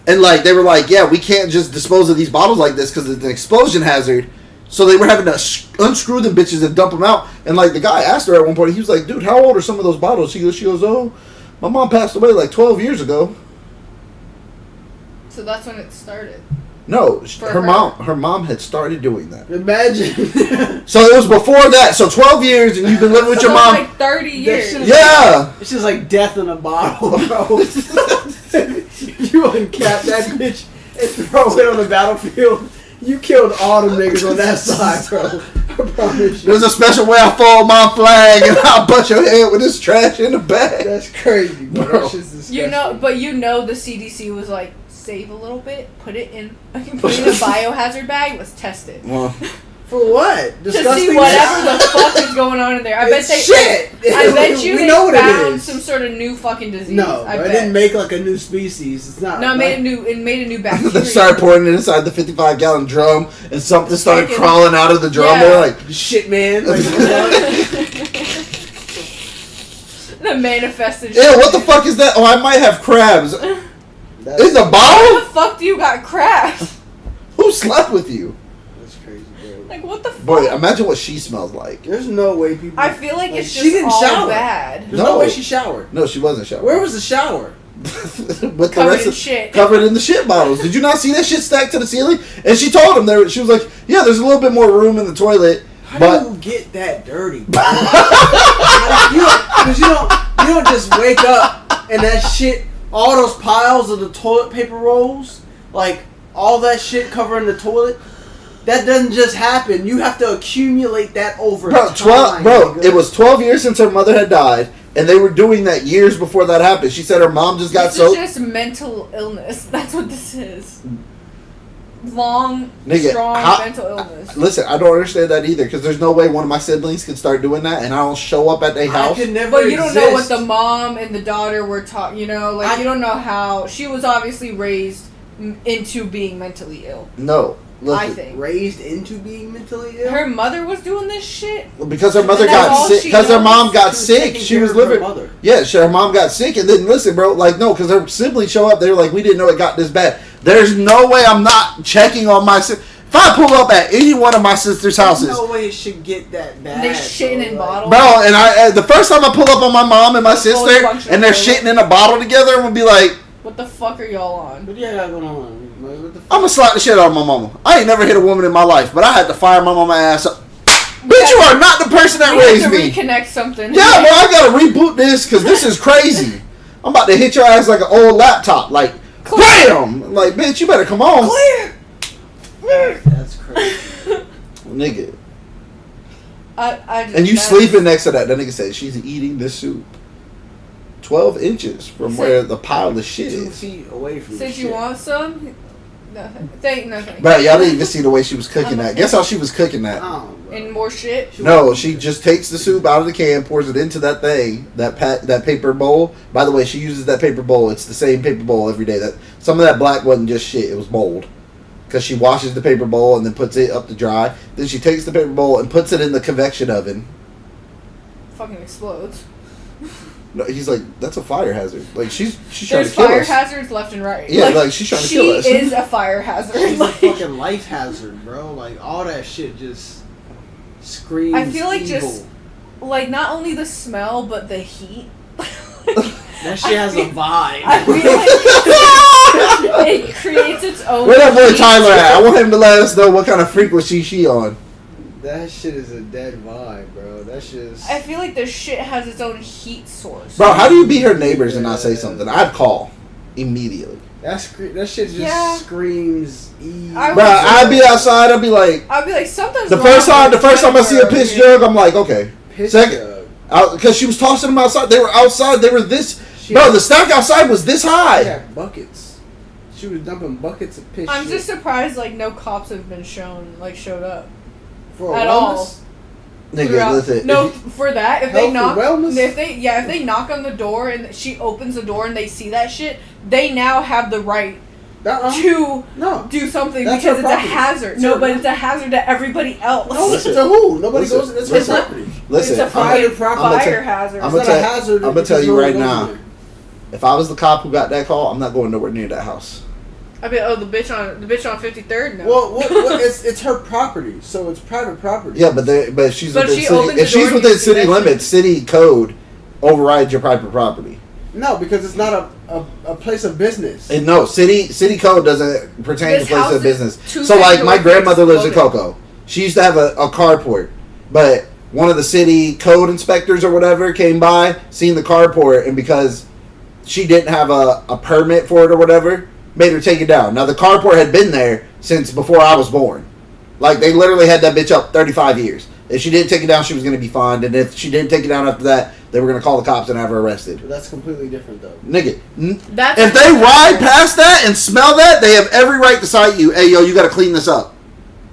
and they were like, yeah, we can't just dispose of these bottles like this because it's an explosion hazard. So they were having to unscrew them bitches and dump them out. And the guy asked her at one point, he was like, dude, how old are some of those bottles? She goes, oh, my mom passed away 12 years ago. So that's when it started. No, her mom had started doing that. Imagine. So it was before that. So 12 years and you've been living with your mom. 30 years. Yeah. It's just like death in a bottle, bro. You uncap that bitch and throw it on the battlefield. You killed all the niggas on that side, bro. I promise you. There's a special way I fold my flag and I'll bust your head with this trash in the bag. That's crazy, bro. That shit's disgusting. The CDC was like, save a little bit, put it in a biohazard bag, let's test it. Well, for what? To see whatever the fuck is going on in there. I bet you they found some sort of new fucking disease. No, I it didn't make a new species. It's not. No, it made a new bacteria. they started pouring it inside the 55-gallon drum and something started crawling out of the drum. Yeah. They're like, shit, man. The manifested ew, shit. what the fuck is that? Oh, I might have crabs. In the How bottle? the fuck do you got crabs? Who slept with you? That's crazy, bro. Like, what the fuck? Boy, imagine what she smells like. There's no way people. I feel like it's she just didn't all shower. bad. There's no way she showered. No, she wasn't showering. Where was the shower? With Covered in shit. Covered in the shit bottles. Did you not see that shit stacked to the ceiling? And she told him she was like, yeah, there's a little bit more room in the toilet. How do you get that dirty? Because you don't just wake up and that shit, all those piles of the toilet paper rolls, all that shit covering the toilet, that doesn't just happen. You have to accumulate that over time. It was 12 years since her mother had died, and they were doing that years before that happened. She said her mom just got This is just mental illness. That's what this is. Strong mental illness. Listen, I don't understand that either, because there's no way one of my siblings can start doing that, and I don't show up at their house. But you don't know what the mom and the daughter were taught. You know, you don't know how she was obviously raised into being mentally ill. No, listen. I think raised into being mentally ill. Her mother was doing this shit because her mother got sick. Because her mom got sick, she was living. Yeah, her mom got sick, and then listen, bro. No, because her siblings show up, they were like, we didn't know it got this bad. There's no way I'm not checking on my sister. If I pull up at any one of my sister's houses, no way it should get that bad. They shitting in bottles, bro. And the first time I pull up on my mom and my sister, and they're shitting in a bottle together, I'm gonna be like, what the fuck are y'all on? What do y'all got going on? like, what the fuck? I'm gonna slap the shit out of my mama. I ain't never hit a woman in my life, but I had to fire my mama ass up. Bitch, you are not the person that We raised have to me. reconnect something. Yeah, well, I gotta reboot this because this is crazy. I'm about to hit your ass like an old laptop. Like, bam! Like, bitch, you better come on. Clear. That's crazy. Nigga. I just, And you sleeping next to that. That nigga said she's eating the soup 12 inches from where the pile of shit 2 is. feet away from Since the you shit. want some, nothing. Bro, y'all didn't even see the way she was cooking that. Guess how she was cooking that? Oh, bro. And more shit. No, she just takes the soup out of the can, pours it into that thing, that paper bowl. By the way, she uses that paper bowl. It's the same paper bowl every day. That some of that black wasn't just shit; it was mold. Because she washes the paper bowl and then puts it up to dry. Then she takes the paper bowl and puts it in the convection oven. Fucking explodes. No, he's like, that's a fire hazard. Like she's trying There's to kill fire us. hazards left and right. Yeah, like she's trying to kill us. She is a fire hazard. She's a Like, fucking life hazard, bro. Like, all that shit just screams I feel like evil. just like not only the smell but the heat. That shit has a vibe. I feel like it creates its own. Where that boy heat. Tyler at? I want him to let us know what kind of frequency she on. That shit is a dead vibe, bro. That shit is... I feel like the shit has its own heat source. Bro, how do you be her neighbors and not say something? I'd call immediately. That shit just Yeah. screams evil. Bro, I'd be outside. I'd be like, something's the wrong first time with I see a Jennifer. piss jug, I'm like, okay. Piss Second, because she was tossing them outside. They were outside. They were this. Bro, the stack outside was this high. She had buckets. She was dumping buckets of piss. I'm shit. just surprised like no cops have been showed up For at wellness? all. Nigga, Throughout- listen. No, if you- for that if Health they and knock wellness? if they knock on the door and she opens the door and they see that shit, they now have the right to do something That's because her it's a property. hazard. It's No, her but it's a hazard to everybody else. No, listen to who? Nobody Listen, goes. It's listen, her property. Listen, It's a fucking fire hazard. I'm It's gonna not a hazard I'm gonna because tell you no one right goes now. there. If I was the cop who got that call, I'm not going nowhere near that house. I mean, the bitch on 53rd. No. Well, it's her property, so it's private property. Yeah, but if she's But within she city, opens if the door she's and you within see city that limits, city code overrides your private property. No, because it's not a place of business. And no, city code doesn't pertain This to place house of is business. 2 So like feet my away grandmother from lives in Cocoa. She used to have a carport, but one of the city code inspectors or whatever came by, seen the carport, and because she didn't have a permit for it or whatever, made her take it down. Now the carport had been there since before I was born. Like they literally had that bitch up 35 years. If she didn't take it down, she was going to be fined, and if she didn't take it down after that, they were going to call the cops and have her arrested. But that's completely different, though. Nigga, That's if they ride past that and smell that, they have every right to cite you. Hey, yo, you got to clean this up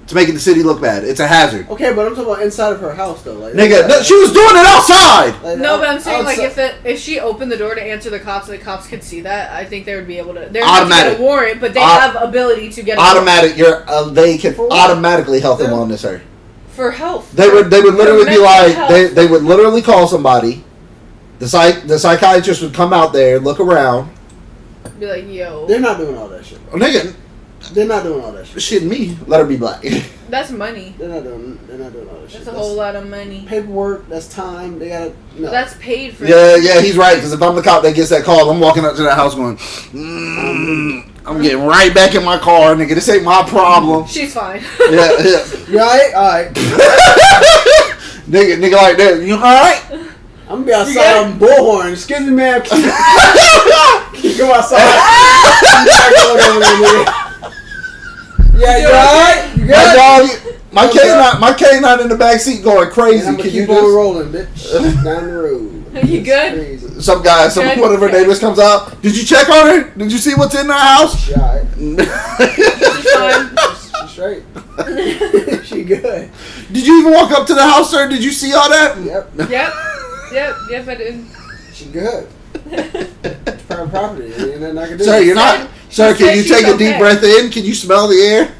to make the city look bad. It's a hazard. Okay, but I'm talking about inside of her house, though. Like, Nigga, no, she was doing it outside. Like, No, but I'm saying like outside- if she opened the door to answer the cops and the cops could see that, I think they would be able to. They're Automatic. not to get a warrant, but they Au- have ability to get a Automatic. They can For what? automatically health and wellness her. for health. They would literally be mental like health. they would literally call somebody. The psychiatrist would come out there, look around. Be like, yo, They're not doing all that shit. Oh, nigga, They're not doing all that shit. shitting me. Let her be black. that's money. They're not doing all that shit. That's a whole lot of money. Paperwork. That's time. They gotta. No. That's paid for. Yeah, he's right. Because if I'm the cop that gets that call, I'm walking up to that house going, I'm getting right back in my car, nigga. This ain't my problem. She's fine. Yeah. You alright? Alright. nigga like that. You alright? I'm gonna be outside on Bullhorn. Excuse me, ma'am. Can you go outside? Yeah, you alright? You good? My K9 in the back seat going crazy. And I'm gonna Can you keep on just rolling, bitch. Down the road. You good? some guy, Good. one of her neighbors comes out. Did you check on her? Did you see what's in that house? She alright. She's fine. She's straight. She good. Did you even walk up to the house, sir? Did you see all that? Yep. Yep, I did. She good. It's private property. Ain't nothing I can do. Sir, you're not. Sir, she can said you she's take a okay. deep breath in? Can you smell the air?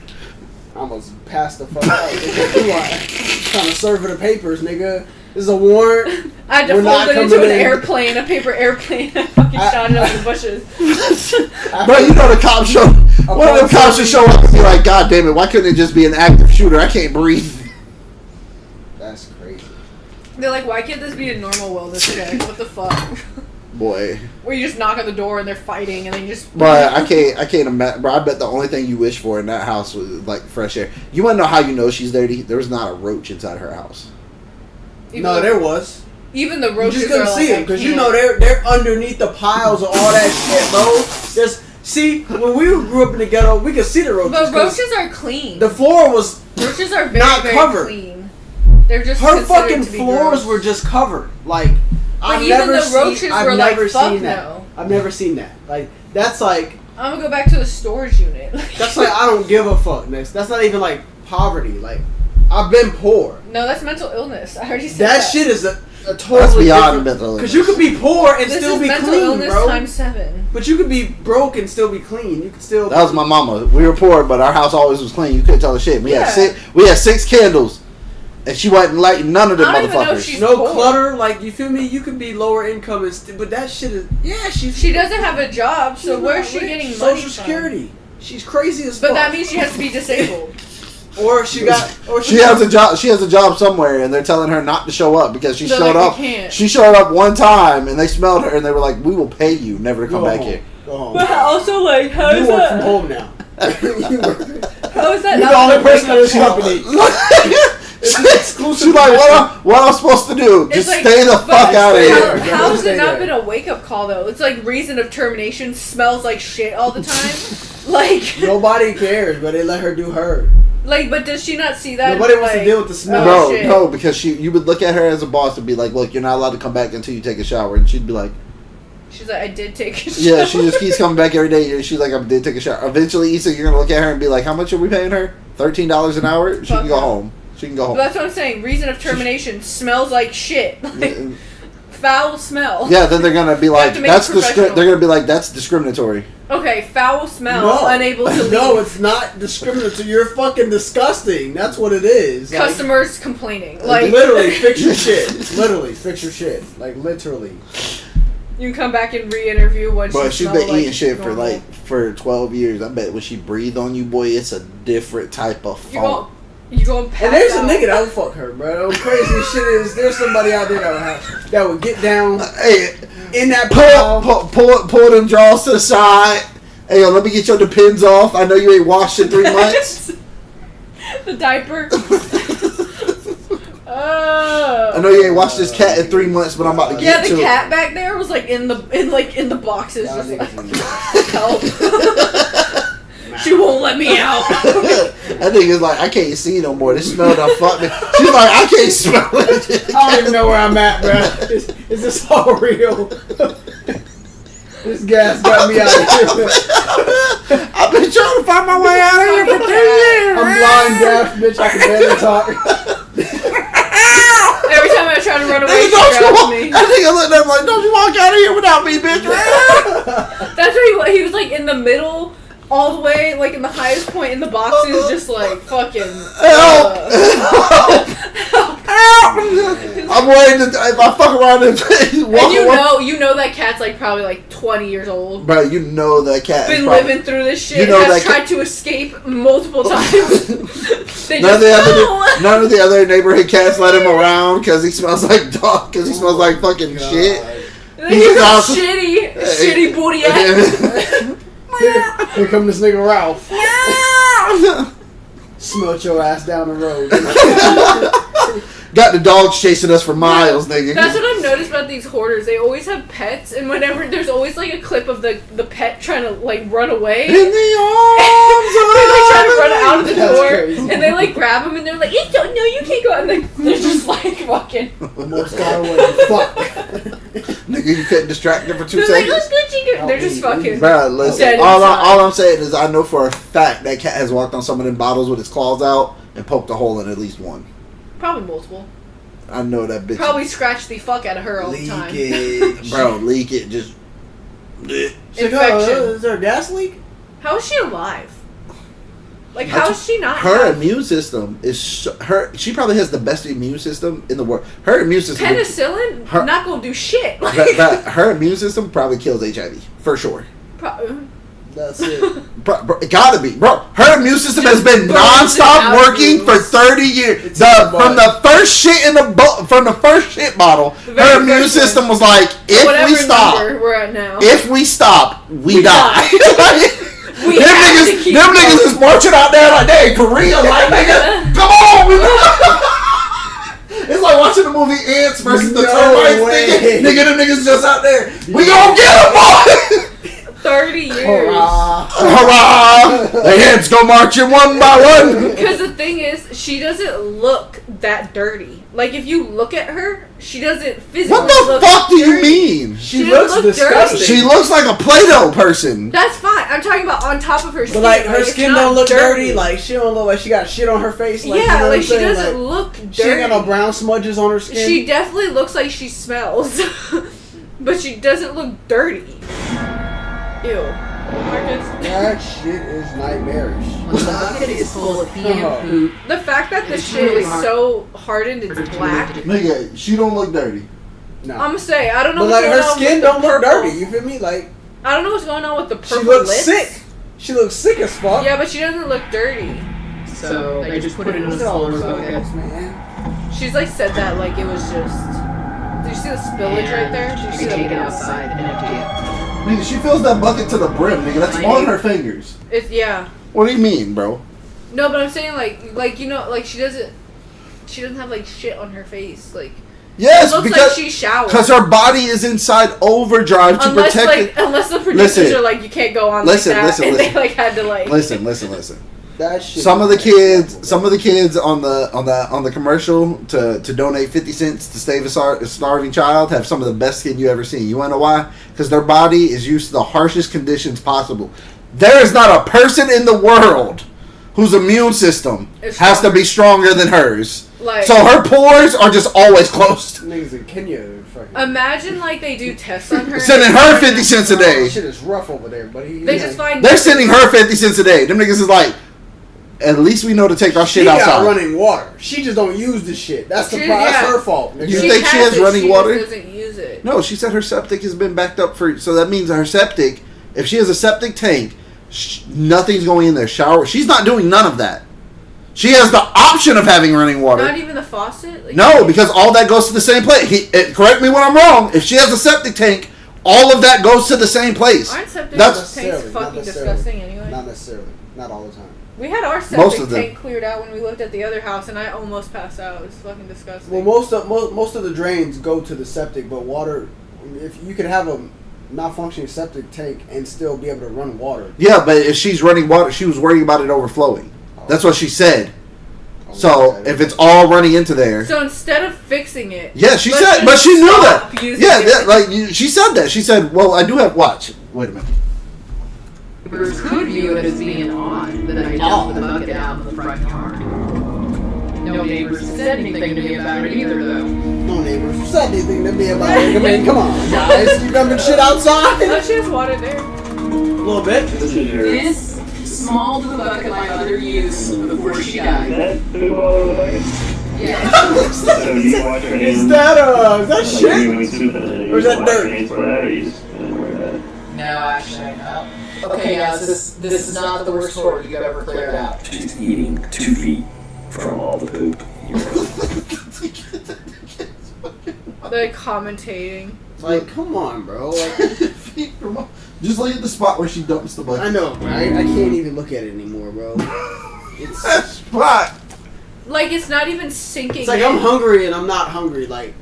I almost passed the fuck out. Nigga. You are trying to serve her the papers, nigga. This is a warrant. I had to We're fold not it into coming an in. airplane, a paper airplane. I fucking shot it over the bushes. Bro, you know the cops show. One of them cops should show up and be like, God damn it, why couldn't it just be an active shooter? I can't breathe. That's crazy. They're like, why can't this be a normal wellness check? What the fuck? Boy. Where you just knock on the door and they're fighting and then you just... But I can't imagine. Bro, I bet the only thing you wish for in that house was like fresh air. You want to know how you know she's dirty? There was not a roach inside her house. No, there was. Even the You roaches just couldn't are see like, them because you know they're underneath the piles of all that shit, bro. See, when we grew up in the ghetto, we could see the roaches. But roaches are clean. The floor was roaches are very, not very covered. clean. They're just her considered fucking to be floors gross. were just covered. Like But even the roaches were like, fuck no. I've never seen that. Like that's like I'm gonna go back to the storage unit. that's like I don't give a fuck. That's not even like poverty. Like I've been poor. No, that's mental illness. I already said That that. shit is a That's totally beyond different. mental illness. Because you could be poor and This still is be mental clean, illness bro. times 7. But you could be broke and still be clean. You could still. That was my mama. We were poor, but our house always was clean. You couldn't tell the shit. We had six candles, and she wasn't lighting none of them I don't even know if motherfuckers. she's no poor. clutter. Like you feel me? You could be lower income, but that shit is She doesn't have a job, so where's she getting money Social Security. She's crazy as But fuck. that means she has to be disabled. Or she has a job. She has a job somewhere, and they're telling her not to show up because she They're showed like, up. "We can't." She showed up one time, and they smelled her, and they were like, "We will pay you never to come Go back home. here." Go home. But also, like, how You is work that? from home now. How is that You're not the only a person in wake-up this call? company. She's like, what am I supposed to do? It's Just like, stay the but fuck out of how- here. How has Stay it not there. been a wake up call though? It's like reason of termination smells like shit all the time. like Nobody cares, but they let her do her. but does she not see that? Nobody wants to like, deal with the smell. oh, No, shit. no, because you would look at her as a boss and be like, "Look, you're not allowed to come back until you take a shower," and she'd be like, She's like, I did take a shower. "Yeah." She just keeps coming back every day. And she's like, "I did take a shower." Eventually, Issa, you're gonna look at her and be like, "How much are we paying her? $13 an hour? She Fuck can go no. home. She can go But home." that's what I'm saying. Reason of termination smells like shit. Like, foul smell. Yeah, then they're gonna be like, to make "That's it professional. They're gonna be like, "That's discriminatory." Okay, foul smell. No, Unable to leave. no, it's not discriminatory. You're fucking disgusting. That's what it is. Like, Customers complaining. Like literally, fix your shit. Literally, fix your shit. Like literally. You can come back and re-interview when But she she's smelled been eating like shit normal. for 12 years. I bet when she breathe on you, boy, it's a different type of funk. You go and pass And there's out. a nigga that would fuck her, bro. The crazy shit is there's somebody out there that would get down Hey, in that pile. pull them draws to the side. Hey, yo, let me get your depends off. I know you ain't washed in 3 months. The diaper. I know you ain't washed this cat in 3 months, but I'm about to Yeah, get to the it. cat back there was like in the boxes, just like help. She won't let me out. That nigga's like, I can't see no more. This smell done fucked me. She's like, I can't smell it. I don't even know where I'm at, bro. Is this all real? This gas got me out of here. I've been trying to find my way out of here for 3 years. I'm blind, deaf, bitch. I can barely talk. Every time I try to run away, Nigga, she don't you grabs walk, me. I think I looked at him like, don't you walk out of here without me, bitch. That's what he was like in the middle, all the way, like in the highest point in the boxes, just like fucking. I'm worried that if I fuck around and walk And away. you know that cat's like probably like 20 years old. Bro, you know that cat is Been probably, living through this shit. You know has that tried to escape multiple times. They none just none of the other neighborhood cats let him around because he smells like dog. Because he smells like fucking shit. He's a shitty booty ass. Here come this nigga Ralph. Smelt your ass down the road. Got the dogs chasing us for miles, nigga. That's what I've noticed about these hoarders. They always have pets, and whenever there's always like a clip of the pet trying to like run away. In the arms They like try to run out of the That's door, crazy. and they like grab them, and they're like, "No, you can't go." And they're just like fucking. Almost got away. Fuck. Nigga, you couldn't distract them for 2 They're like, seconds. "Oh, Gucci." They're just fucking. Bro, listen. dead All inside. I'm saying is I know for a fact that cat has walked on some of them bottles with its claws out and poked a hole in at least one. Probably multiple. I know that bitch. Probably scratched the fuck out of her all the time. Leakage. Bro, leak it. Just. Infection. Is there a gas leak? How is she alive? Like, how is she not? Her alive? immune system is she probably has the best immune system in the world. Her immune system. Penicillin Her- not gonna do shit. But her immune system probably kills HIV for sure. Pro- That's it. Bro, it gotta be, bro. Her immune system has been non-stop working for 30 years. From the first shit from the first shit bottle, her immune system was like, if we're at now. if we stop, we die. Them niggas is marching out there like they in Korea, like nigga, come on. It's like watching the movie Ants versus the termites. Nigga, them niggas just out there. We gonna get them, boy. 30 years. Hurrah! Hurrah! The ants go marching one by one. Because the thing is, she doesn't look that dirty. Like, if you look at her, she doesn't physically What the look fuck do you dirty. mean? She looks disgusting. She looks like a Play-Doh person. That's fine. I'm talking about on top of her skin. But like her it's skin not don't look dirty. Like she don't look like she got shit on her face. Like, yeah, you know like what she I'm saying? doesn't Like, look dirty. She ain't got no brown smudges on her skin. She definitely looks like she smells, but she doesn't look dirty. Ew. Marcus. That shit is nightmarish. When the bucket is full of pee and poop. The fact that the It's shit really is hard. so hardened it's black. Nigga, she don't look dirty. No. I'm gonna say I don't know But what's like going her on skin with the don't look purple. dirty. You feel me? Like I don't know what's going on with the purple she looks lips. sick. She looks sick as fuck. Yeah, but she doesn't look dirty. So they just put it in a smaller bucket. She's like said that like it was just. Do you see the spillage right there? Do you You see can take it the? outside and empty it. Nigga, she fills that bucket to the brim, nigga. That's on her fingers. It's yeah. What do you mean, bro? No, but I'm saying like you know like she doesn't have like shit on her face like. Yes, it looks because like she showered. Because her body is inside overdrive to unless protect it. Unless the producers are like you can't go on like that, and they like had to like. Listen. That shit. Some of the kids on the commercial to donate 50 cents to save a starving child have some of the best skin you ever seen. You wanna know why? Because their body is used to the harshest conditions possible. There is not a person in the world whose immune system has to be stronger than hers. Like, so her pores are just always closed. Niggas in Kenya. Imagine like they do tests on her. Sending her 50 cents a day. Shit is rough over there, buddy. They just find. They're sending her 50 cents a day. Them niggas is like, at least we know to take our shit she outside. got running water. She just don't use the shit. That's the problem. That's her fault. You think she has running water? She doesn't use it. No, she said her septic has been backed up for. So that means her septic. If she has a septic tank, nothing's going in there. Shower. She's not doing none of that. She has the option of having running water. Not even the faucet. Like, no, because all that goes to the same place. Correct me when I'm wrong. If she has a septic tank, all of that goes to the same place. Aren't septic tanks fucking disgusting anyway? Not necessarily. Not all the time. We had our septic tank cleared out when we looked at the other house, and I almost passed out. It was fucking disgusting. Well, most of the drains go to the septic, but water. If you could have a malfunctioning septic tank and still be able to run water. Yeah, but if she's running water, she was worried about it overflowing. That's what she said. So if it's all running into there. So instead of fixing it. Yeah, she said, but she knew that. Yeah, she said that. She said, "Well, I do have watch. Wait a minute." Neighbors could view it as being odd that I dumped the bucket out in the front yard. No neighbors said anything to me about it either, though. No neighbors said anything to me about it. I mean, come on, guys. You dumping shit outside? Oh, she has water there. A little bit. This small blue bucket my mother used before she died. That food all over the bucket? Yeah. So do you wash your hands? Is that like shit? you eat soup in it, Or is that wash your dirt? hands for that, or you just wear that? No, actually, no. Okay, guys, this is not the worst story you've ever cleared out. She's eating 2 feet from all the poop. They're commentating. Like, come on, bro. Like, just look at the spot where she dumps the bucket. I know, right? I can't even look at it anymore, bro. It's that spot. Like it's not even sinking. It's like in. I'm hungry and I'm not hungry. Like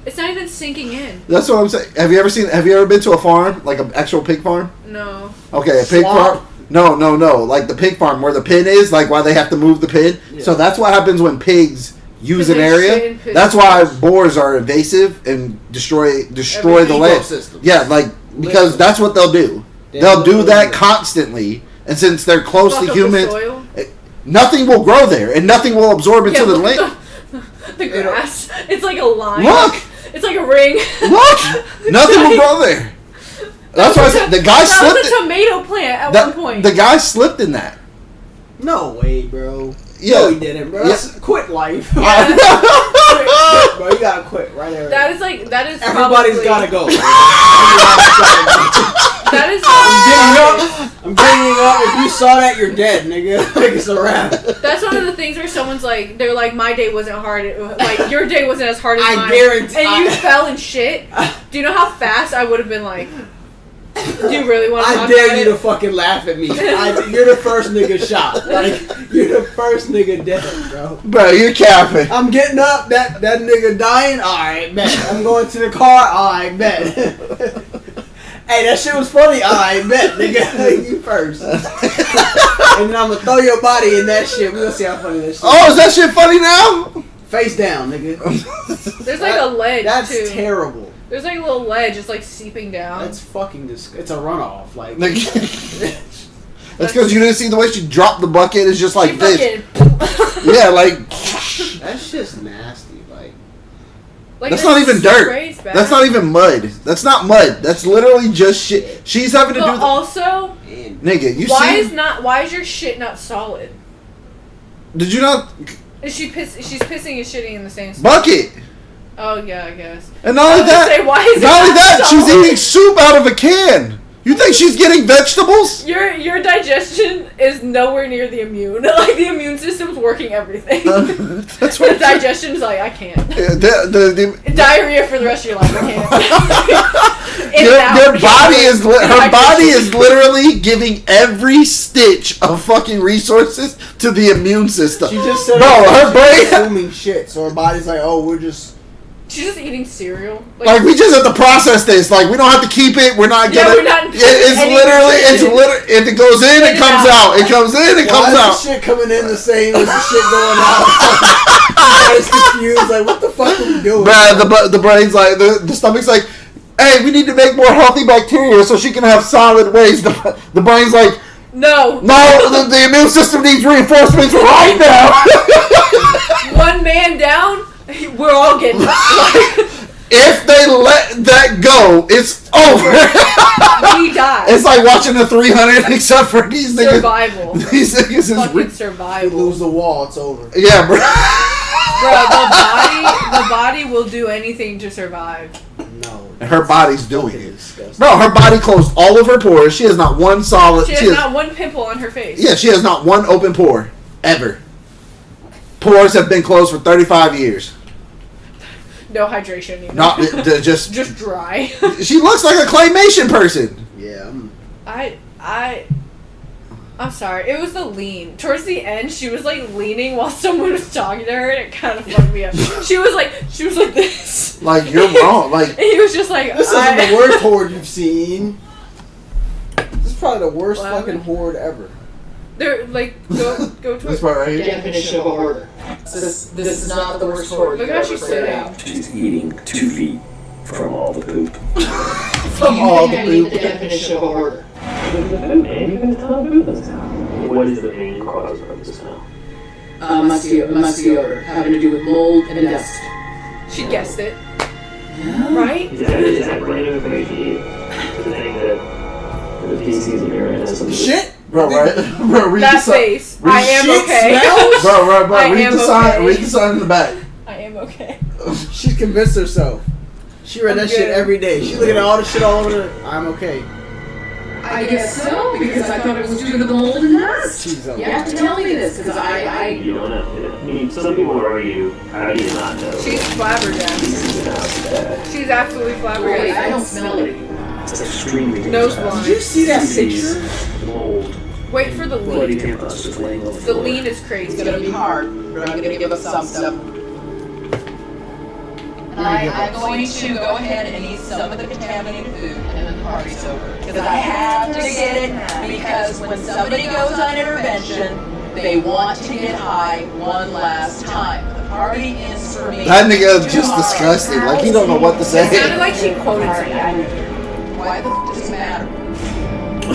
it's not even sinking in. That's what I'm saying. Have you ever been to a farm, like an actual pig farm? No. Okay, a pig farm. No. Like the pig farm where the pin is, like why they have to move the pin. Yeah. So that's what happens when pigs use an area. That's why boars are invasive and destroy the land. Yeah, like because that's what they'll do. They'll do that constantly, and since they're close to humans, nothing will grow there, and nothing will absorb into the land. The grass. It's like a line. Look! It's like a ring. Look! Nothing will grow there. That's why I said the guy slipped. That was a tomato plant at one point. The guy slipped in that. No way, bro. Yeah. No, he didn't, bro. That's quit life. Quit, bro, you gotta quit right there. That is. Everybody's gotta go. That is. I'm getting up. If you saw that, you're dead, nigga. Like, it's a wrap. That's one of the things where someone's like, they're like, my day wasn't hard. Like, your day wasn't as hard as mine. I guarantee. And you fell in shit. Do you know how fast I would have been like, do you really want to talk I dare about you it? to fucking laugh at me. You're the first nigga shot. Like, you're the first nigga dead, bro. Bro, you're capping. I'm getting up. That nigga dying. All right, bet. I'm going to the car. All right, bet. Hey, that shit was funny. All right, bet, nigga. You first. And then I'm gonna throw your body in that shit. We gonna see how funny that shit. Oh, is that shit funny now? Face down, nigga. There's like a ledge, That's too. terrible. There's like a little ledge, it's like seeping down. That's fucking disgusting. It's a runoff. Like. That's because you didn't see the way she dropped the bucket. It's just like She this. fucking- Yeah, like. That shit's nasty. Like, that's not even dirt. spray's bad. That's not even mud. That's not mud. That's literally just shit. She's having to But do. also, Nigga, you why see? why is your shit not solid? Did you not? She's pissing and shitting in the same spot. Bucket. Oh yeah, I guess. And not only I was gonna that, say, why is it not only not that, she's solid? eating soup out of a can. You think she's getting vegetables? Your digestion is nowhere near the immune. Like the immune system's working everything. That's the digestion's like I can't. The Diarrhea for the rest of your life. I can't. Her body is literally giving every stitch of fucking resources to the immune system. She just said, bro, her brain consuming shit, so her body's like, oh, we're just. She's just eating cereal. Like we just have to process this. Like we don't have to keep it. We're not gonna. We're not It's literally. If it goes in, it comes out. It comes in, it comes Why out. is the shit coming in the same as the shit going out? I was confused. Like, what the fuck are we doing? Bruh, the brain's like the stomach's like, hey, we need to make more healthy bacteria so she can have solid waste. The brain's like, no, the immune system needs reinforcements right now. One man down, we're all getting. If they let that go, it's over. We die. It's like watching the 300, except for these niggas. Survival. These niggas Fucking survival. You lose the wall, it's over. Yeah, bro. Bro, the body will do anything to survive. No. Her body's doing it. Bro, her body closed all of her pores. She has not one solid. She has not one pimple on her face. Yeah, she has not one open pore. Ever. Pores have been closed for 35 years. No hydration either. Not just dry. She looks like a claymation person. Yeah. I'm sorry. It was the lean. Towards the end, she was like leaning while someone was talking to her, and it kind of fucked me up. She was like this. Like you're wrong. Like and he was just like, this isn't the worst horde you've seen. This is probably the worst fucking horde ever. They're like go to this part right here. Definition of a hoarder. This is not the worst hoarder. Look how she's sitting. She's eating 2 feet from all the poop. From all the poop. The definition of a hoarder. And you can tell who this now. What is the main cause of this now? Musky odor, having to do with mold and dust. She guessed it. Right? Is that brand new information to you? The thing that the feces and urine has something to do? Shit! Bro, right? Bro, read That the sign. face. I am okay. Bro, I read am the sign. okay. Read the sign in the back. I am okay. She's convinced herself. She read that shit every day. She's looking at all the shit all over the. I'm okay. I guess so, because I thought it was due to the mold and dust. You have to tell me this, because I You don't know. I mean, some people argue, how do you not know? She's flabbergasted. She's absolutely Wait, flabbergasted. I don't smell it. It's extremely Nose dangerous. blind. Did you see that picture? Mold. Wait for the Bloody lean. tampons just laying on the The floor. lean is crazy. It's gonna be hard, but I'm gonna give us some stuff. I'm going to go ahead and eat some of the contaminated food and then the party's over. Because I have to get it, because when somebody goes on intervention, they want to get high one last time. The party is for me. That nigga is just disgusting. Like he don't know what to say. It sounded like she quoted something. Why the f does it matter?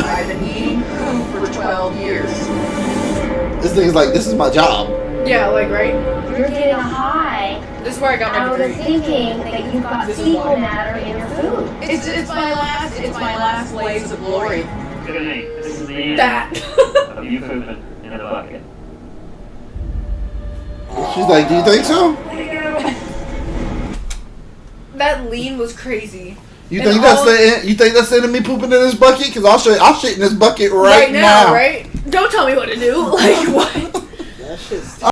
I've been eating food for 12 years. This nigga's like, this is my job. Yeah, like right. You're getting high This is where I got my out of degree. thinking that you've got fecal matter in your food. It's my last blaze of glory. Good night. This is the end That. of you pooping in a bucket. She's like, do you think so? That lean was crazy. You And think that's the enemy pooping in this bucket? Because I'll shit in this bucket right now. Right? Don't tell me what to do. Like what? That shit's